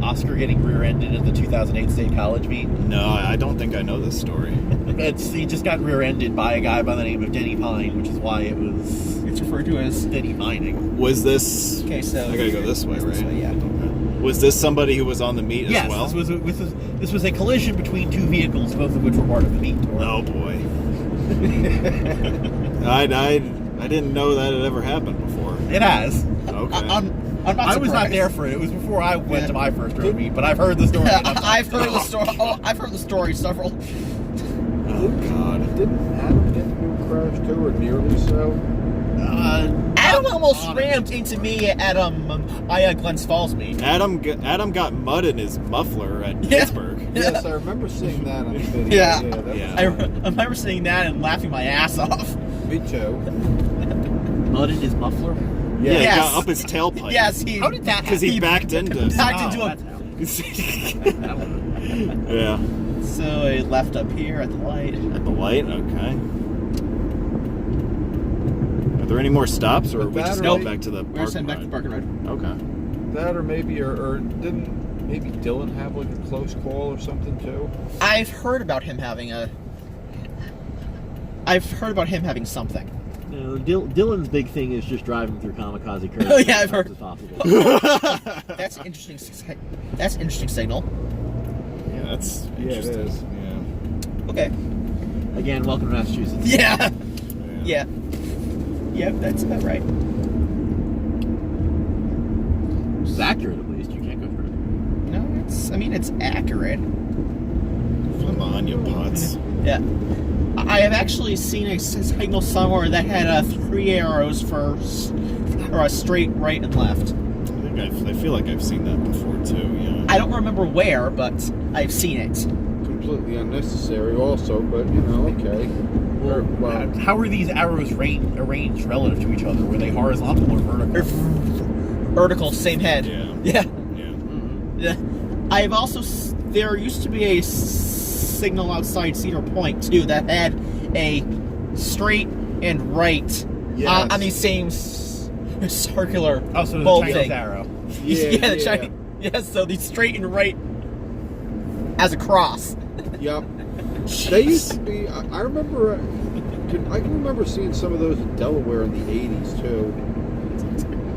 Oscar getting rear-ended at the 2008 State College meet. No, I don't think I know this story. He just got rear-ended by a guy by the name of Denny Pine, which is why it's referred to as Denny Pining. Was this... Okay, so... I gotta go this way, right? This way, yeah. Was this somebody who was on the meet as well? Yes, this was a collision between two vehicles, both of which were part of the meet. Oh, boy. I didn't know that had ever happened before. It has. Okay. I was not there for it. It was before I went to my first road meet, but I've heard the story. I've heard the story. Oh, I've heard the story several. Oh, God. Didn't Adam get into a crash too, or nearly so? Adam almost rammed into me at Glens Falls meet. Adam got mud in his muffler at Pittsburgh. Yes, I remember seeing that on the video. Yeah. I remember seeing that and laughing my ass off. Me too. Mud in his muffler? Yeah, Yes. he got up his tailpipe. Yes, How did that happen? Because he backed into it. Yeah. So I left up here at the light. At the light? Okay. Are there any more stops, or are we just going back to the We're sent back to the parking road. Okay. That, or maybe, or didn't maybe Dylan have like a close call or something too? I've heard about him having something. No, Dylan's big thing is just driving through kamikaze curves. Oh yeah, I've as heard. fast as possible. That's an interesting. That's an interesting signal. Yeah, that's Yeah, it interesting. is. Yeah. Okay. Again, welcome to Massachusetts. Yeah. Yeah. Yep, that's about right. It's accurate, at least. You can't go through it. No, it's accurate. Come on, you putz. Yeah. I have actually seen a signal somewhere that had 3 arrows for straight, right, and left. I feel like I've seen that before too. Yeah. I don't remember where, but I've seen it. Completely unnecessary, also, but you know, okay. Well, How are these arrows arranged relative to each other? Were they horizontal or vertical? Vertical, same head. Yeah. Yeah. Yeah. Yeah. I've also there used to be a signal outside Cedar Point too that had a straight and right on the same circular bulb thing. Arrow. Yeah, the Chinese. Yes, so the straight and right as a cross. Yep. They used to be. I remember. I can remember seeing some of those in Delaware in the '80s too.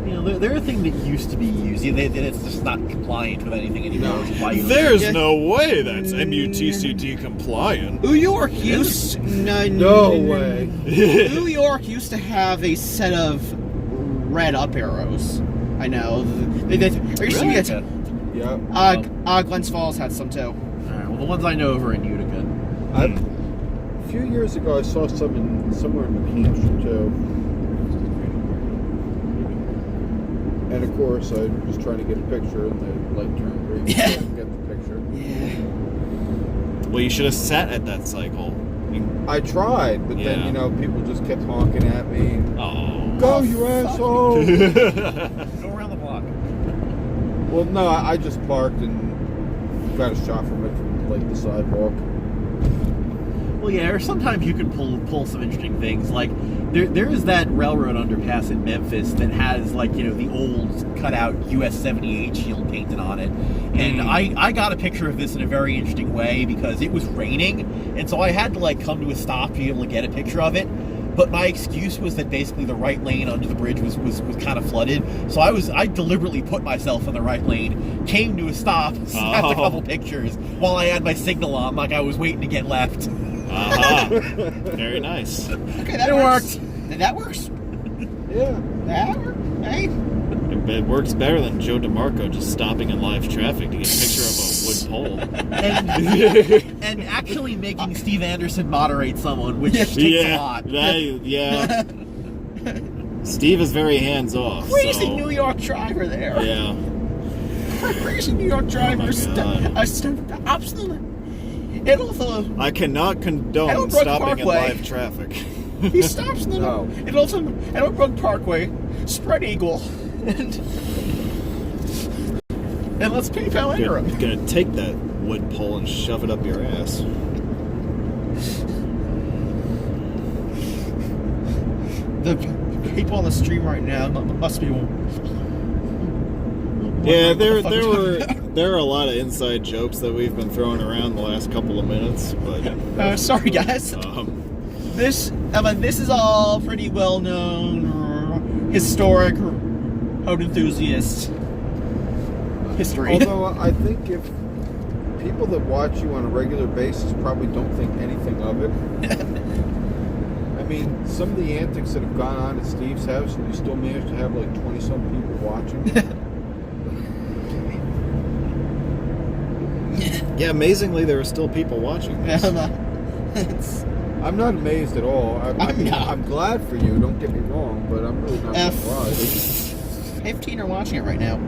You know, they're a thing that used to be used. It's just not compliant with anything anymore. No. Which is why you There's no way that's MUTCD compliant. New York used No way. New York used to have a set of red up arrows. I know. There used to be a Yeah. Glens Falls had some too. Alright, well, the ones I know of are in Utica. A few years ago, I saw some somewhere in New Hampshire too. And of course, I was trying to get a picture, and the light turned green. So I didn't get the picture. Yeah. Well, you should have sat at that cycle. I tried, but then Yeah. people just kept honking at me. Oh. Go, you asshole! Go around the block. Well, no, I just parked and got a shot from it from like the sidewalk. Well, yeah, or sometimes you can pull some interesting things. Like there is that railroad underpass in Memphis that has the old cutout US 78 shield painted on it. And I got a picture of this in a very interesting way because it was raining, and so I had to come to a stop to be able to get a picture of it. But my excuse was that basically the right lane under the bridge was kind of flooded. So I deliberately put myself in the right lane, came to a stop, snapped a couple pictures while I had my signal on, like I was waiting to get left. Very nice. Okay, that worked. That works. Yeah. Hey. It works better than Joe DeMarco just stopping in live traffic to get a picture of a wood pole. And actually making Steve Anderson moderate someone, which takes a lot. Yeah. Steve is very hands off. Crazy so. New York driver there. Yeah. Crazy New York driver. Absolutely. And also, I cannot condone Elbrook stopping in Parkway. live traffic. He stops in the No. and also Elbrook Parkway, spread eagle, and let's PayPal enter him. You're gonna take that wood pole and shove it up your ass. The people on the stream right now must be. Yeah, there were a lot of inside jokes that we've been throwing around the last couple of minutes, but sorry guys. This is all pretty well known, historic, road enthusiast history. Although I think if people that watch you on a regular basis probably don't think anything of it. I mean, some of the antics that have gone on at Steve's house, and you still manage to have like 20-some people watching. yeah, amazingly, there are still people watching this. I'm not amazed at all. I'm glad for you, don't get me wrong, but I'm really not surprised. 15 are watching it right now.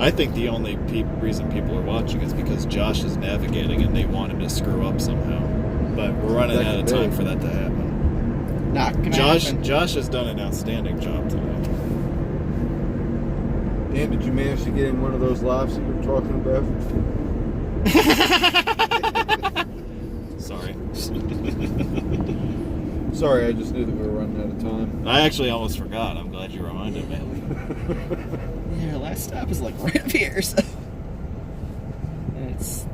I think the only reason people are watching is because Josh is navigating and they wanted to screw up somehow. But we're running out of time for that to happen. Not gonna happen. Josh has done an outstanding job today. Dan, did you manage to get in one of those laughs that you were talking about? Sorry. Sorry, I just knew that we were running out of time. I actually almost forgot. I'm glad you reminded me. Yeah, last stop is like right up here, so. It's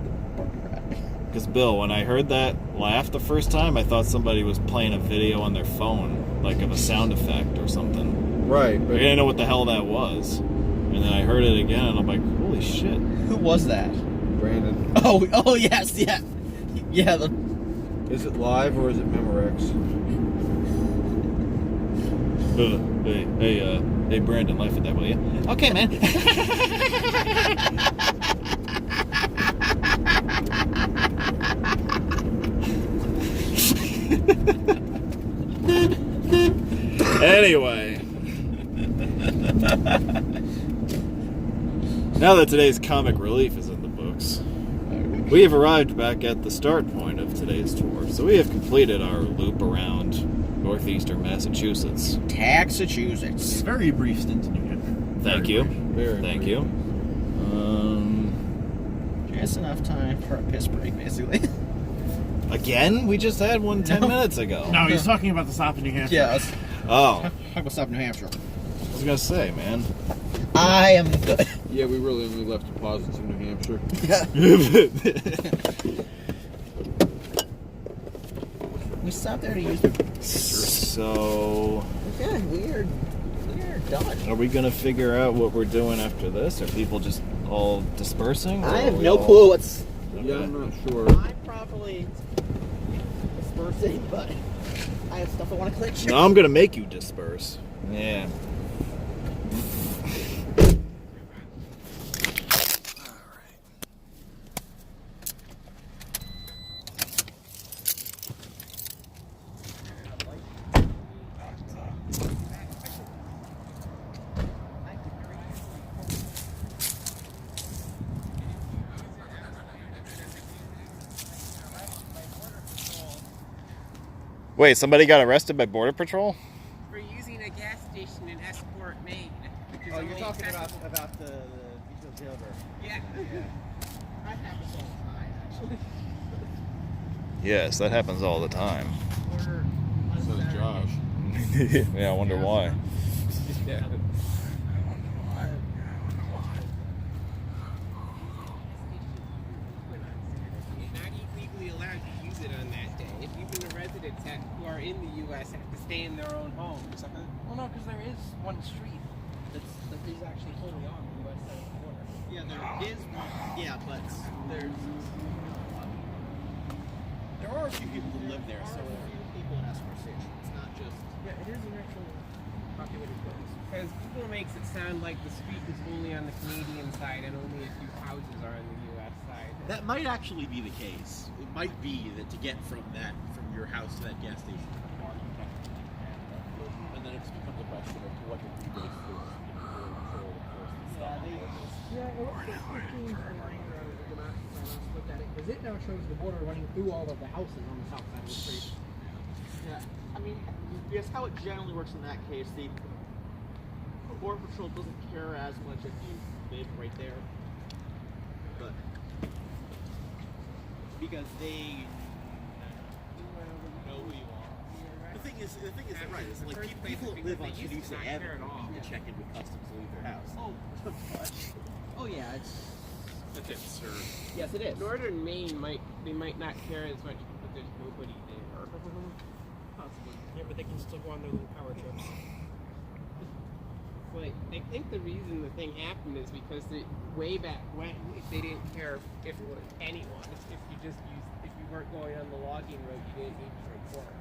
Because, Bill, when I heard that laugh the first time, I thought somebody was playing a video on their phone, like of a sound effect or something. Right. I didn't know what the hell that was. And then I heard it again, and I'm like, holy shit. Who was that? Brandon. Oh yes, yeah. Yeah, Is it live or is it Memorex? Hey, Brandon, laugh at that, will you? Okay, man. Anyway. Now that today's comic relief is in the books, we have arrived back at the start point of today's tour. So we have completed our loop around northeastern Massachusetts. Massachusetts. Very brief stint in New Hampshire. Thank you. Thank you. Just enough time for a piss break, basically. Again? We just had one 10 minutes ago. No, he's talking about the stop in New Hampshire. Yeah, Oh. talk about stop in New Hampshire. I was going to say, man. I am good. Yeah, we really only left deposits in New Hampshire. Yeah. We stopped there to use the So... Okay, we're done. Are we going to figure out what we're doing after this? Are people just all dispersing? I have no clue what's... Yeah, I'm not sure. I'm probably dispersing, but I have stuff I want to click. No, I'm going to make you disperse. Yeah. Wait, somebody got arrested by Border Patrol? For using a gas station in Esport, Maine. Oh, you're talking about the jailbird. Yeah. That happens all the time, actually. Yes, that happens all the time. So does Josh. Yeah, I wonder why. Yeah. You're not legally allowed to use it on that day. Even the residents who are in the U.S. have to stay in their own homes. Well, no, because there is one street that is actually wholly on the U.S. side of the border. Yeah, there is one. Yeah, but there are a few people who live there, so people in Essex Station. It's not just. Yeah, it is an actual populated place. Because Google makes it sound like the street is only on the Canadian side and only a few houses are on the U.S. side. That might actually be the case. It might be that to get from your house to that gas station, and then it becomes a question of to what degree they force Because it now shows the border running through all of the houses on the south side of the street. Yeah, I mean, yes, how it generally works in that case, the Border Patrol doesn't care as much if you live right there, but because they know who you are. The thing is that right, it's like people that live on Caduceus Avenue need to check in with customs to leave their house. Oh yeah, it's absurd. yes, it is. Northern Maine might not care as much because there's nobody there. Possibly. Yeah, but they can still go on their little power trips. Well, I think the reason the thing happened is because way back when they didn't care if it was anyone. If you weren't going on the logging road, you didn't need to report.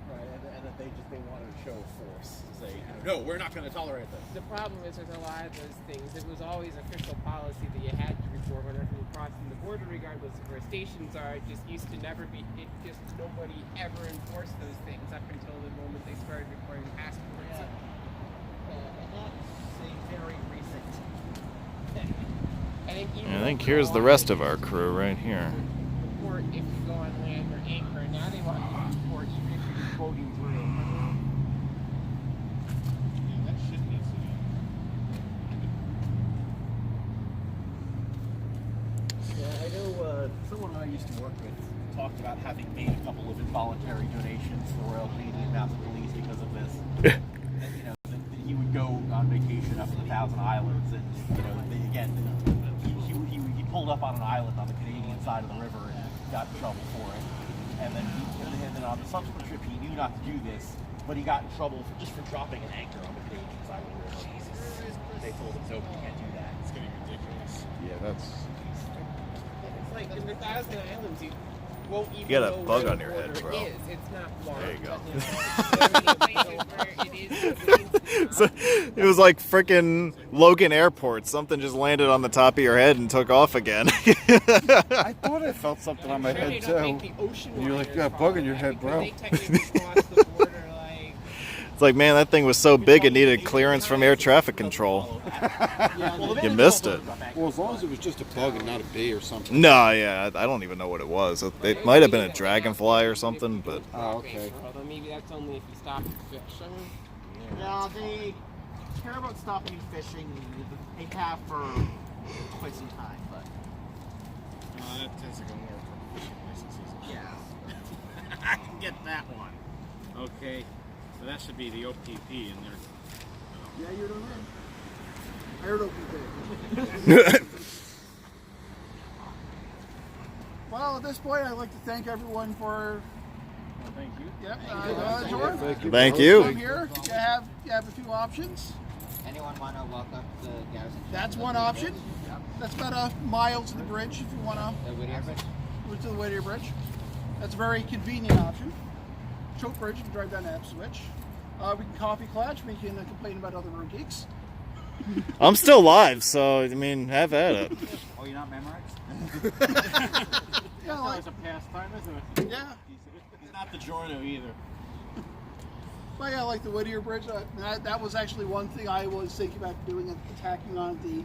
Right, and that they wanted to show force, to say, no, we're not going to tolerate this. The problem is with a lot of those things, it was always official policy that you had to report whenever you were crossing the border, regardless of where stations are. It just used to never be. Nobody ever enforced those things up until the moment they started requiring passports. And that's a very recent thing. I think here's the rest of our crew right here. Report if you go on land or anchor. Now they want you to report even if you're boating through. Yeah, that shouldn't be so. Yeah, I know someone I used to work with talked about having made a couple of involuntary donations to the Royal Canadian Mounted Police because of this. And, you know, that he would go on vacation up to the Thousand Islands, and you know, he pulled up on an island on the Canadian side of the river and got in trouble for it. And then on the subsequent trip, he knew not to do this, but he got in trouble just for dropping an anchor on the Canadian side of the river. They told him, no, you can't do that. It's getting ridiculous. Yeah, that's. It's like in the Thousand Islands, you won't even You got a know bug where on the your head, border bro. is. It's not far. There you go. So, It was like frickin' Logan Airport. Something just landed on the top of your head and took off again. I thought I felt something on my head too. And you're like, you got a bug in your head, bro. It's like, man, that thing was so big it needed clearance from air traffic control. You missed it. Well, as long as it was just a bug and not a bee or something. No, yeah, I don't even know what it was. It might have been a dragonfly or something, but... Oh, okay. Although maybe that's only if you stop and fish. Yeah, they care about stopping fishing. They have for quite some time, but That tends to go more for fishing licenses. yeah. I can get that one. Okay, so that should be the OPP in there. Yeah, you don't know. I heard OPP. Well, at this point, I'd like to thank everyone for. Well, thank you. Yep. George. Thank you. I'm here. You have a few options. Anyone want to walk up the Garrison? That's one option. That's about a mile to the bridge if you want to. The Whittier Bridge? To the Whittier Bridge. That's a very convenient option. Choke Bridge, you can drive down to Ipswich. We can Coffee Clutch, we can complain about other road geeks. I'm still live, so, I mean, have at it. Oh, you're not memorized? Yeah, like, It's a pastime, isn't it? yeah. He's not the Giorno either. But yeah, like the Whittier Bridge, that was actually one thing I was thinking about doing, attacking on at the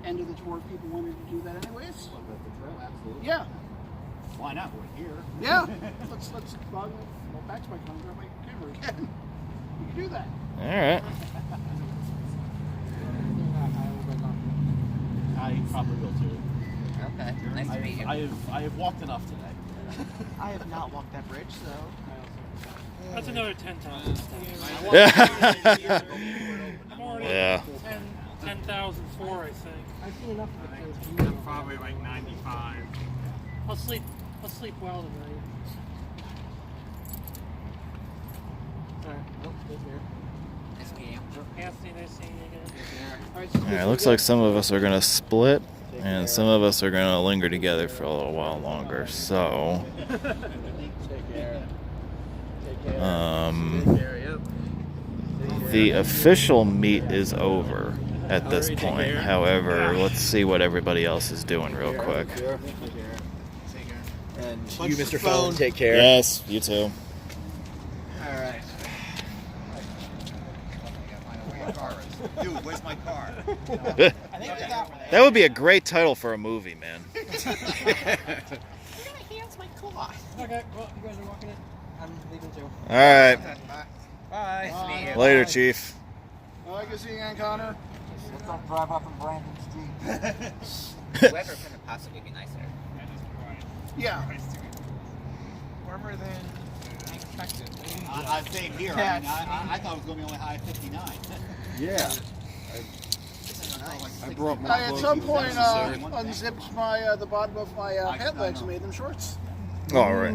end of the tour if people wanted to do that anyways. Absolutely. Yeah. Why not? We're here. Yeah. let's go back to my camera, grab my camera again. You can do that. Alright. I probably will too. Okay. Nice to meet you. I have walked enough today. I have not walked that bridge, so. That's another 10,000 steps. I'm already Yeah. 10,004, I think. I've seen enough of it. I'm probably like 95. I'll sleep well tonight. Nice to meet you. Anthony, nice seeing you again. Alright, looks like some of us are going to split, and some of us are going to linger together for a little while longer, so... Take care. Take The official meet is over at this point. However, let's see what everybody else is doing real quick. And you, Mr. Phone, take care. Yes, you too. All right. Dude, where's my car? That would be a great title for a movie, man. Here's my car. Okay, well, you guys are walking it. I'm leaving too. All right. Bye. Later, Chief. I can see you again, Connor. Let's not drive up in Brandon Street. The weather couldn't possibly be nicer. Yeah. Warmer than expected. I stayed here. I thought it was going to be only high 59. Yeah. I brought my I at clothes some if point necessary. unzipped my the bottom of my pant legs and made them shorts. All right.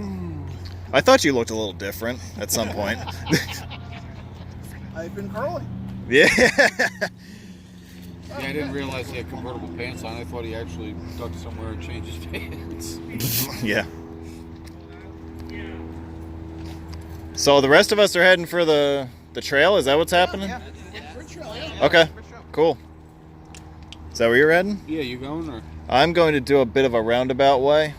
I thought you looked a little different at some point. I've been curling. Yeah. Yeah, I didn't realize he had convertible pants on. I thought he actually ducked somewhere and changed his pants. Yeah. So the rest of us are heading for the trail? Is that what's happening? Yeah. Yeah. Okay, cool. Is that where you're heading? Yeah, you going or? I'm going to do a bit of a roundabout way,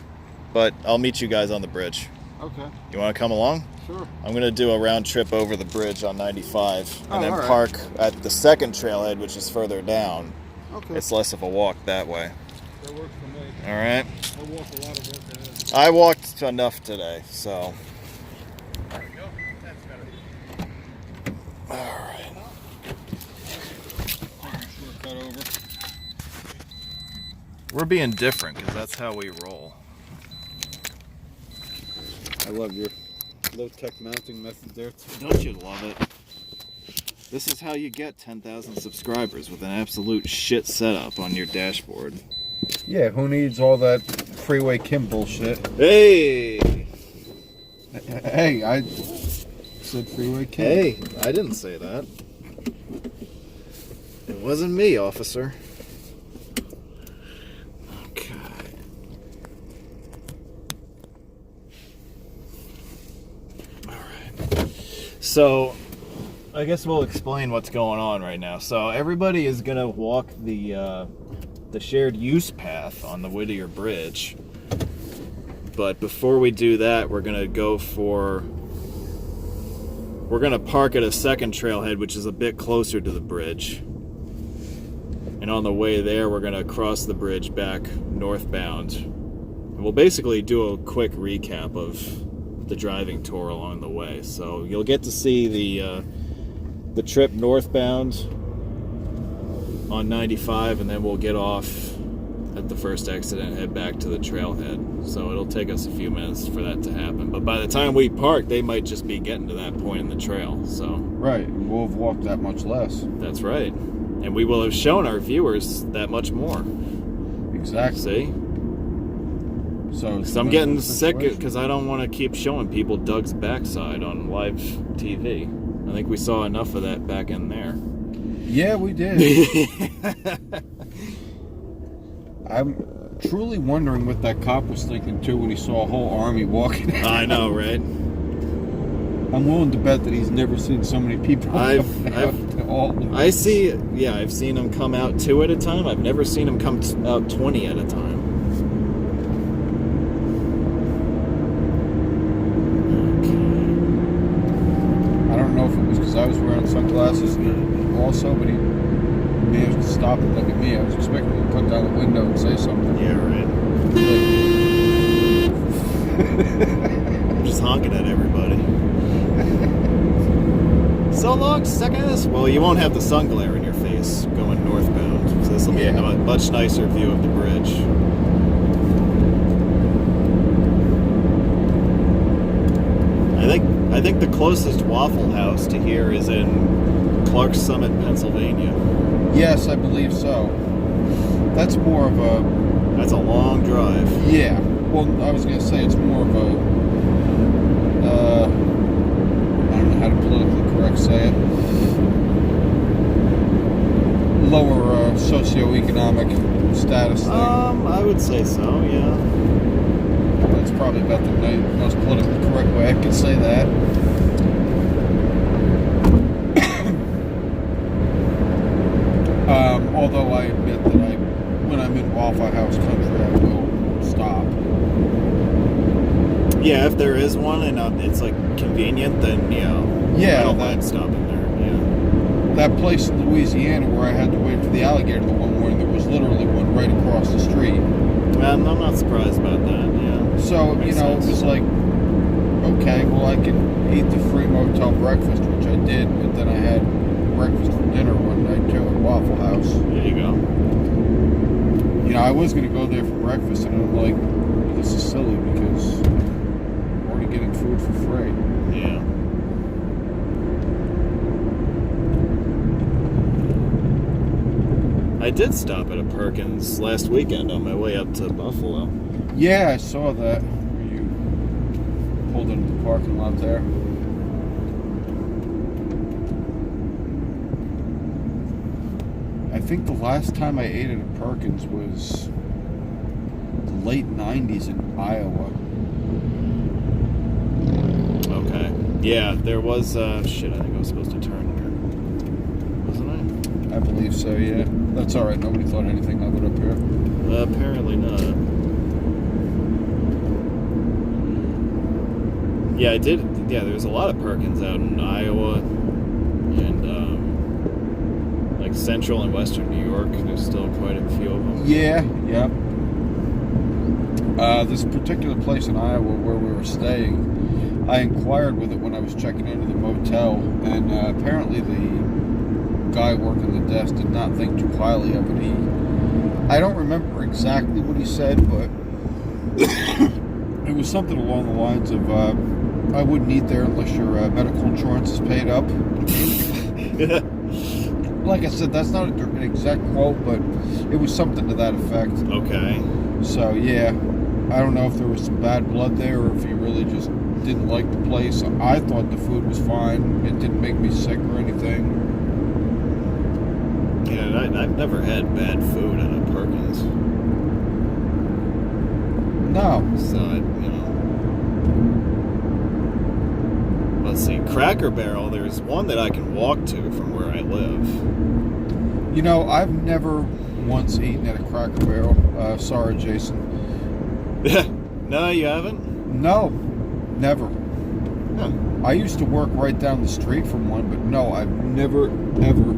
but I'll meet you guys on the bridge. Okay. You want to come along? Sure. I'm going to do a round trip over the bridge on 95 and then all right. park at the second trailhead, which is further down. Okay. It's less of a walk that way. That works for me. All right. I walk a lot of work. I walked enough today, so. There we go. That's better. All right. Shortcut over. We're being different because that's how we roll. I love your low-tech mounting method there. Don't you love it? This is how you get 10,000 subscribers with an absolute shit setup on your dashboard. Yeah, who needs all that Freeway Kim bullshit? Hey! Hey, I said Freeway Kim. Hey, I didn't say that. It wasn't me, officer. Okay. Alright. So, I guess we'll explain what's going on right now. So, everybody is going to walk the shared use path on the Whittier Bridge. But before we do that, we're going to park at a second trailhead, which is a bit closer to the bridge. And on the way there, we're going to cross the bridge back northbound. And we'll basically do a quick recap of the driving tour along the way. So you'll get to see the trip northbound on 95, and then we'll get off at the first exit and head back to the trailhead. So it'll take us a few minutes for that to happen. But by the time we park, they might just be getting to that point in the trail. So Right, we'll have walked that much less. that's right. And we will have shown our viewers that much more. Exactly. See? So I'm getting sick because I don't want to keep showing people Doug's backside on live TV. I think we saw enough of that back in there. Yeah, we did. I'm truly wondering what that cop was thinking too when he saw a whole army walking. I know, right? I'm willing to bet that he's never seen so many people. I've seen him come out 2 at a time. I've never seen him come out 20 at a time. I don't know if it was because I was wearing sunglasses also, but he managed to stop and look at me. I was expecting him to put down the window and say something. Yeah, right. I'm just honking at everybody. So long, suckers! Well, you won't have the sun glare in your face going northbound, so this will be a much nicer view of the bridge. I think the closest Waffle House to here is in Clark Summit, Pennsylvania. Yes, I believe so. That's more of a... That's a long drive. Yeah. Well, I was going to say it's more of a... I don't know how to politically correct say it. Lower socioeconomic status thing. I would say so, yeah. That's probably about the most politically correct way I could say that. Although I admit that when I'm in Waffle House country, I will stop. Yeah, if there is one and it's like convenient, then I don't mind stopping there. Yeah. That place in Louisiana where I had to wait for the alligator the one morning, there was literally one right across the street. I'm not surprised about that. Yeah. So Makes it sense. was like, okay, well I can eat the free motel breakfast, which I did, but then I had breakfast for dinner one night too at Waffle House. There you go. I was going to go there for breakfast, and I'm like, this is silly because I'm already getting food for free. Yeah. I did stop at a Perkins last weekend on my way up to Buffalo. Yeah, I saw that. You pulled into the parking lot there. I think the last time I ate at a Perkins was the late 90s in Iowa. Okay. Yeah, there was, shit, I think I was supposed to turn here. Wasn't I? I believe so, yeah. That's alright, nobody thought anything of it up here. Apparently not. Yeah, I did, there's a lot of Perkins out in Iowa and, like central and western New York. There's still quite a few of them. Yeah. This particular place in Iowa where we were staying, I inquired with it when I was checking into the motel, and apparently the guy working the desk did not think too highly of it. I don't remember exactly what he said, but it was something along the lines of, I wouldn't eat there unless your medical insurance is paid up. Like I said, that's not an exact quote, but it was something to that effect. Okay. So, yeah, I don't know if there was some bad blood there or if he really just didn't like the place. I thought the food was fine. It didn't make me sick or anything. Yeah, I've never had bad food at a Perkins. No. So, let's see, Cracker Barrel, there's one that I can walk to from where I live. I've never once eaten at a Cracker Barrel. Sorry, Jason. No, you haven't? No, never. Huh. I used to work right down the street from one, but no, I've never, ever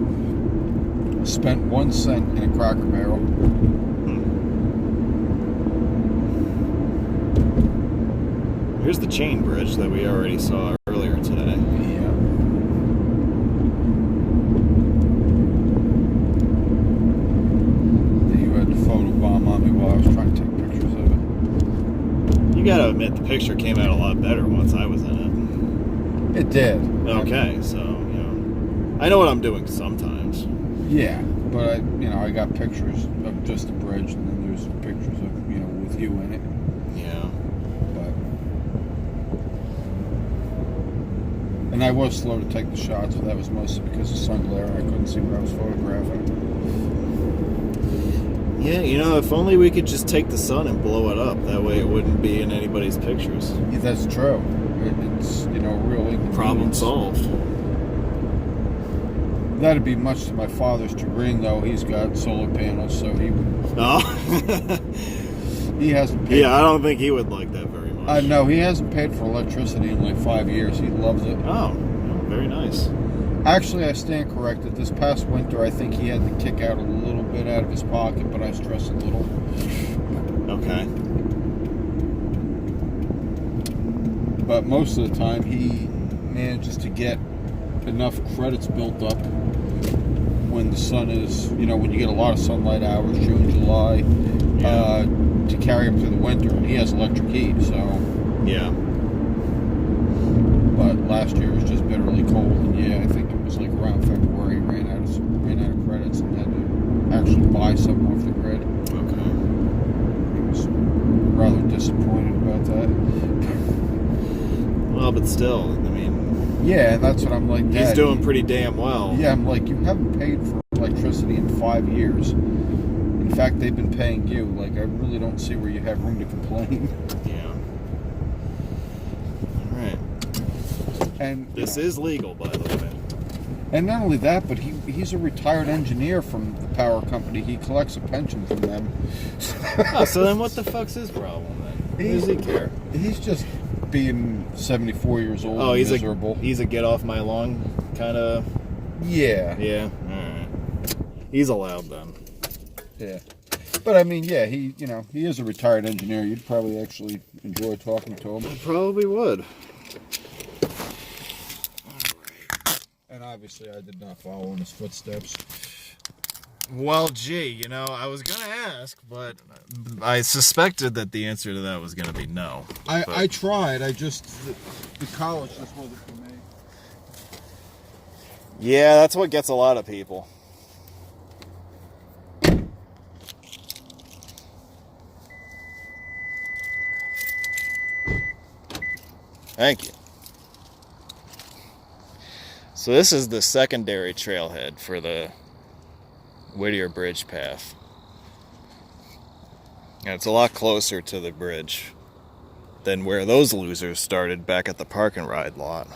spent 1 cent in a Cracker Barrel. Here's the chain bridge that we already saw earlier today. Yeah. You had the photobomb on me while I was trying to take pictures of it. You gotta admit, the picture came out a lot better once I was in it. It did. Okay, so, I know what I'm doing sometimes. Yeah, but I got pictures of just the bridge, and then there's pictures of, with you in it. Yeah. And I was slow to take the shots, but that was mostly because of sun glare. I couldn't see what I was photographing. Yeah, if only we could just take the sun and blow it up. That way it wouldn't be in anybody's pictures. Yeah, that's true. It's, really... Problem solved. That'd be much to my father's chagrin, though. He's got solar panels, so he would... Oh? He hasn't paid... Yeah, I don't think he would like that very much. No, he hasn't paid for electricity in like 5 years. He loves it. Oh, very nice. Actually, I stand corrected. This past winter, I think he had to kick out a little bit out of his pocket, but I stress a little. Okay. But most of the time, he manages to get enough credits built up when the sun is, when you get a lot of sunlight hours, June, July, to carry him through the winter. And he has electric heat, so... Yeah. But last year was just bitterly cold, and I think it was like around February he ran out of credits and had to actually buy some off the grid. Okay. He was rather disappointed about that. Well, but still, yeah, that's what I'm like. He's Dad, doing pretty damn well. Yeah, I'm like, you haven't paid for electricity in 5 years. In fact, they've been paying you. Like, I really don't see where you have room to complain. Yeah. All right. And this is legal, by the way. And not only that, but he's a retired engineer from the power company. He collects a pension from them. Oh, so then what the fuck's his problem then? Does he care? He's just being 74 years old Oh, and he's miserable. he's a get off my lawn kind of... Yeah. Yeah, alright. He's allowed then. Yeah. But I mean, yeah, he is a retired engineer. You'd probably actually enjoy talking to him. I probably would. And obviously I did not follow in his footsteps. Well, gee, I was going to ask, but I suspected that the answer to that was going to be no. I tried. The college just wasn't for me. Yeah, that's what gets a lot of people. Thank you. So this is the secondary trailhead for the Whittier Bridge path. And it's a lot closer to the bridge than where those losers started back at the park and ride lot.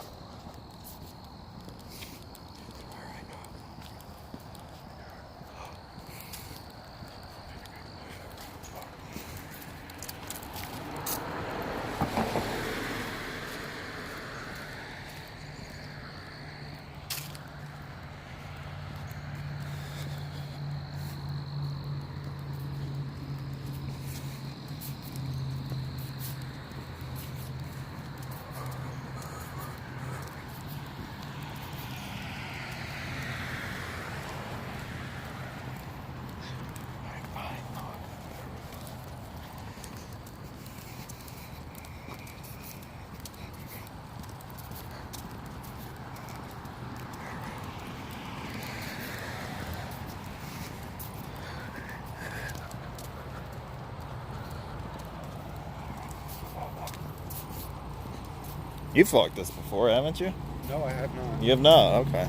You've walked this before, haven't you? No, I have not. You have not? Okay.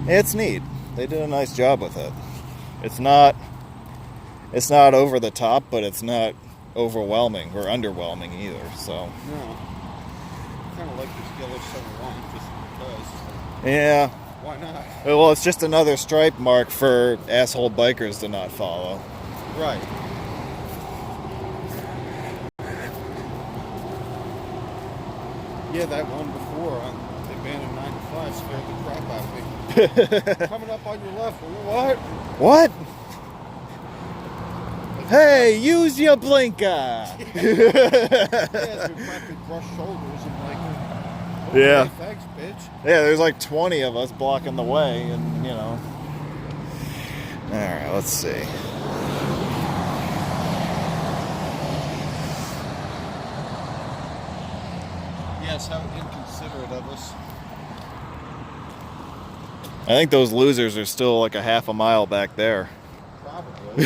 It's neat. They did a nice job with it. It's not over the top, but it's not overwhelming or underwhelming either, so. No. Kind of like this yellow summer line just because. Yeah. Why not? Well, it's just another stripe mark for asshole bikers to not follow. Right. Yeah, that one before on the abandoned 95 scared the crap out of me. Coming up on your left. What? What? Hey, use your blinker! Yeah, we practically brushed shoulders and like, okay, Yeah. thanks, bitch. Yeah, there's like 20 of us blocking the way, and Alright, let's see. Yes, how inconsiderate of us. I think those losers are still like a half a mile back there. Probably.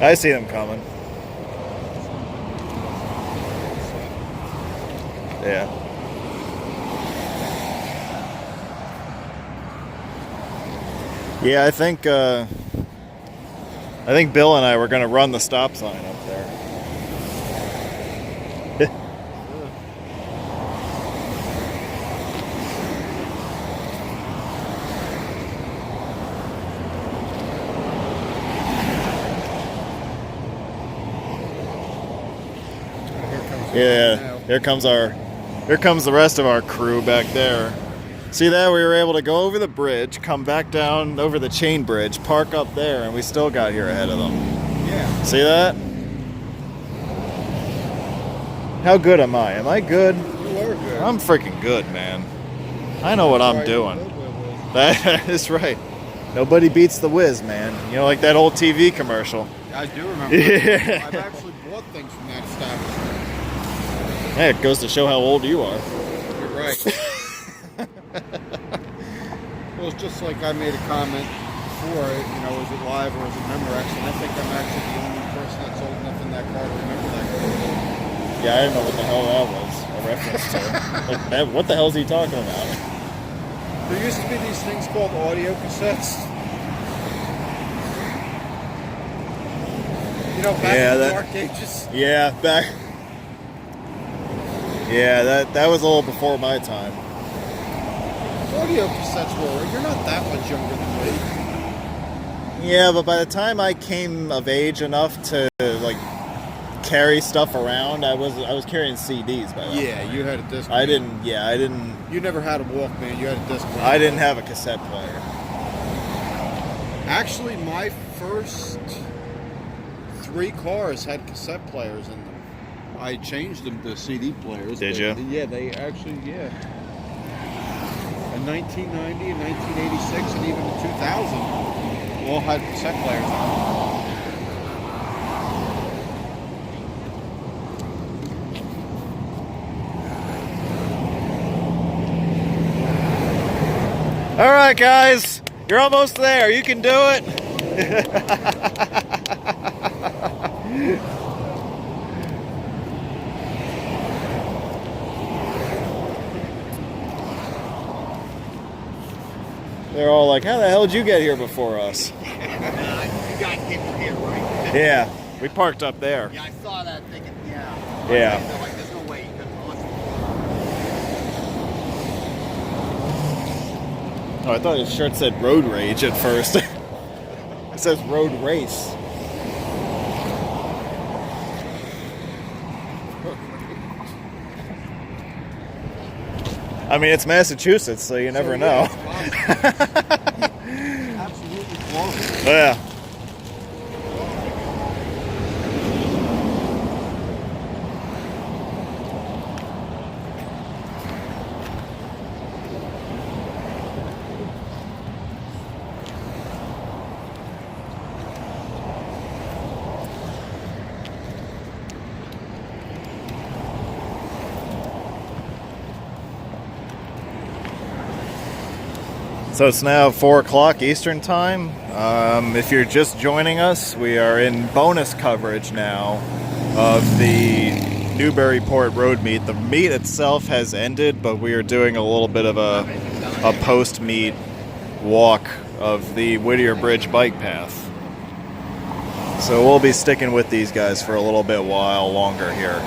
I see them coming. Yeah. Yeah, I think Bill and I were gonna run the stop sign up there. Yeah, here comes the rest of our crew back there. See that? We were able to go over the bridge, come back down over the chain bridge, park up there, and we still got here ahead of them. Yeah. See that? How good am I? Am I good? You are good. I'm freaking good, man. I know what I'm doing. That is right. Nobody beats the whiz, man. You know, like that old TV commercial. I do remember. Yeah. I've actually bought things from that establishment. Hey, it goes to show how old you are. You're right. Well, it's just like I made a comment before, you know, is it live or is it Memorex? And I think I'm actually the only person that's old enough in that car to remember that car. Yeah, I didn't know what the hell that was a reference to. Like, what the hell is he talking about? There used to be these things called audio cassettes. You know, back in the dark ages. Yeah, back. Yeah, that was a little before my time. Audio cassettes were. You're not that much younger than me. Yeah, but by the time I came of age enough to like carry stuff around, I was carrying CDs by then. Yeah, you had a disc. I didn't. You never had a Walkman. You had a disc. I didn't have a cassette player. Actually, my first 3 cars had cassette players in them. I changed them to CD players. Did you? Yeah, they actually, yeah. In 1990 and 1986 and even in 2000, all had cassette players on them. All right, guys, you're almost there. You can do it. They're all like, how the hell did you get here before us? You guys came from here, right? Yeah, we parked up there. Yeah, I saw that thinking, yeah. Yeah. They're like, there's no way you could launch. Oh, I thought his shirt said road rage at first. It says road race. I mean, it's Massachusetts, so you never know. Absolutely close. Yeah. So it's now 4 o'clock Eastern time. If you're just joining us, we are in bonus coverage now of the Newburyport road meet. The meet itself has ended, but we are doing a little bit of a post-meet walk of the Whittier Bridge bike path. So we'll be sticking with these guys for a little bit while longer here.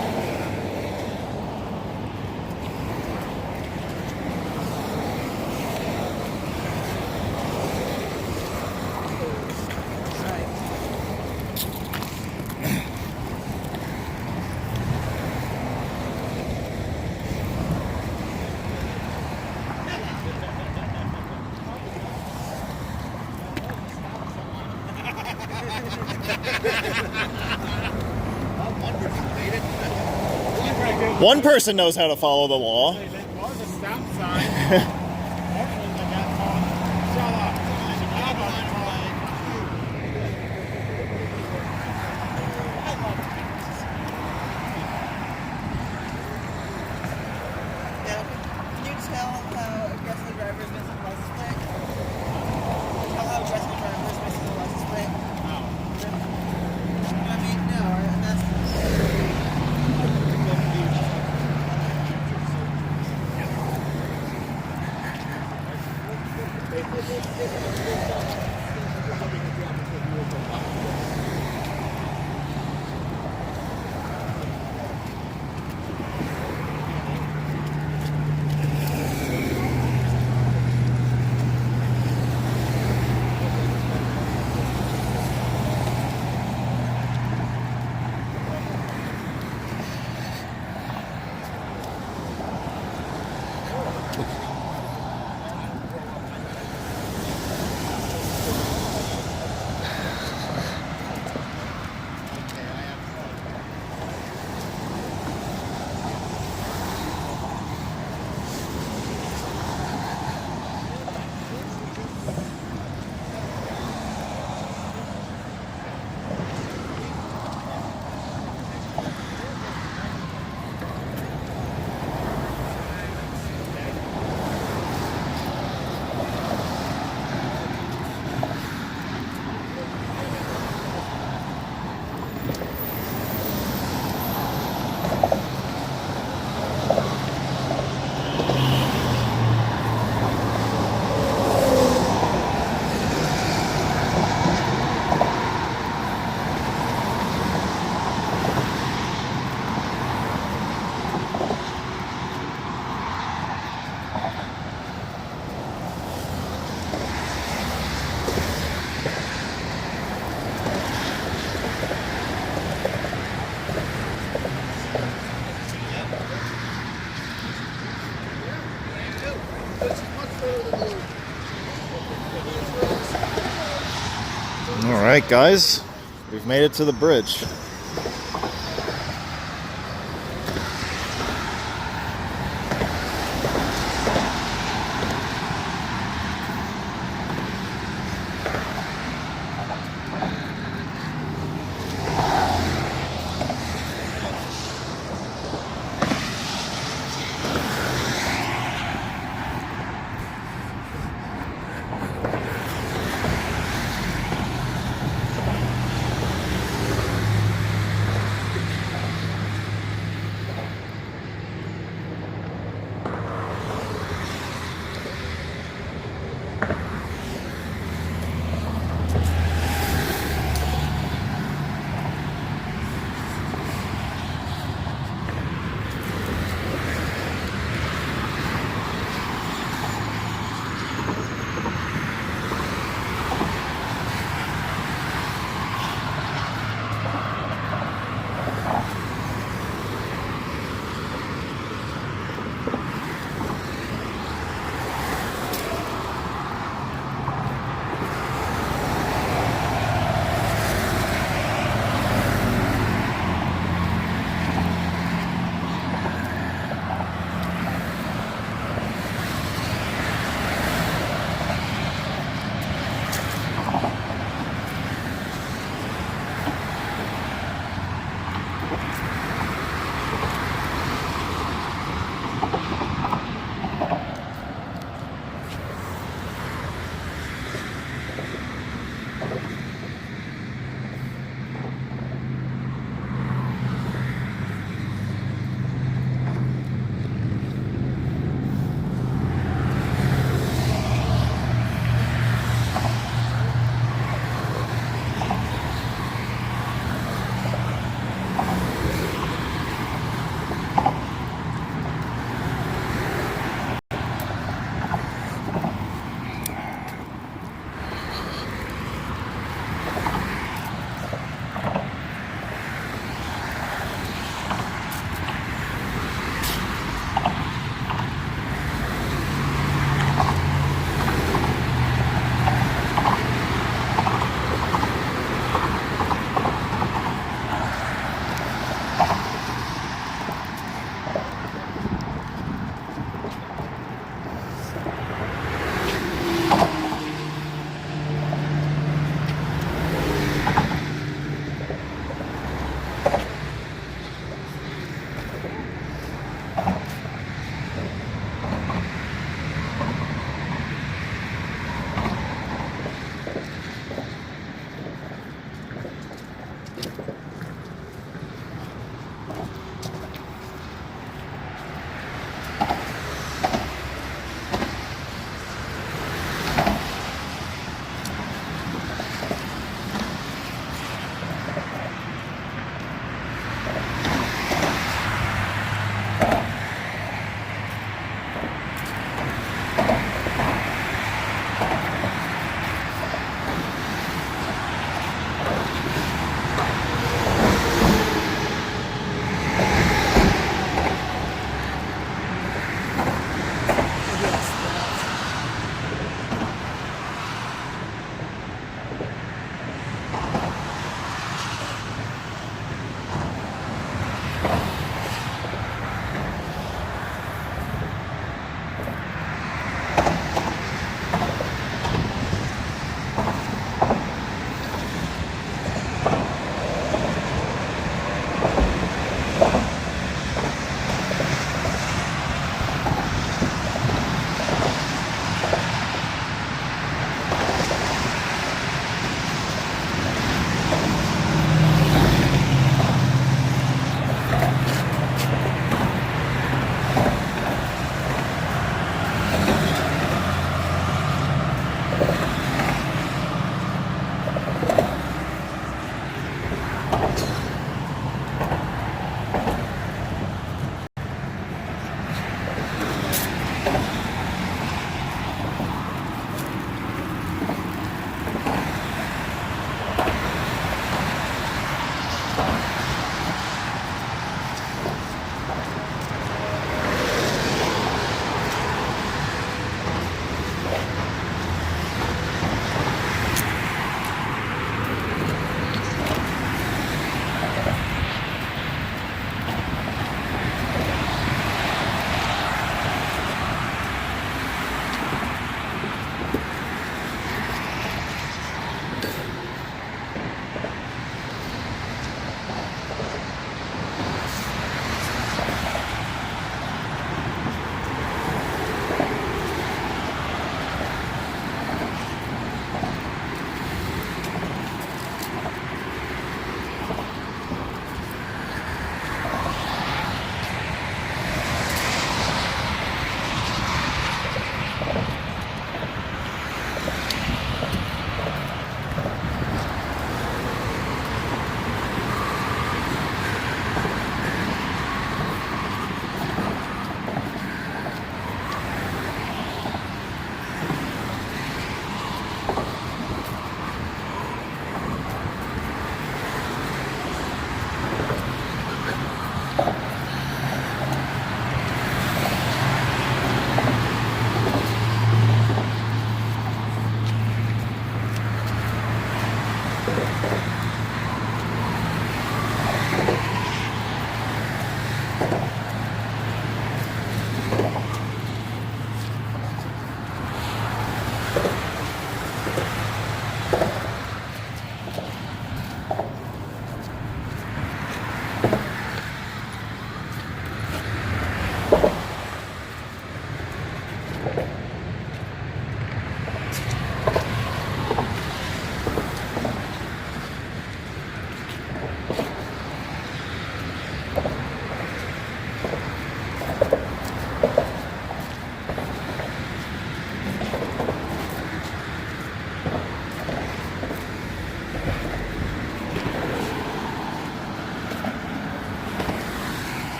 One person knows how to follow the law. All right, guys, we've made it to the bridge.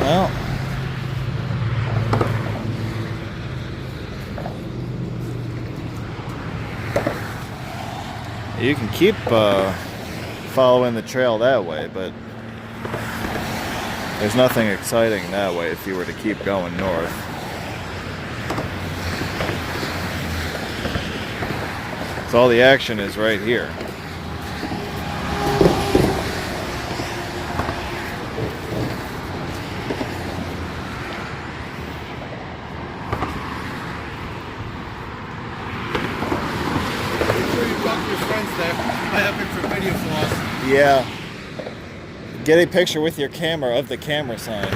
Well, you can keep following the trail that way, but there's nothing exciting that way if you were to keep going north. So all the action is right here. Yeah. Get a picture with your camera of the camera sign.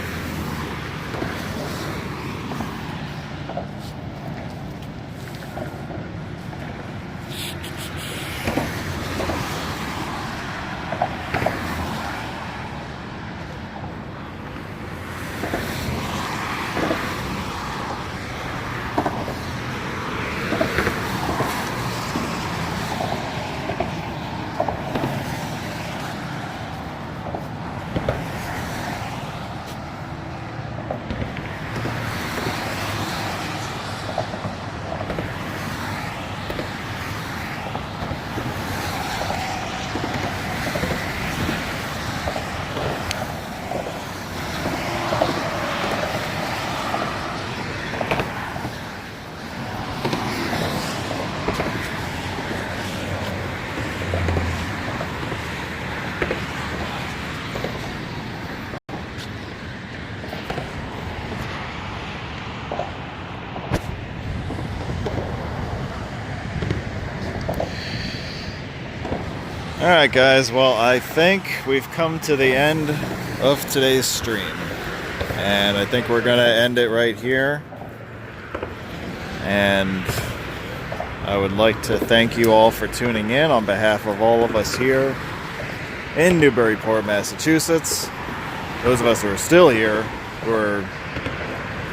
Alright guys, well I think we've come to the end of today's stream. And I think we're going to end it right here. And I would like to thank you all for tuning in on behalf of all of us here in Newburyport, Massachusetts. Those of us who are still here,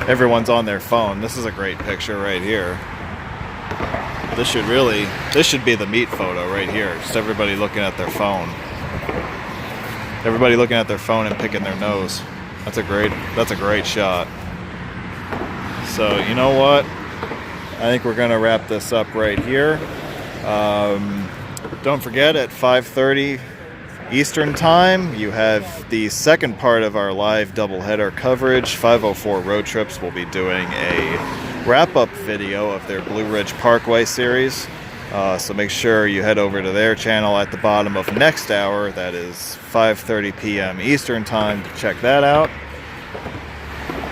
everyone's on their phone. This is a great picture right here. This should be the meet photo right here. Just everybody looking at their phone. Everybody looking at their phone and picking their nose. That's a great shot. So, you know what? I think we're going to wrap this up right here. Don't forget, at 5:30 Eastern Time, you have the second part of our live doubleheader coverage. 504 Road Trips will be doing a wrap-up video of their Blue Ridge Parkway series. So make sure you head over to their channel at the bottom of next hour. That is 5:30 p.m. Eastern Time to check that out.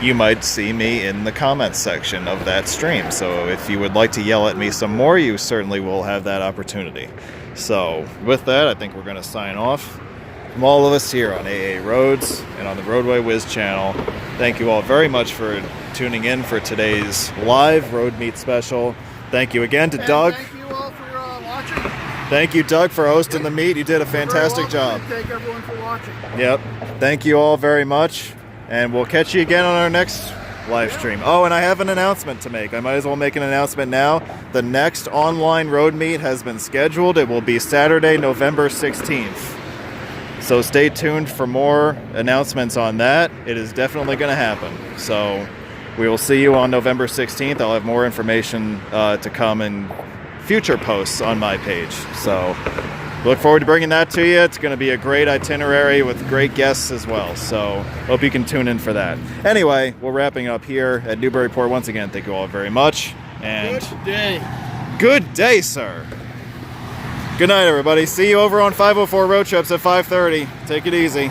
you might see me in the comments section of that stream. So if you would like to yell at me some more, you certainly will have that opportunity. So with that, I think we're going to sign off. From all of us here on AA Roads and on the Roadway Whiz channel, thank you all very much for tuning in for today's live Road Meet special. Thank you again to Doug. Thank you all for watching. Thank you, Doug, for hosting the meet. You did a fantastic job. Thank everyone for watching. Yep. Thank you all very much. And we'll catch you again on our next live stream. Oh, and I have an announcement to make. I might as well make an announcement now. The next online road meet has been scheduled. It will be Saturday, November 16th. So stay tuned for more announcements on that. It is definitely going to happen. So we will see you on November 16th. I'll have more information to come in future posts on my page. So look forward to bringing that to you. It's going to be a great itinerary with great guests as well. So hope you can tune in for that. Anyway, we're wrapping up here at Newburyport. Once again, thank you all very much. And Good day. Good day, sir. Good night, everybody. See you over on 504 Road Trips at 5:30. Take it easy.